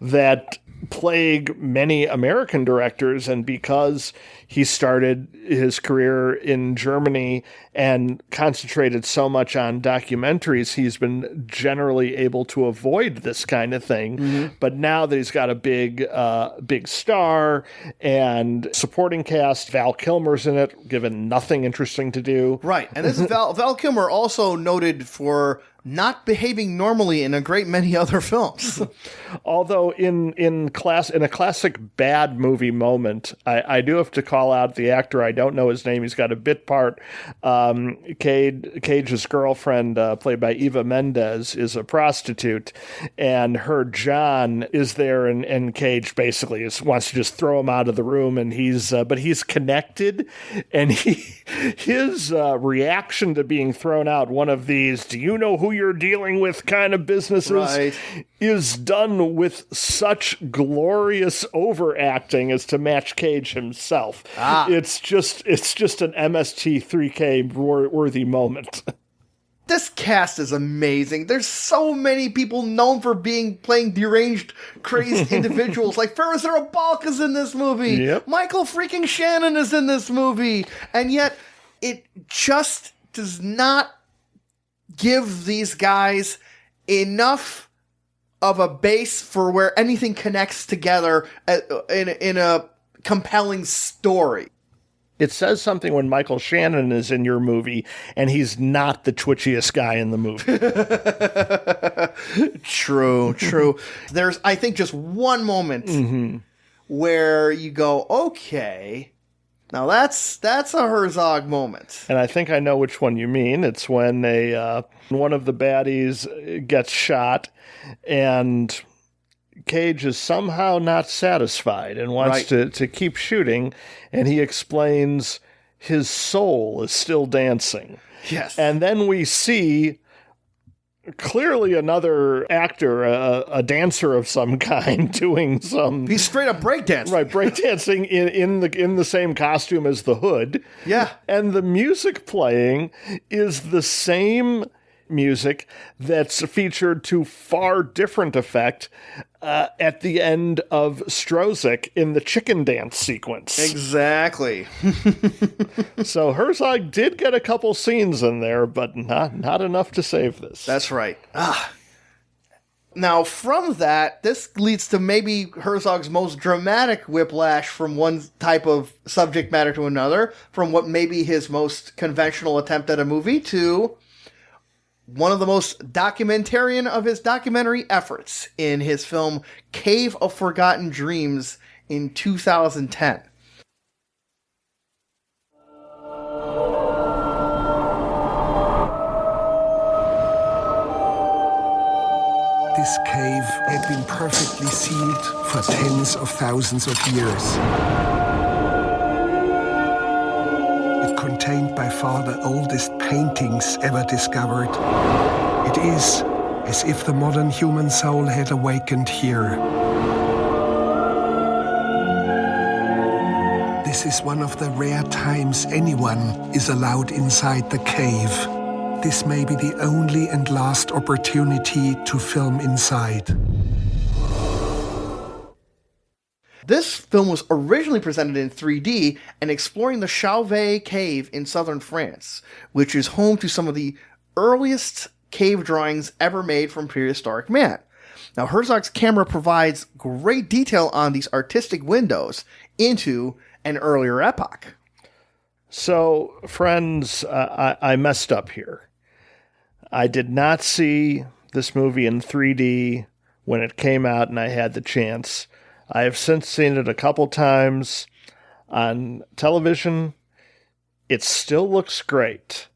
[SPEAKER 2] that plague many American directors. And because he started his career in Germany and concentrated so much on documentaries, he's been generally able to avoid this kind of thing. But now that he's got a big star and supporting cast, Val Kilmer's in it, given nothing interesting to do.
[SPEAKER 1] Right. And this is Val Kilmer, also noted for not behaving normally in a great many other films.
[SPEAKER 2] Although in a classic bad movie moment, I do have to call out the actor. I don't know his name. He's got a bit part. Cage's girlfriend, played by Eva Mendes, is a prostitute, and her John is there, and Cage basically wants to just throw him out of the room, and but he's connected, and his reaction to being thrown out, one of these, do you know who you're dealing with kind of businesses, is done with such glorious overacting as to match Cage himself. It's just an MST3K worthy moment.
[SPEAKER 1] This cast is amazing. There's so many people known for playing deranged, crazed individuals. Like Ferris Balk is in this movie.
[SPEAKER 2] Yep.
[SPEAKER 1] Michael freaking Shannon is in this movie. And yet, it just does not give these guys enough of a base for where anything connects together in a compelling story.
[SPEAKER 2] It says something when Michael Shannon is in your movie and he's not the twitchiest guy in the movie.
[SPEAKER 1] True. There's, I think, just one moment where you go, okay, now that's a Herzog moment.
[SPEAKER 2] And I think I know which one you mean. It's when one of the baddies gets shot and Cage is somehow not satisfied and wants to keep shooting, and he explains his soul is still dancing.
[SPEAKER 1] Yes.
[SPEAKER 2] And then we see clearly another actor, a dancer of some kind, doing some...
[SPEAKER 1] He's straight up breakdancing.
[SPEAKER 2] Right, breakdancing in the same costume as the Hood.
[SPEAKER 1] Yeah.
[SPEAKER 2] And the music playing is the same music that's featured to far different effect at the end of Strozik in the chicken dance sequence.
[SPEAKER 1] Exactly.
[SPEAKER 2] So Herzog did get a couple scenes in there, but not enough to save this.
[SPEAKER 1] That's right. Now, from that, this leads to maybe Herzog's most dramatic whiplash from one type of subject matter to another, from what may be his most conventional attempt at a movie to one of the most documentarian of his documentary efforts in his film Cave of Forgotten Dreams in 2010.
[SPEAKER 6] This cave had been perfectly sealed for tens of thousands of years. It contained by far the oldest paintings ever discovered. It is as if the modern human soul had awakened here. This is one of the rare times anyone is allowed inside the cave. This may be the only and last opportunity to film inside.
[SPEAKER 1] This film was originally presented in 3D and exploring the Chauvet Cave in southern France, which is home to some of the earliest cave drawings ever made from prehistoric man. Now, Herzog's camera provides great detail on these artistic windows into an earlier epoch.
[SPEAKER 2] So, friends, I messed up here. I did not see this movie in 3D when it came out and I had the chance. I have since seen it a couple times on television. It still looks great.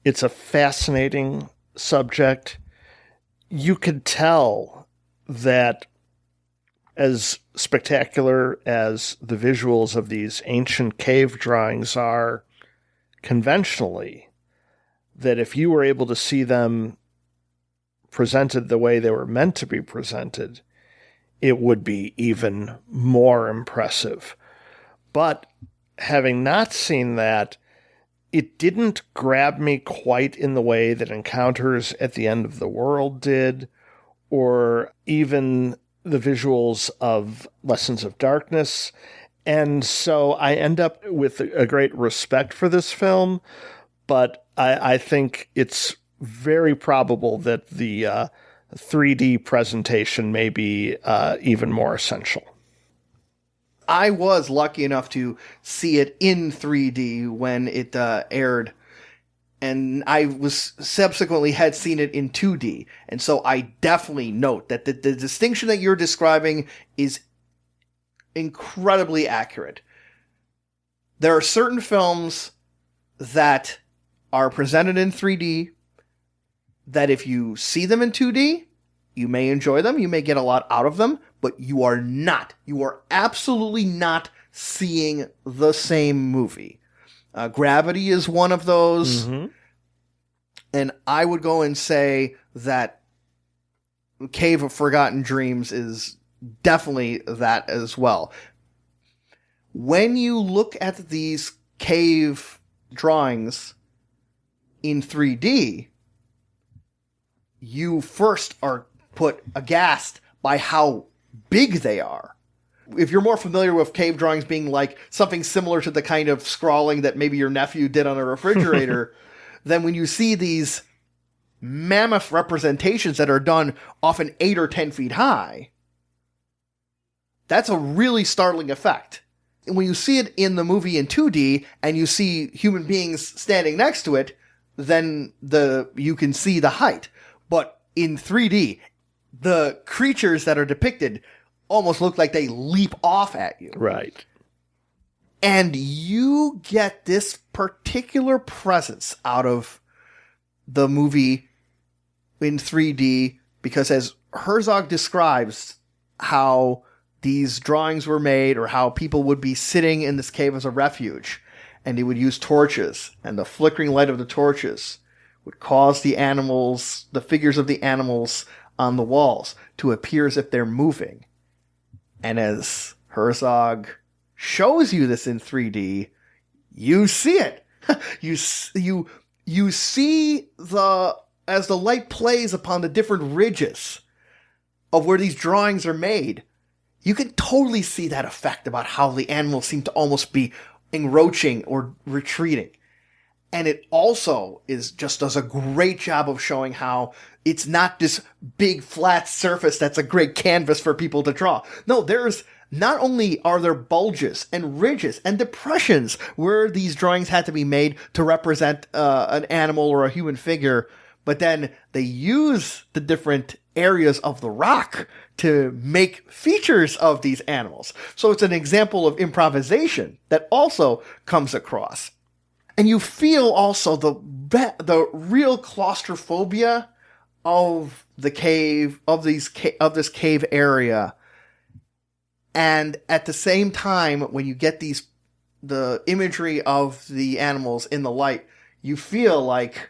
[SPEAKER 2] It's a fascinating subject. You could tell that as spectacular as the visuals of these ancient cave drawings are conventionally, that if you were able to see them presented the way they were meant to be presented, it would be even more impressive. But having not seen that, it didn't grab me quite in the way that Encounters at the End of the World did, or even the visuals of Lessons of Darkness. And so I end up with a great respect for this film, but I think it's very probable that the 3D presentation may be even more essential.
[SPEAKER 1] I was lucky enough to see it in 3D when it aired, and I was subsequently had seen it in 2D. And so I definitely note that the distinction that you're describing is incredibly accurate. There are certain films that are presented in 3D that if you see them in 2D, you may enjoy them, you may get a lot out of them, but you are absolutely not seeing the same movie. Gravity is one of those, and I would go and say that Cave of Forgotten Dreams is definitely that as well. When you look at these cave drawings in 3D, you first are put aghast by how big they are. If you're more familiar with cave drawings being like something similar to the kind of scrawling that maybe your nephew did on a refrigerator, then when you see these mammoth representations that are done often 8 or 10 feet high, that's a really startling effect. And when you see it in the movie in 2D and you see human beings standing next to it, then you can see the height. But in 3D, the creatures that are depicted almost look like they leap off at you.
[SPEAKER 2] Right.
[SPEAKER 1] And you get this particular presence out of the movie in 3D because, as Herzog describes how these drawings were made, or how people would be sitting in this cave as a refuge, and he would use torches, and the flickering light of the torches would cause the animals, the figures of the animals on the walls, to appear as if they're moving. And as Herzog shows you this in 3D, you see it. You see as the light plays upon the different ridges of where these drawings are made, you can totally see that effect about how the animals seem to almost be encroaching or retreating. And it also does a great job of showing how it's not this big flat surface that's a great canvas for people to draw. No, not only are there bulges and ridges and depressions where these drawings had to be made to represent an animal or a human figure, but then they use the different areas of the rock to make features of these animals. So it's an example of improvisation that also comes across. And you feel also the real claustrophobia of the cave, of this cave area. And at the same time, when you get the imagery of the animals in the light, you feel like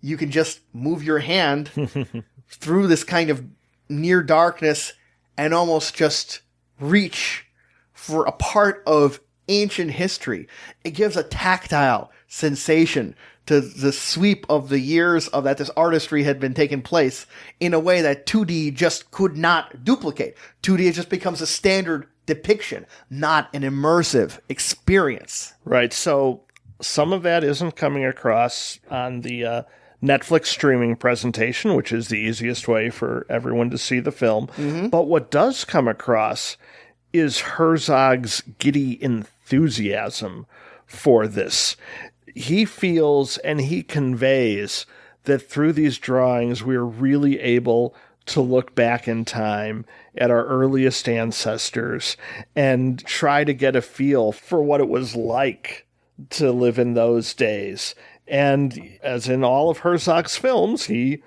[SPEAKER 1] you can just move your hand through this kind of near darkness and almost just reach for a part of ancient history. It gives a tactile sensation to the sweep of the years of that this artistry had been taking place in a way that 2D just could not duplicate. 2D just becomes a standard depiction, not an immersive experience.
[SPEAKER 2] Right. So some of that isn't coming across on the Netflix streaming presentation, which is the easiest way for everyone to see the film.
[SPEAKER 1] Mm-hmm.
[SPEAKER 2] But what does come across is Herzog's giddy enthusiasm for this. He feels and he conveys that through these drawings, we're really able to look back in time at our earliest ancestors and try to get a feel for what it was like to live in those days. And as in all of Herzog's films, he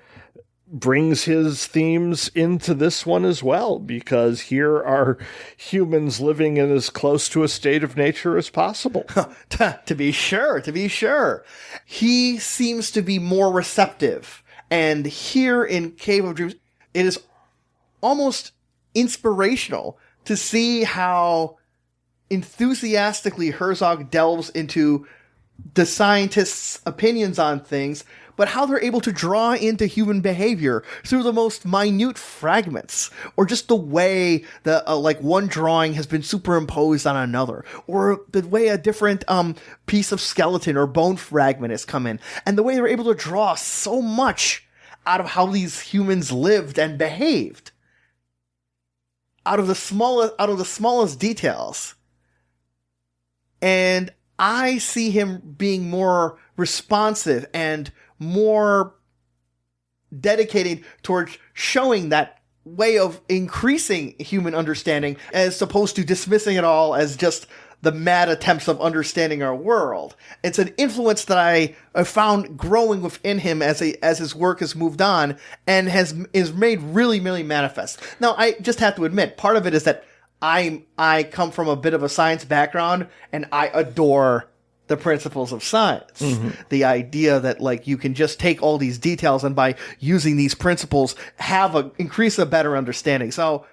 [SPEAKER 2] brings his themes into this one as well, because here are humans living in as close to a state of nature as possible.
[SPEAKER 1] To be sure. He seems to be more receptive. And here in Cave of Dreams, it is almost inspirational to see how enthusiastically Herzog delves into the scientists' opinions on things, but how they're able to draw into human behavior through the most minute fragments, or just the way that like one drawing has been superimposed on another, or the way a different piece of skeleton or bone fragment has come in, and the way they're able to draw so much out of how these humans lived and behaved, out of the smallest details. And I see him being more responsive and more dedicated towards showing that way of increasing human understanding, as opposed to dismissing it all as just the mad attempts of understanding our world. It's an influence that I found growing within him as his work has moved on and is made really, really manifest. Now, I just have to admit, part of it is that I come from a bit of a science background, and I adore the principles of science.
[SPEAKER 2] Mm-hmm.
[SPEAKER 1] The idea that like you can just take all these details and by using these principles increase a better understanding. So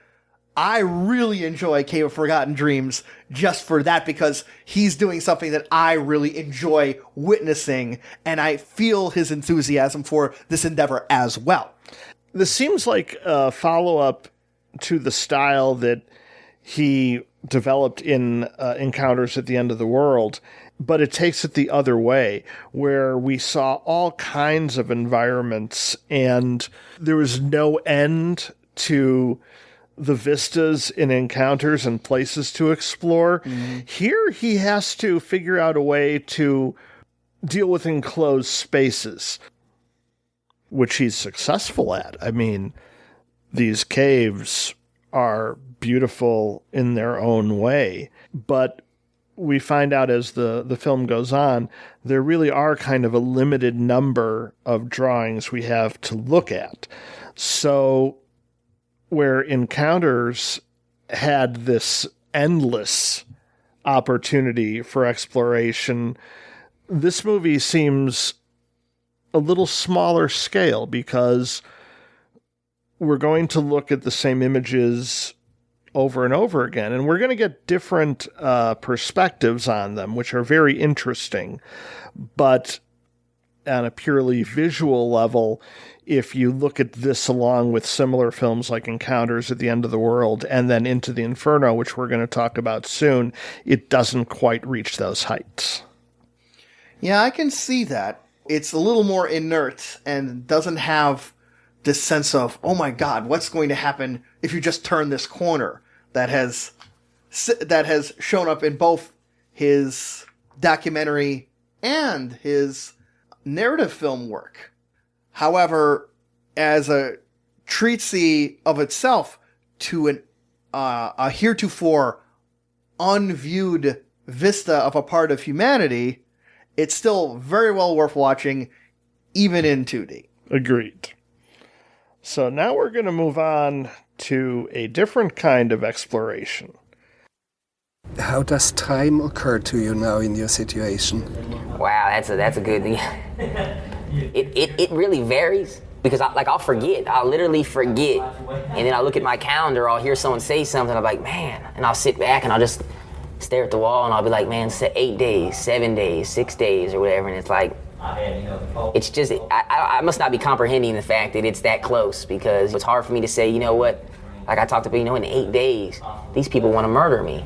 [SPEAKER 1] I really enjoy Cave of Forgotten Dreams just for that, because he's doing something that I really enjoy witnessing, and I feel his enthusiasm for this endeavor as well.
[SPEAKER 2] This seems like a follow-up to the style that he developed in Encounters at the End of the World. but it takes it the other way, where we saw all kinds of environments and there was no end to the vistas and encounters and places to explore. Here he has to figure out a way to deal with enclosed spaces, which he's successful at. I mean, these caves are beautiful in their own way, but we find out as the film goes on, there really are kind of a limited number of drawings we have to look at. So where Encounters had this endless opportunity for exploration, this movie seems a little smaller scale because we're going to look at the same images over and over again, and we're going to get different perspectives on them, which are very interesting. But on a purely visual level, if you look at this along with similar films like Encounters at the End of the World and then Into the Inferno, which we're going to talk about soon, it doesn't quite reach those heights.
[SPEAKER 1] Yeah, I can see that. It's a little more inert and doesn't have this sense of, oh my God, what's going to happen if you just turn this corner, that has shown up in both his documentary and his narrative film work. However, as a treatise of itself to a heretofore unviewed vista of a part of humanity, it's still very well worth watching, even in 2D.
[SPEAKER 2] Agreed. So now we're going to move on to a different kind of exploration.
[SPEAKER 6] How does time occur to you now in your situation?
[SPEAKER 15] Wow, that's a good thing. It really varies because I'll forget. I'll literally forget, and then I'll look at my calendar. I'll hear someone say something. I'm like, man, and I'll sit back and I'll just stare at the wall and I'll be like, man, 8 days, 7 days, 6 days, or whatever, and it's like, it's just, I must not be comprehending the fact that it's that close, because it's hard for me to say, you know what, like I talked about, in 8 days, these people want to murder me.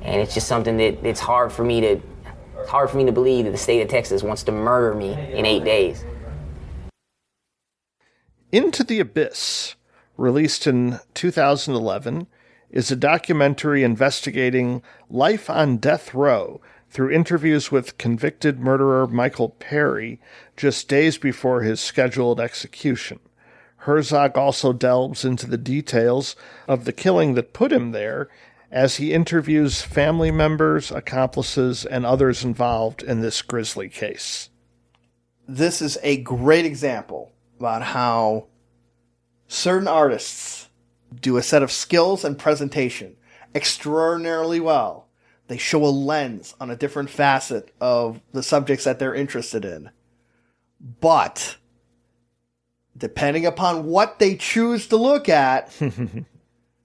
[SPEAKER 15] And it's just something that it's hard for me to believe that the state of Texas wants to murder me in 8 days.
[SPEAKER 2] Into the Abyss, released in 2011, is a documentary investigating life on death row through interviews with convicted murderer Michael Perry just days before his scheduled execution. Herzog also delves into the details of the killing that put him there as he interviews family members, accomplices, and others involved in this grisly case.
[SPEAKER 1] This is a great example about how certain artists do a set of skills and presentation extraordinarily well. They show a lens on a different facet of the subjects that they're interested in. But depending upon what they choose to look at,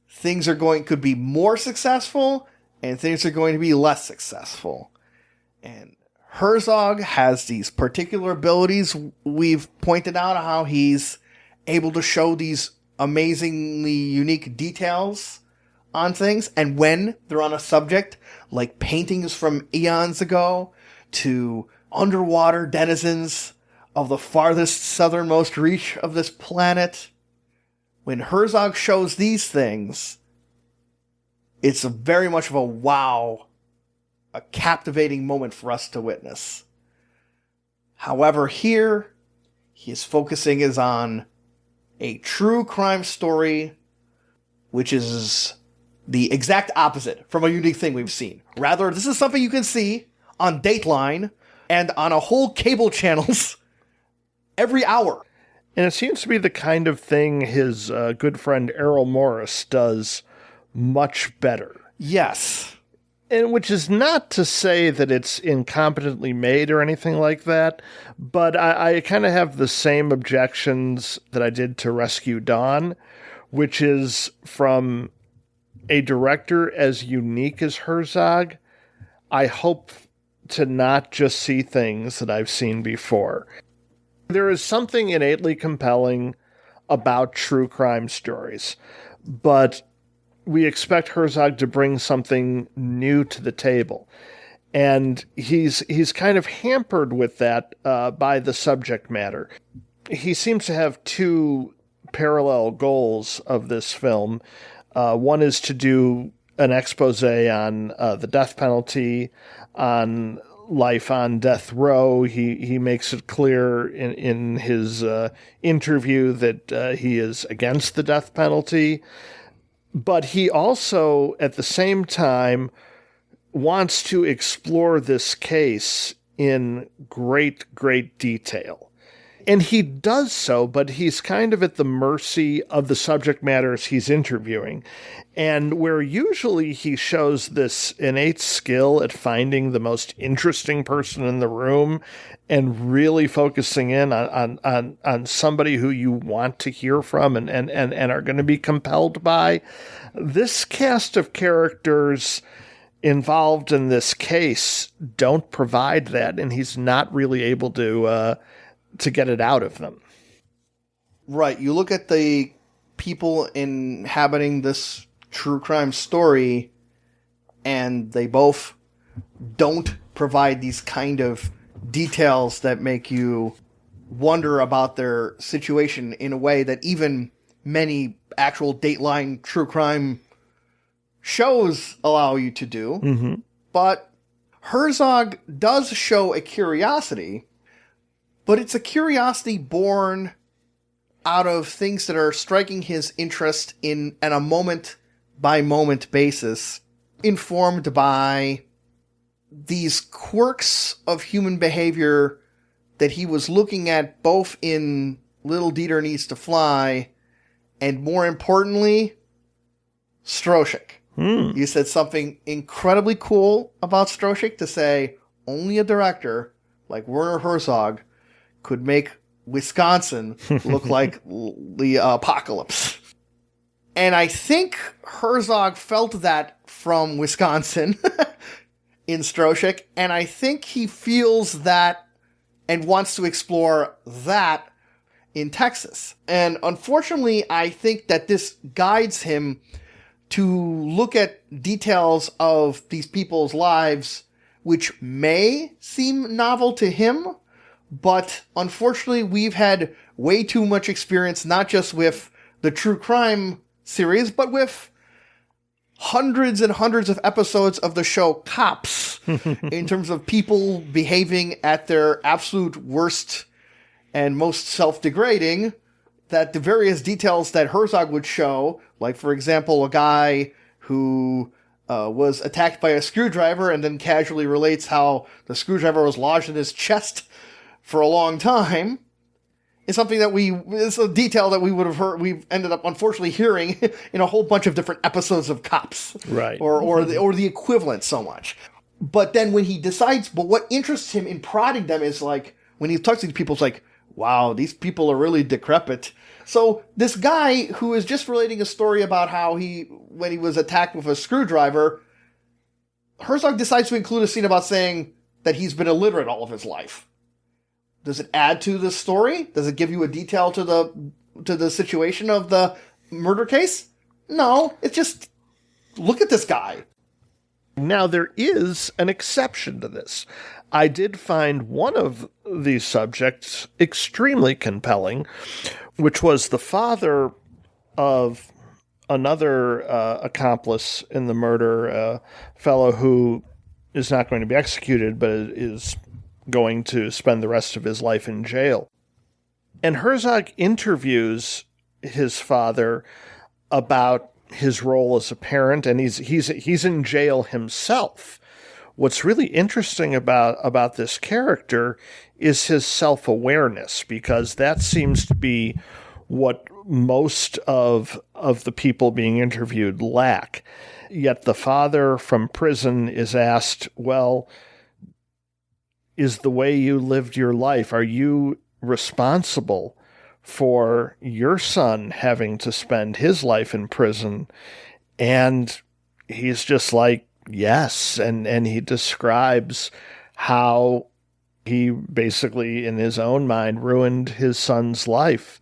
[SPEAKER 1] things could be more successful and things are going to be less successful. And Herzog has these particular abilities. We've pointed out how he's able to show these amazingly unique details on things, and when they're on a subject like paintings from eons ago to underwater denizens of the farthest southernmost reach of this planet, when Herzog shows these things, it's very much of a wow, a captivating moment for us to witness. However, here his focusing is on a true crime story, which is the exact opposite from a unique thing we've seen. Rather, this is something you can see on Dateline and on a whole cable channels every hour.
[SPEAKER 2] And it seems to be the kind of thing his good friend Errol Morris does much better.
[SPEAKER 1] Yes.
[SPEAKER 2] And which is not to say that it's incompetently made or anything like that, but I kind of have the same objections that I did to Rescue Dawn, which is from a director as unique as Herzog, I hope to not just see things that I've seen before. There is something innately compelling about true crime stories, but we expect Herzog to bring something new to the table. And he's kind of hampered with that by the subject matter. He seems to have two parallel goals of this film. One is to do an expose on the death penalty, on life on death row. He makes it clear in his interview that he is against the death penalty. But he also, at the same time, wants to explore this case in great, great detail. And he does so, but he's kind of at the mercy of the subject matters he's interviewing. And where usually he shows this innate skill at finding the most interesting person in the room and really focusing in on somebody who you want to hear from and are going to be compelled by, this cast of characters involved in this case don't provide that, and he's not really able to get it out of them.
[SPEAKER 1] Right. You look at the people inhabiting this true crime story, and they both don't provide these kind of details that make you wonder about their situation in a way that even many actual Dateline true crime shows allow you to do.
[SPEAKER 2] Mm-hmm.
[SPEAKER 1] But Herzog does show a curiosity, but it's a curiosity born out of things that are striking his interest in on a moment-by-moment basis, informed by these quirks of human behavior that he was looking at both in Little Dieter Needs to Fly and, more importantly, Stroshik. You said something incredibly cool about Stroshik, to say only a director like Werner Herzog could make Wisconsin look like the apocalypse. And I think Herzog felt that from Wisconsin in Stroshik, and I think he feels that and wants to explore that in Texas. And unfortunately, I think that this guides him to look at details of these people's lives which may seem novel to him, but unfortunately we've had way too much experience, not just with the true crime series, but with hundreds and hundreds of episodes of the show Cops, in terms of people behaving at their absolute worst and most self-degrading, that the various details that Herzog would show, like, for example, a guy who was attacked by a screwdriver and then casually relates how the screwdriver was lodged in his chest for a long time, is something that it's a detail that we would have heard, we've ended up unfortunately hearing in a whole bunch of different episodes of Cops.
[SPEAKER 2] Right.
[SPEAKER 1] Or the equivalent so much. But then when he decides, but what interests him in prodding them is, like, when he talks to these people, it's like, wow, these people are really decrepit. So this guy who is just relating a story about how when he was attacked with a screwdriver, Herzog decides to include a scene about saying that he's been illiterate all of his life. Does it add to the story? Does it give you a detail to the situation of the murder case? No, it's just, look at this guy.
[SPEAKER 2] Now, there is an exception to this. I did find one of these subjects extremely compelling, which was the father of another accomplice in the murder, a fellow who is not going to be executed, but is going to spend the rest of his life in jail. And Herzog interviews his father about his role as a parent, and he's in jail himself. What's really interesting about this character is his self-awareness, because that seems to be what most of the people being interviewed lack. Yet the father from prison is asked, well, is the way you lived your life, are you responsible for your son having to spend his life in prison? And he's just like, yes. And he describes how he basically, in his own mind, ruined his son's life.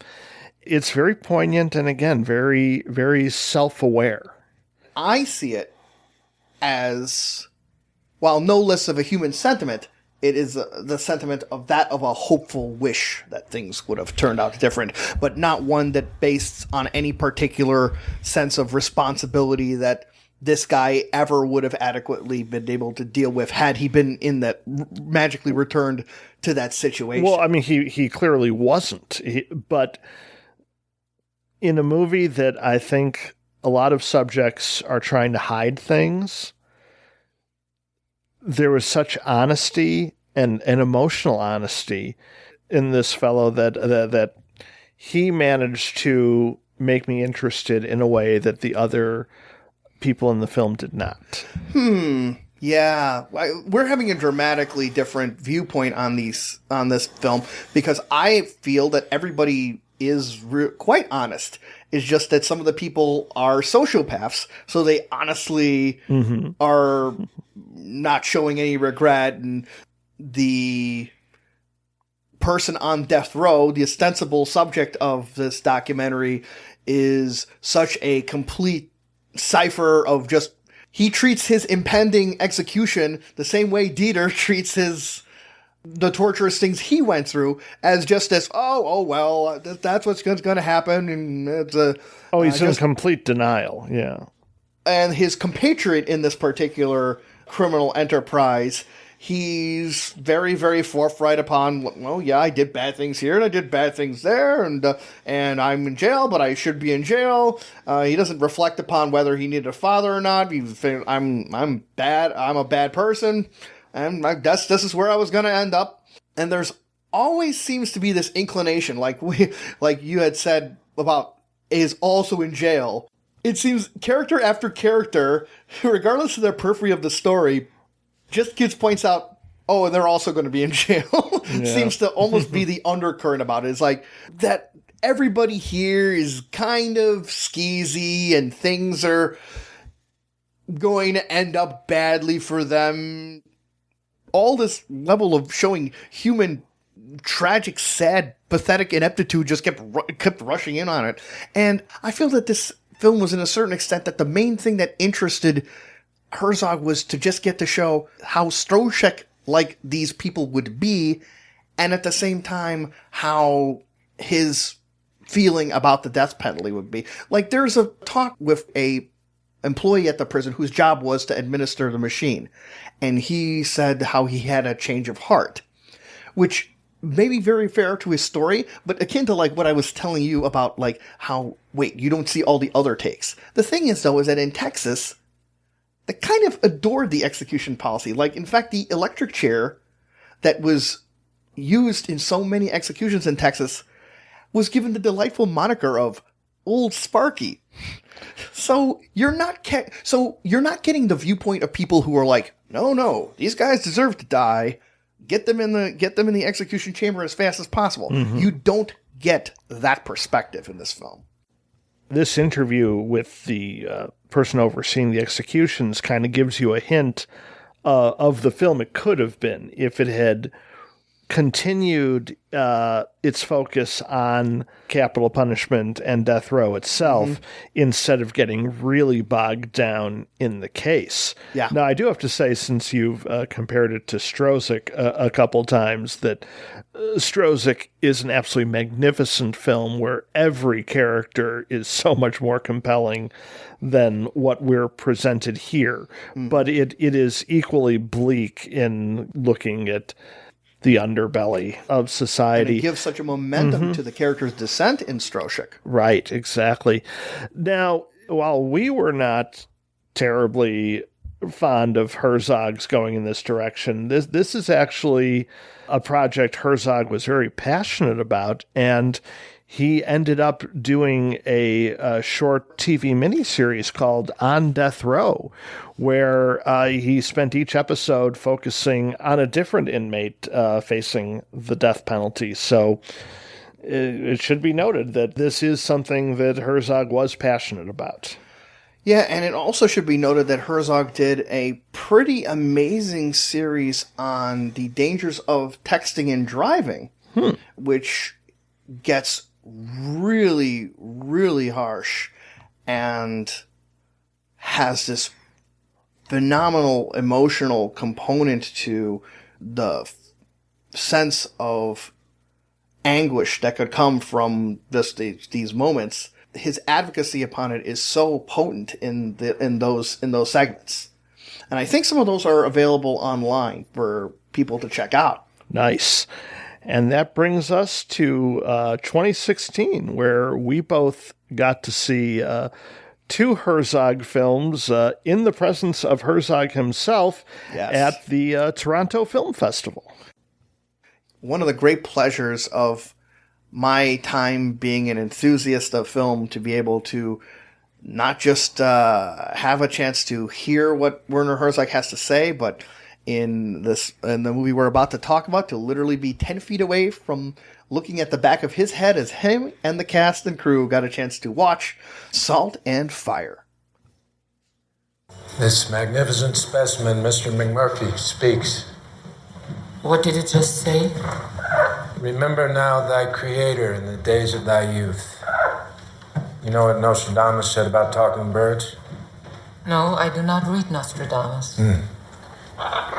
[SPEAKER 2] It's very poignant and, again, very, very self-aware.
[SPEAKER 1] I see it as while no less of a human sentiment, it is the sentiment of a hopeful wish that things would have turned out different, but not one that based on any particular sense of responsibility that this guy ever would have adequately been able to deal with had he been in that magically returned to that situation.
[SPEAKER 2] Well, I mean, he clearly wasn't, but in a movie that I think a lot of subjects are trying to hide things, there was such honesty and emotional honesty in this fellow that he managed to make me interested in a way that the other people in the film did not.
[SPEAKER 1] Yeah. We're having a dramatically different viewpoint on this film because I feel that everybody is quite honest. It's just that some of the people are sociopaths, so they honestly are not showing any regret, and the person on death row, the ostensible subject of this documentary, is such a complete cipher of just, he treats his impending execution the same way Dieter treats the torturous things he went through, as just as, well, that's what's going to happen, and it's
[SPEAKER 2] he's in complete denial, yeah.
[SPEAKER 1] And his compatriot in this particular criminal enterprise, he's very, very forthright upon, well, yeah, I did bad things here and I did bad things there, and I'm in jail, but I should be in jail. He doesn't reflect upon whether he needed a father or not. I'm bad. I'm a bad person, and I guess this is where I was going to end up. And there's always seems to be this inclination, like you had said about, is also in jail. It seems character after character, regardless of their periphery of the story, just points out, and they're also going to be in jail. Seems to almost be the undercurrent about it. It's like that everybody here is kind of skeezy and things are going to end up badly for them. All this level of showing human, tragic, sad, pathetic ineptitude just kept rushing in on it. And I feel that this film was, in a certain extent, that the main thing that interested Herzog was to just get to show how Stroszek-like these people would be, and at the same time, how his feeling about the death penalty would be. Like, there's a talk with a employee at the prison whose job was to administer the machine, and he said how he had a change of heart, which may be very fair to his story, but akin to like what I was telling you about, like, how, wait, you don't see all the other takes. The thing is, though, is that in Texas, they kind of adored the execution policy. Like, in fact, the electric chair that was used in so many executions in Texas was given the delightful moniker of Old Sparky. So you're not getting the viewpoint of people who are like, no, these guys deserve to die. Get them in the execution chamber as fast as possible. You don't get that perspective in this film.
[SPEAKER 2] This interview with the person overseeing the executions kind of gives you a hint of the film it could have been if it had continued its focus on capital punishment and death row itself instead of getting really bogged down in the case.
[SPEAKER 1] Yeah.
[SPEAKER 2] Now, I do have to say, since you've compared it to Stroszek a couple times, that Stroszek is an absolutely magnificent film where every character is so much more compelling than what we're presented here. But it is equally bleak in looking at the underbelly of society.
[SPEAKER 1] And it gives such a momentum to the character's descent in Stroszek.
[SPEAKER 2] Right, exactly. Now, while we were not terribly fond of Herzog's going in this direction, this is actually a project Herzog was very passionate about, and he ended up doing a short TV miniseries called On Death Row, where he spent each episode focusing on a different inmate facing the death penalty. So it should be noted that this is something that Herzog was passionate about.
[SPEAKER 1] Yeah, and it also should be noted that Herzog did a pretty amazing series on the dangers of texting and driving, which gets really, really harsh and has this phenomenal emotional component to the sense of anguish that could come from these moments. His advocacy upon it is so potent in those segments, and I think some of those are available online for people to check out.
[SPEAKER 2] Nice. And that brings us to 2016, where we both got to see two Herzog films in the presence of Herzog himself at the Toronto Film Festival.
[SPEAKER 1] One of the great pleasures of my time being an enthusiast of film to be able to not just have a chance to hear what Werner Herzog has to say, but in the movie we're about to talk about, to literally be 10 feet away from looking at the back of his head as him and the cast and crew got a chance to watch Salt and Fire.
[SPEAKER 16] This magnificent specimen, Mr. McMurphy, speaks.
[SPEAKER 17] What did it just say?
[SPEAKER 16] Remember now thy creator in the days of thy youth. You know what Nostradamus said about talking birds?
[SPEAKER 17] No, I do not read Nostradamus.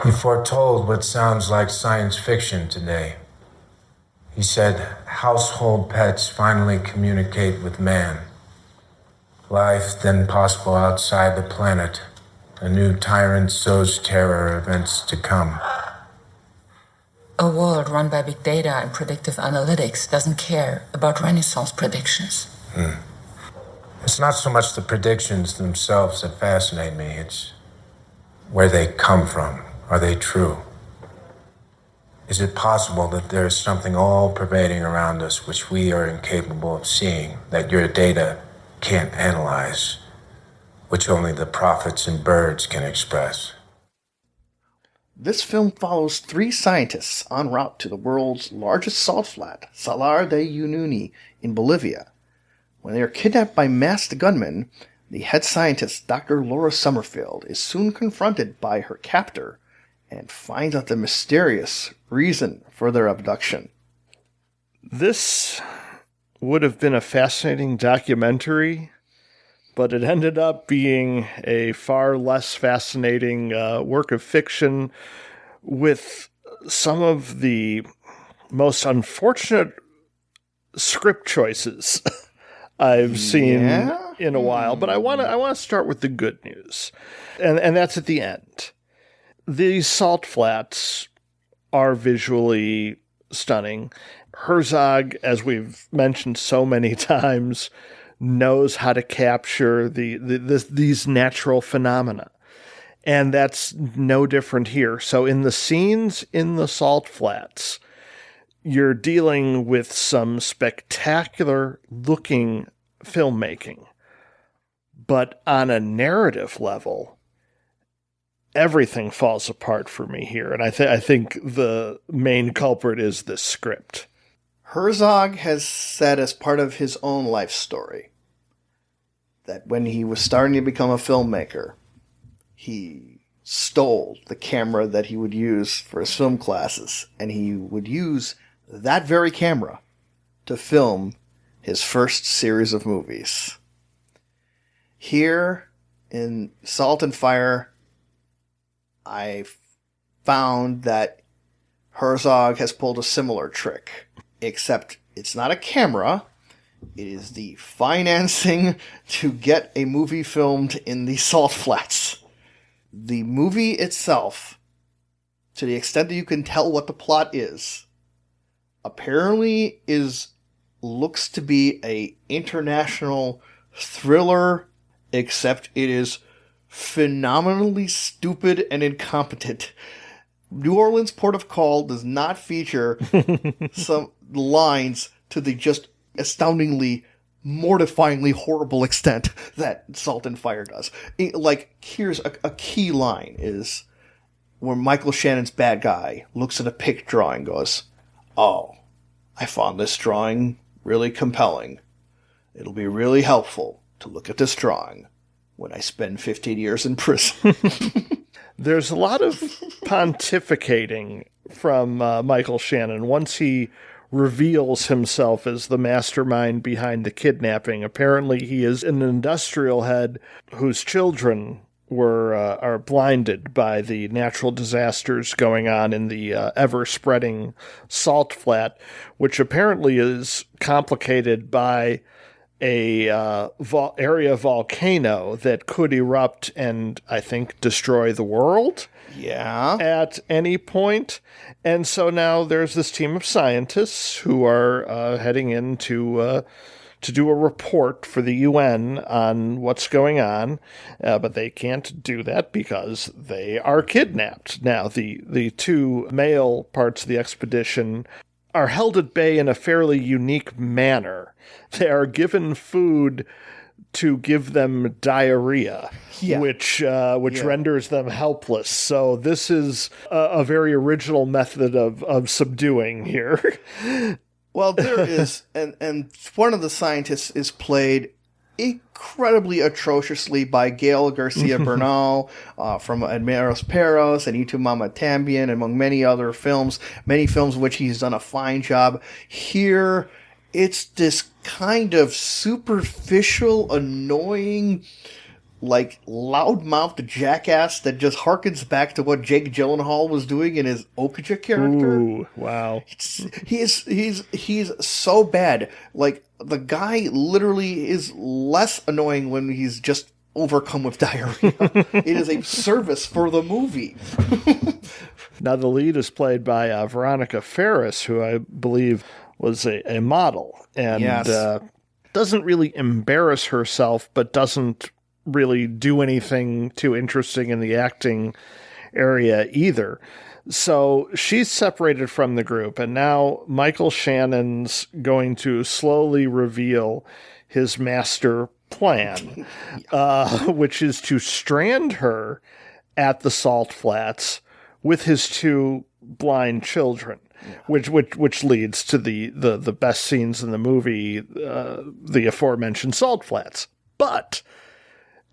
[SPEAKER 16] He foretold what sounds like science fiction today. He said, household pets finally communicate with man. Life then possible outside the planet. A new tyrant sows terror, events to come.
[SPEAKER 17] A world run by big data and predictive analytics doesn't care about Renaissance predictions.
[SPEAKER 16] It's not so much the predictions themselves that fascinate me, it's where they come from. Are they true? Is it possible that there is something all-pervading around us which we are incapable of seeing, that your data can't analyze, which only the prophets and birds can express?
[SPEAKER 1] This film follows three scientists en route to the world's largest salt flat, Salar de Uyuni, in Bolivia. When they are kidnapped by masked gunmen, the head scientist, Dr. Laura Summerfield, is soon confronted by her captor and finds out the mysterious reason for their abduction.
[SPEAKER 2] This would have been a fascinating documentary, but it ended up being a far less fascinating work of fiction with some of the most unfortunate script choices I've seen in a while. But I want to start with the good news, and that's at the end. These salt flats are visually stunning. Herzog, as we've mentioned so many times, knows how to capture these natural phenomena. And that's no different here. So in the scenes in the salt flats, you're dealing with some spectacular looking filmmaking. But on a narrative level, everything falls apart for me here. And I think the main culprit is the script.
[SPEAKER 1] Herzog has said as part of his own life story that when he was starting to become a filmmaker, he stole the camera that he would use for his film classes, and he would use that very camera to film his first series of movies. Here in Salt and Fire, I found that Herzog has pulled a similar trick, except it's not a camera. It is the financing to get a movie filmed in the salt flats. The movie itself, to the extent that you can tell what the plot is, apparently looks to be a international thriller, except it is phenomenally stupid and incompetent. New Orleans Port of Call does not feature some lines to the just astoundingly, mortifyingly horrible extent that Salt and Fire does. Here's a key line is where Michael Shannon's bad guy looks at a pic drawing and goes, "Oh, I found this drawing really compelling. It'll be really helpful to look at this drawing when I spend 15 years in prison."
[SPEAKER 2] There's a lot of pontificating from Michael Shannon once he reveals himself as the mastermind behind the kidnapping. Apparently he is an industrial head whose children are blinded by the natural disasters going on in the ever-spreading salt flat, which apparently is complicated by a area volcano that could erupt and, I think, destroy the world.
[SPEAKER 1] Yeah.
[SPEAKER 2] At any point. And so now there's this team of scientists who are heading in to do a report for the UN on what's going on, but they can't do that because they are kidnapped. Now, the two male parts of the expedition are held at bay in a fairly unique manner. They are given food to give them diarrhea, which renders them helpless. So this is a very original method of subduing here.
[SPEAKER 1] Well, there is, and one of the scientists is played incredibly atrociously by Gael Garcia Bernal from Admeros Perros and Y Tu Mama Tambien, among many other films, many films in which he's done a fine job. Here, it's this kind of superficial, annoying, like loudmouthed jackass that just harkens back to what Jake Gyllenhaal was doing in his Okja character.
[SPEAKER 2] Ooh, wow.
[SPEAKER 1] He's so bad. Like, the guy literally is less annoying when he's just overcome with diarrhea. It is a service for the movie.
[SPEAKER 2] Now, the lead is played by Veronica Ferris, who I believe was a model, and doesn't really embarrass herself, but doesn't really do anything too interesting in the acting area either. So she's separated from the group, and now Michael Shannon's going to slowly reveal his master plan, which is to strand her at the salt flats with his two blind children. Which leads to the best scenes in the movie, the aforementioned salt flats. But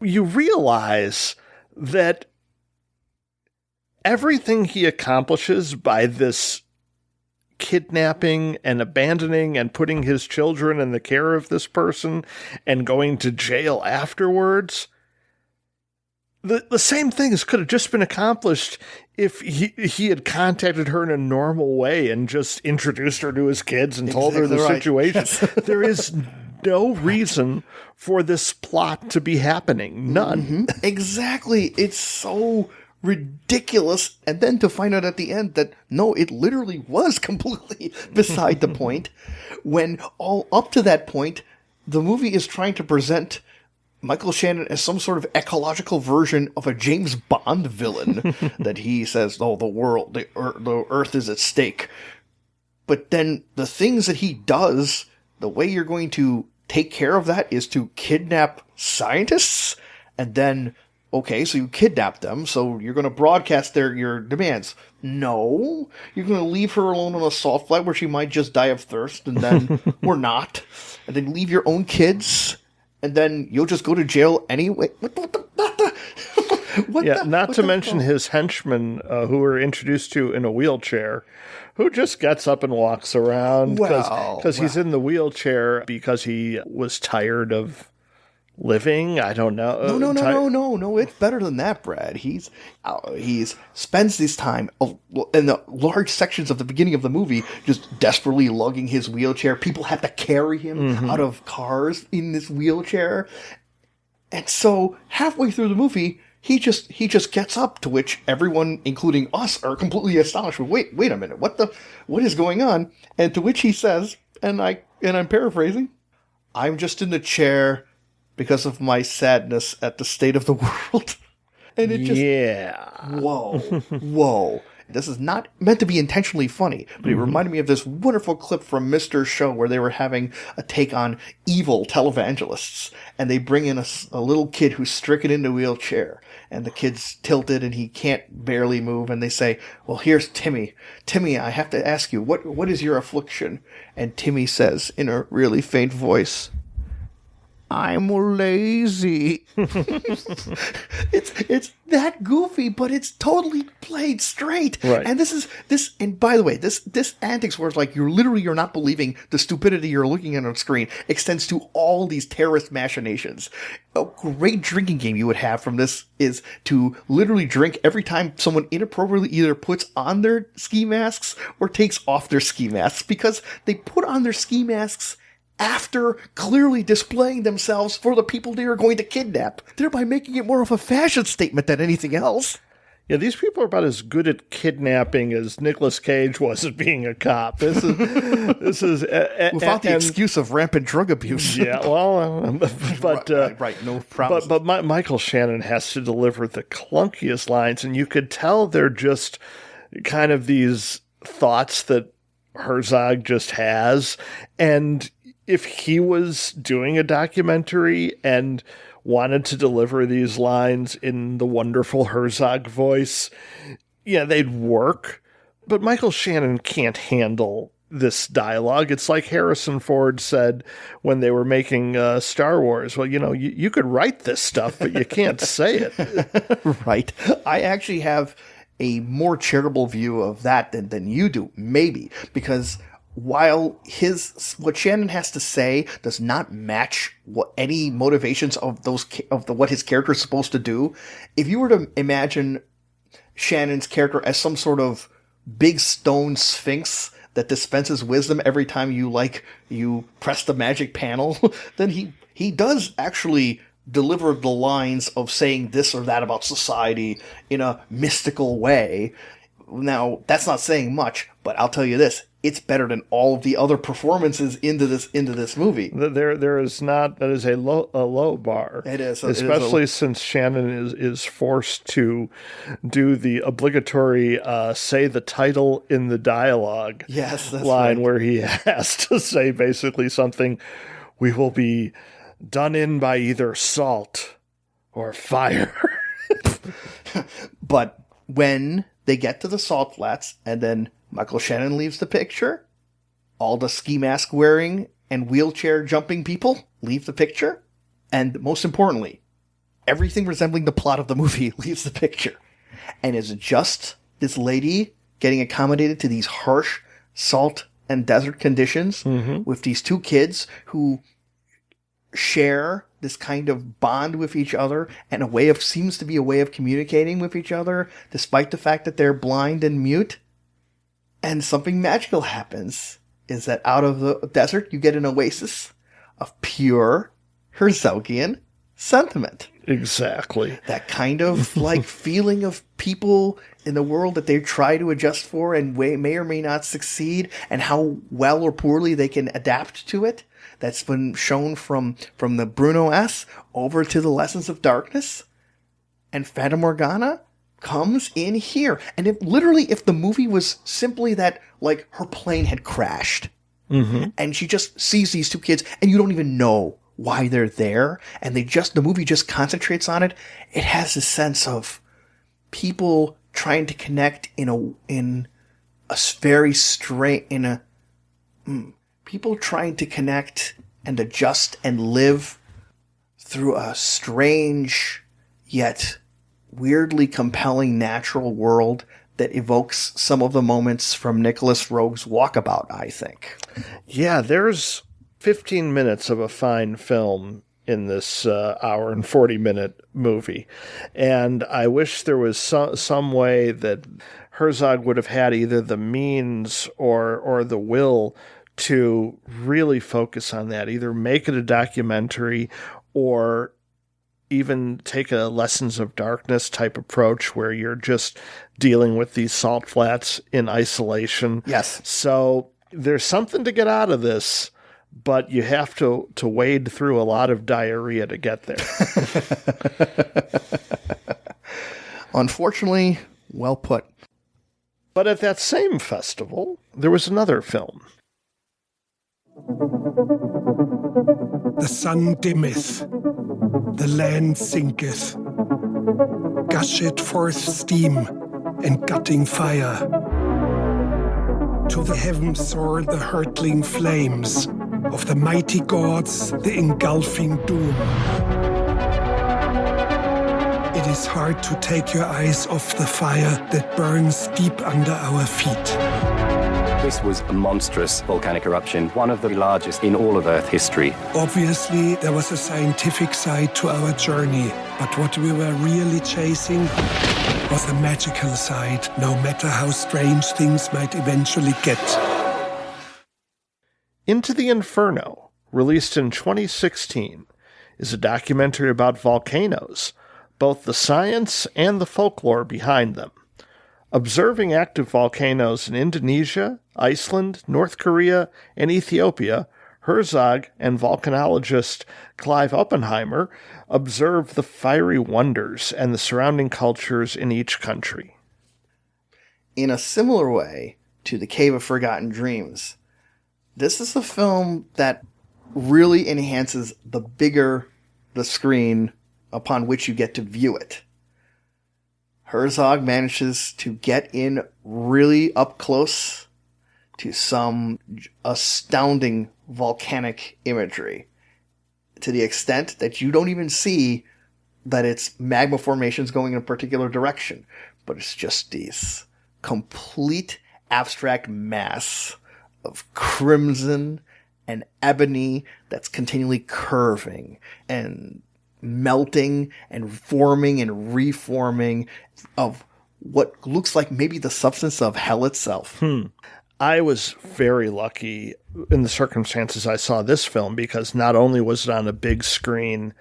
[SPEAKER 2] you realize that everything he accomplishes by this kidnapping and abandoning and putting his children in the care of this person and going to jail afterwards, the same things could have just been accomplished if he had contacted her in a normal way and just introduced her to his kids and told her the situation. Yes. There is no reason for this plot to be happening. None.
[SPEAKER 1] Mm-hmm. Exactly. It's so ridiculous. And then to find out at the end that, no, it literally was completely beside the point, when all up to that point, the movie is trying to present Michael Shannon as some sort of ecological version of a James Bond villain that he says, oh, the earth is at stake. But then the things that he does, the way you're going to take care of that is to kidnap scientists, and then, okay, so you kidnap them, so you're going to broadcast your demands. No, you're going to leave her alone on a salt flat where she might just die of thirst, and then or not, and then leave your own kids, and then you'll just go to jail anyway.
[SPEAKER 2] Not to mention his henchmen, who were introduced to in a wheelchair, who just gets up and walks around because he's in the wheelchair because he was tired of living. I don't know.
[SPEAKER 1] No. It's better than that, Brad. He's spends this time in the large sections of the beginning of the movie just desperately lugging his wheelchair. People have to carry him out of cars in this wheelchair, and so halfway through the movie, he just gets up, to which everyone, including us, are completely astonished. Wait a minute, what is going on? And to which he says, and I'm paraphrasing, I'm just in the chair because of my sadness at the state of the world. And it just whoa. This is not meant to be intentionally funny, but it reminded me of this wonderful clip from Mr. Show where they were having a take on evil televangelists, and they bring in a little kid who's stricken into a wheelchair, and the kid's tilted and he can't barely move, and they say, well, here's Timmy. Timmy, I have to ask you, what is your affliction? And Timmy says in a really faint voice, I'm lazy. It's that goofy, but it's totally played straight.
[SPEAKER 2] Right.
[SPEAKER 1] And and by the way, this antics where it's like you're not believing the stupidity you're looking at on screen extends to all these terrorist machinations. A great drinking game you would have from this is to literally drink every time someone inappropriately either puts on their ski masks or takes off their ski masks, because they put on their ski masks after clearly displaying themselves for the people they are going to kidnap, thereby making it more of a fashion statement than anything else.
[SPEAKER 2] Yeah, these people are about as good at kidnapping as Nicolas Cage was at being a cop. This is
[SPEAKER 1] without the excuse of rampant drug abuse.
[SPEAKER 2] Yeah, well, but
[SPEAKER 1] right, no problem.
[SPEAKER 2] But Michael Shannon has to deliver the clunkiest lines, and you could tell they're just kind of these thoughts that Herzog just has, and if he was doing a documentary and wanted to deliver these lines in the wonderful Herzog voice, yeah, they'd work. But Michael Shannon can't handle this dialogue. It's like Harrison Ford said when they were making Star Wars. Well, you could write this stuff, but you can't say it.
[SPEAKER 1] Right. I actually have a more charitable view of that than you do, maybe, because while what Shannon has to say does not match any motivations of what his character is supposed to do, if you were to imagine Shannon's character as some sort of big stone sphinx that dispenses wisdom every time you press the magic panel, then he does actually deliver the lines of saying this or that about society in a mystical way. Now, that's not saying much, but I'll tell you this. It's better than all of the other performances into this movie.
[SPEAKER 2] That is a low bar.
[SPEAKER 1] It is,
[SPEAKER 2] especially since Shannon is forced to do the obligatory say the title in the dialogue.
[SPEAKER 1] Yes, that's
[SPEAKER 2] line
[SPEAKER 1] right.
[SPEAKER 2] Where he has to say basically something. We will be done in by either salt or fire.
[SPEAKER 1] But when they get to the salt flats, and then Michael Shannon leaves the picture, all the ski mask wearing and wheelchair jumping people leave the picture, and most importantly, everything resembling the plot of the movie leaves the picture. And it's just this lady getting accommodated to these harsh salt and desert conditions with these two kids who share this kind of bond with each other and seems to be a way of communicating with each other, despite the fact that they're blind and mute. And something magical happens, is that out of the desert, you get an oasis of pure Herzogian sentiment.
[SPEAKER 2] Exactly.
[SPEAKER 1] That kind of feeling of people in the world that they try to adjust for and may or may not succeed, and how well or poorly they can adapt to it. That's been shown from the Bruno S. over to the Lessons of Darkness. And Fata Morgana comes in here. And if the movie was simply that, her plane had crashed, and she just sees these two kids, and you don't even know why they're there, and the movie just concentrates on it, it has this sense of people trying to connect people trying to connect and adjust and live through a strange yet weirdly compelling natural world that evokes some of the moments from Nicholas Roeg's Walkabout, I think.
[SPEAKER 2] Yeah, there's 15 minutes of a fine film in this hour and 40-minute movie. And I wish there was some way that Herzog would have had either the means or the will to really focus on that, either make it a documentary or even take a Lessons of Darkness type approach where you're just dealing with these salt flats in isolation.
[SPEAKER 1] Yes.
[SPEAKER 2] So there's something to get out of this, but you have to wade through a lot of diarrhea to get there.
[SPEAKER 1] Unfortunately, well put.
[SPEAKER 2] But at that same festival, there was another film.
[SPEAKER 6] The sun dimmeth, the land sinketh, gusheth forth steam and gutting fire. To the heavens soar the hurtling flames, of the mighty gods, the engulfing doom. It is hard to take your eyes off the fire that burns deep under our feet.
[SPEAKER 18] This was a monstrous volcanic eruption, one of the largest in all of Earth history.
[SPEAKER 6] Obviously, there was a scientific side to our journey, but what we were really chasing was the magical side, no matter how strange things might eventually get.
[SPEAKER 2] Into the Inferno, released in 2016, is a documentary about volcanoes, both the science and the folklore behind them. Observing active volcanoes in Indonesia, Iceland, North Korea, and Ethiopia, Herzog and volcanologist Clive Oppenheimer observe the fiery wonders and the surrounding cultures in each country.
[SPEAKER 1] In a similar way to The Cave of Forgotten Dreams, this is a film that really enhances the bigger the screen upon which you get to view it. Herzog manages to get in really up close to some astounding volcanic imagery, to the extent that you don't even see that it's magma formations going in a particular direction, but it's just these complete abstract mass of crimson and ebony that's continually curving and melting and forming and reforming of what looks like maybe the substance of hell itself.
[SPEAKER 2] I was very lucky in the circumstances I saw this film, because not only was it on a big screen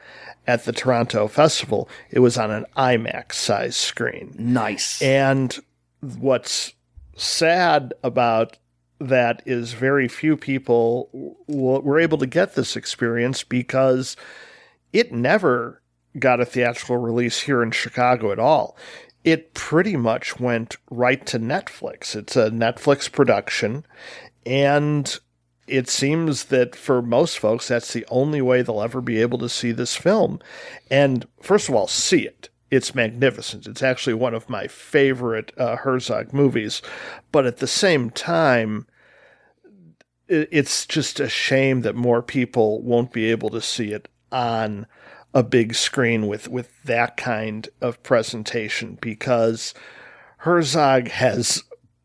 [SPEAKER 2] at the Toronto Festival, it was on an IMAX-sized screen.
[SPEAKER 1] Nice.
[SPEAKER 2] And what's sad about that is very few people were able to get this experience, because it never got a theatrical release here in Chicago at all. It pretty much went right to Netflix. It's a Netflix production, and it seems that for most folks, that's the only way they'll ever be able to see this film. And first of all, see it. It's magnificent. It's actually one of my favorite Herzog movies. But at the same time, it's just a shame that more people won't be able to see it on a big screen with that kind of presentation, because Herzog has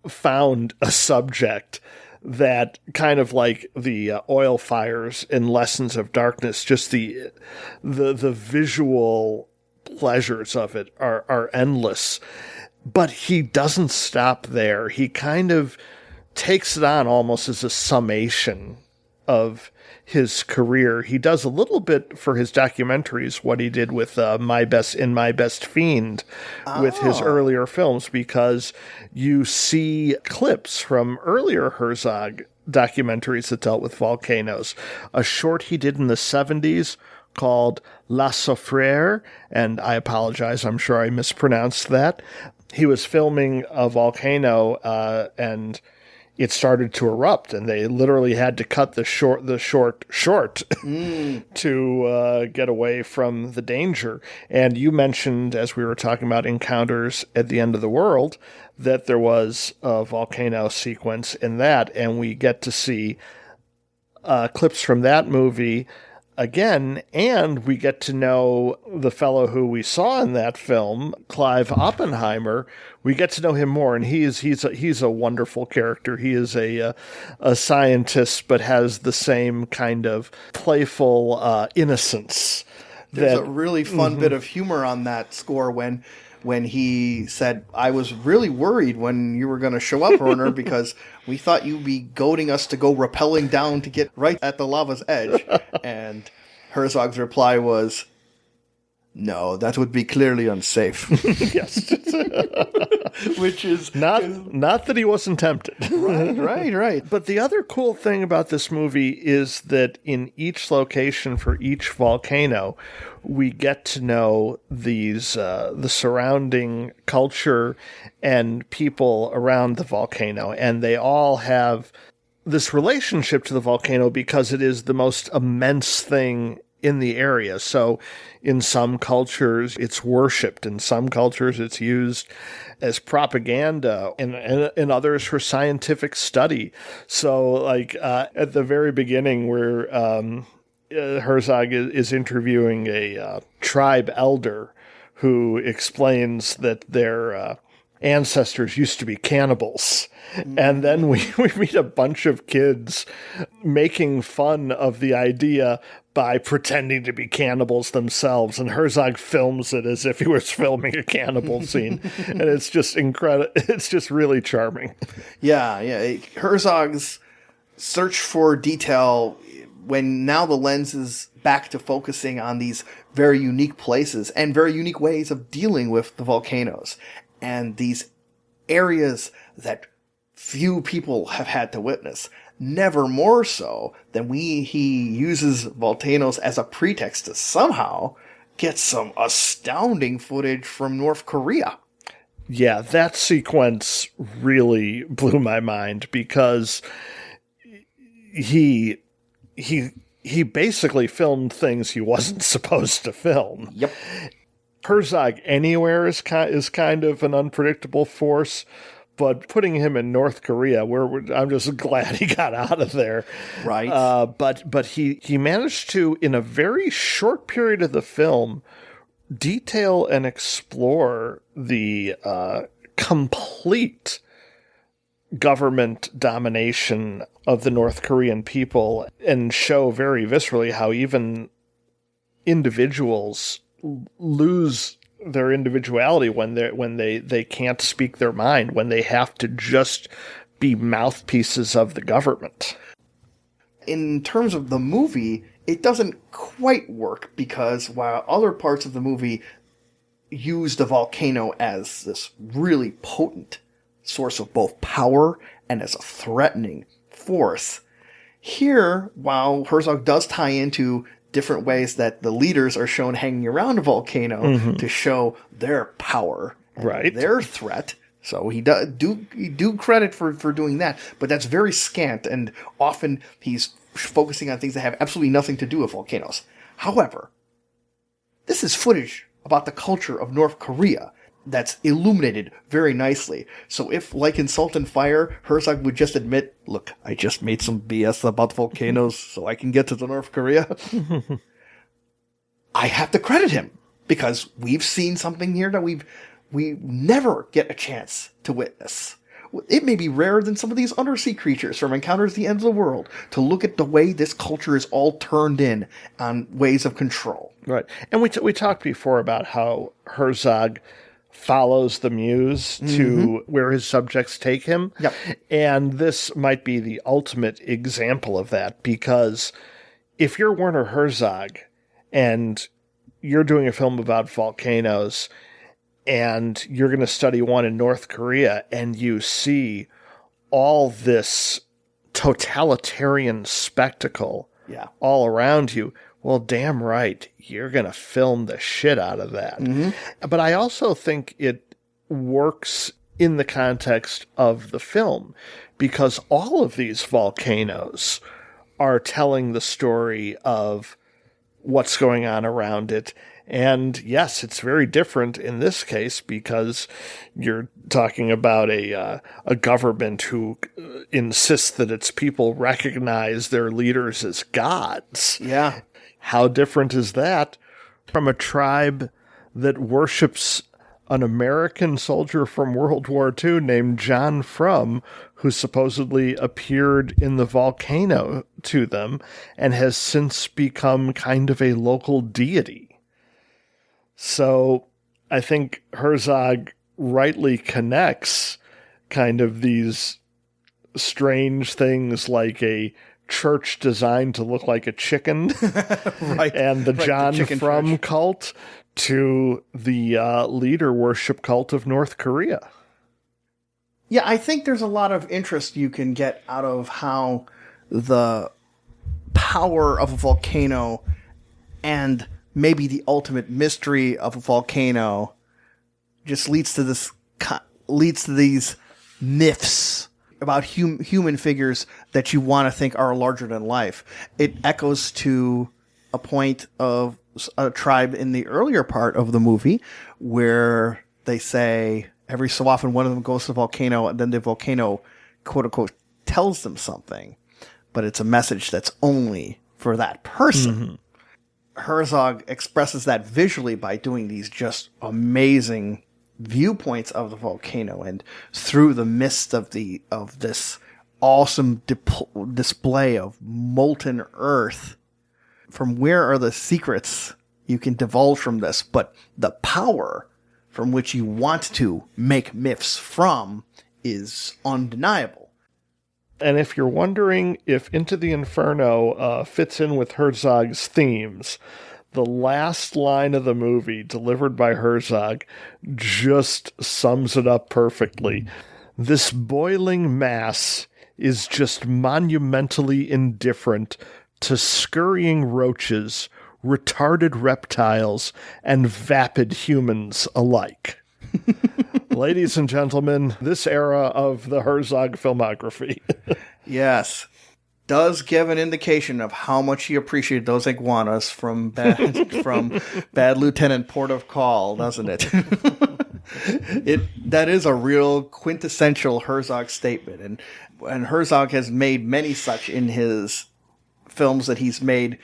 [SPEAKER 2] found a subject that, kind of like the oil fires in Lessons of Darkness, just the visual pleasures of it are endless. But he doesn't stop there. He kind of takes it on almost as a summation of his career. He does a little bit for his documentaries what he did with My Best Fiend with his earlier films, because you see clips from earlier Herzog documentaries that dealt with volcanoes. A short he did in the 70s called La Soufrière, and I apologize, I'm sure I mispronounced that. He was filming a volcano and it started to erupt, and they literally had to cut the short to get away from the danger. And you mentioned, as we were talking about Encounters at the End of the World, that there was a volcano sequence in that, and we get to see clips from that movie again, and we get to know the fellow who we saw in that film, Clive Oppenheimer. We get to know him more, and he's a wonderful character. He is a scientist, but has the same kind of playful innocence.
[SPEAKER 1] There's a really fun bit of humor on that score when he said, "I was really worried when you were going to show up, Werner, because we thought you'd be goading us to go rappelling down to get right at the lava's edge." And Herzog's reply was, "No, that would be clearly unsafe."
[SPEAKER 2] Yes.
[SPEAKER 1] Which is
[SPEAKER 2] not that he wasn't tempted.
[SPEAKER 1] Right.
[SPEAKER 2] But the other cool thing about this movie is that in each location for each volcano, we get to know these the surrounding culture and people around the volcano, and they all have this relationship to the volcano because it is the most immense thing in the area. So in some cultures, it's worshipped. In some cultures, it's used as propaganda, and in others for scientific study. So like at the very beginning where Herzog is interviewing a tribe elder who explains that their ancestors used to be cannibals. And then we meet a bunch of kids making fun of the idea by pretending to be cannibals themselves. And Herzog films it as if he was filming a cannibal scene. And it's just incredible. It's just really charming.
[SPEAKER 1] Yeah. Herzog's search for detail, when now the lens is back to focusing on these very unique places and very unique ways of dealing with the volcanoes and these areas that few people have had to witness. Never more so than he uses volcanoes as a pretext to somehow get some astounding footage from North Korea.
[SPEAKER 2] Yeah, that sequence really blew my mind because he basically filmed things he wasn't supposed to film.
[SPEAKER 1] Yep.
[SPEAKER 2] Herzog anywhere is kind of an unpredictable force, but putting him in North Korea, I'm just glad he got out of there.
[SPEAKER 1] Right.
[SPEAKER 2] But he managed to, in a very short period of the film, detail and explore the complete government domination of the North Korean people and show very viscerally how even individuals lose their individuality when they can't speak their mind, when they have to just be mouthpieces of the government.
[SPEAKER 1] In terms of the movie, it doesn't quite work because while other parts of the movie use the volcano as this really potent source of both power and as a threatening force, here, while Herzog does tie into different ways that the leaders are shown hanging around a volcano to show their power, and their threat. So he do credit for doing that, but that's very scant, and often he's focusing on things that have absolutely nothing to do with volcanoes. However, this is footage about the culture of North Korea that's illuminated very nicely. So if, like in Salt and Fire, Herzog would just admit, look, I just made some BS about volcanoes so I can get to the North Korea, I have to credit him because we've seen something here that we never get a chance to witness. It may be rarer than some of these undersea creatures from Encounters at the End of the World to look at the way this culture is all turned in on ways of control.
[SPEAKER 2] Right. And we talked before about how Herzog follows the muse to where his subjects take him.
[SPEAKER 1] Yep.
[SPEAKER 2] And this might be the ultimate example of that, because if you're Werner Herzog and you're doing a film about volcanoes and you're going to study one in North Korea and you see all this totalitarian spectacle all around you, well, damn right, you're going to film the shit out of that. But I also think it works in the context of the film because all of these volcanoes are telling the story of what's going on around it. And yes, it's very different in this case because you're talking about a government who insists that its people recognize their leaders as gods.
[SPEAKER 1] Yeah.
[SPEAKER 2] How different is that from a tribe that worships an American soldier from World War II named John Frum, who supposedly appeared in the volcano to them and has since become kind of a local deity? So I think Herzog rightly connects kind of these strange things like a church designed to look like a chicken and the John Frum cult to the leader worship cult of North Korea.
[SPEAKER 1] Yeah, I think there's a lot of interest you can get out of how the power of a volcano and maybe the ultimate mystery of a volcano just leads to these myths about human figures that you want to think are larger than life. It echoes to a point of a tribe in the earlier part of the movie where they say every so often one of them goes to the volcano and then the volcano, quote unquote, tells them something, but it's a message that's only for that person. Mm-hmm. Herzog expresses that visually by doing these just amazing viewpoints of the volcano, and through the mist of this awesome display of molten earth. From where are the secrets you can divulge from this, but the power from which you want to make myths from is undeniable.
[SPEAKER 2] And if you're wondering if Into the Inferno fits in with Herzog's themes, the last line of the movie, delivered by Herzog, just sums it up perfectly. This boiling mass is just monumentally indifferent to scurrying roaches, retarded reptiles, and vapid humans alike. Ladies and gentlemen, this era of the Herzog filmography.
[SPEAKER 1] Yes. Does give an indication of how much he appreciated those iguanas from Bad Lieutenant Port of Call, doesn't it? That is a real quintessential Herzog statement, and Herzog has made many such in his films that he's made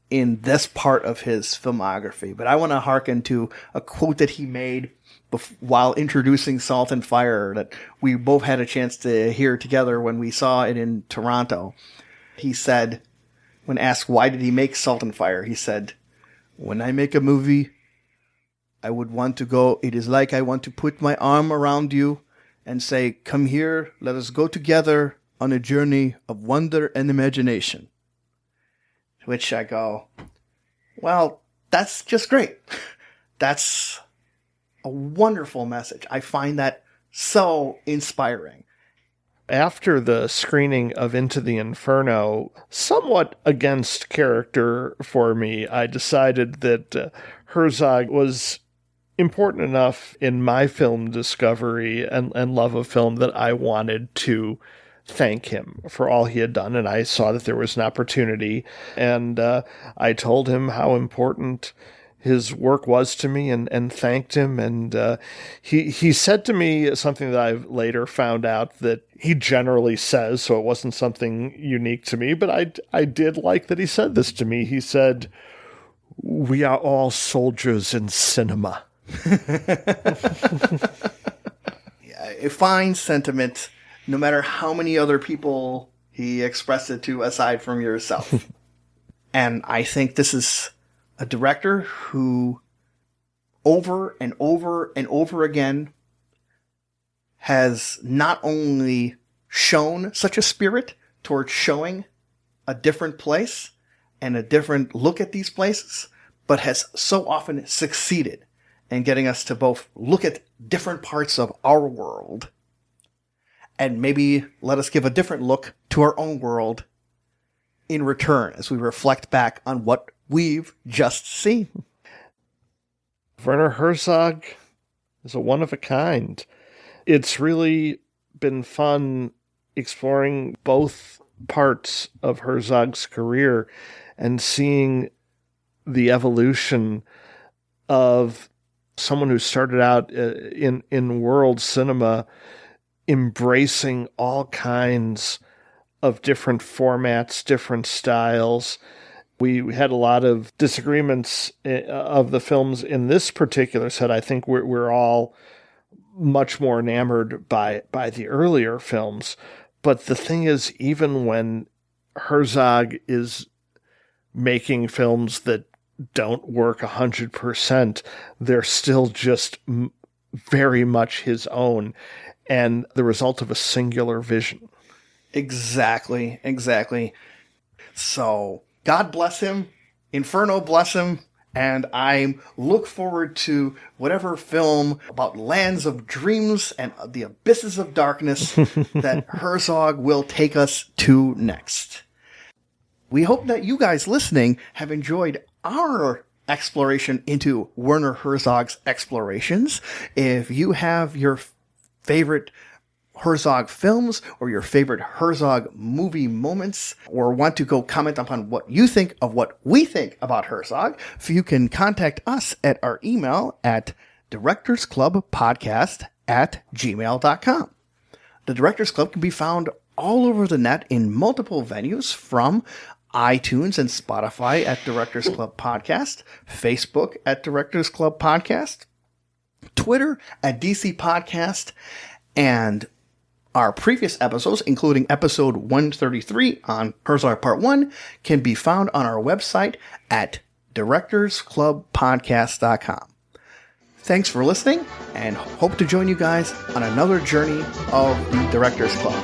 [SPEAKER 1] in this part of his filmography. But I want to hearken to a quote that he made while introducing Salt and Fire that we both had a chance to hear together when we saw it in Toronto. He said, when asked why did he make Salt and Fire, he said, "When I make a movie, I would want to go, it is like I want to put my arm around you and say, come here, let us go together on a journey of wonder and imagination." To which I go, well, that's just great. That's a wonderful message. I find that so inspiring.
[SPEAKER 2] After the screening of Into the Inferno, somewhat against character for me, I decided that Herzog was important enough in my film discovery and love of film that I wanted to thank him for all he had done. And I saw that there was an opportunity, and I told him how important his work was to me and thanked him. And he said to me something that I've later found out that he generally says, so it wasn't something unique to me, but I did like that he said this to me. He said, "We are all soldiers in cinema."
[SPEAKER 1] A fine sentiment, no matter how many other people he expressed it to aside from yourself. And I think this is a director who over and over and over again has not only shown such a spirit towards showing a different place and a different look at these places, but has so often succeeded in getting us to both look at different parts of our world and maybe let us give a different look to our own world in return as we reflect back on what we've just seen.
[SPEAKER 2] Werner Herzog is a one of a kind. It's really been fun exploring both parts of Herzog's career and seeing the evolution of someone who started out in world cinema, embracing all kinds of different formats, different styles. We had a lot of disagreements of the films in this particular set. I think we're all much more enamored by the earlier films. But the thing is, even when Herzog is making films that don't work 100%, they're still just very much his own and the result of a singular vision.
[SPEAKER 1] Exactly. So God bless him, Inferno bless him, and I look forward to whatever film about lands of dreams and the abysses of darkness that Herzog will take us to next. We hope that you guys listening have enjoyed our exploration into Werner Herzog's explorations. If you have your favorite Herzog films or your favorite Herzog movie moments, or want to go comment upon what you think of what we think about Herzog, you can contact us at our email at directorsclubpodcast@gmail.com. The Directors Club can be found all over the net in multiple venues, from iTunes and Spotify at Directors Club Podcast, Facebook at Directors Club Podcast, Twitter at DC Podcast, and our previous episodes, including episode 133 on Herzog Part 1, can be found on our website at directorsclubpodcast.com. Thanks for listening, and hope to join you guys on another journey of the Directors Club.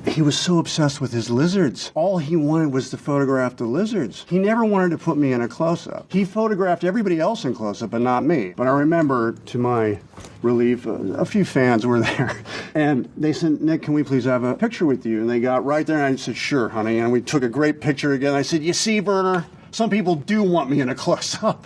[SPEAKER 13] He was so obsessed with his lizards. All he wanted was to photograph the lizards. He never wanted to put me in a close-up. He photographed everybody else in close-up, but not me. But I remember, to my relief, a few fans were there. And they said, "Nick, can we please have a picture with you?" And they got right there, and I said, "Sure, honey." And we took a great picture again. I said, "You see, Werner, some people do want me in a close-up."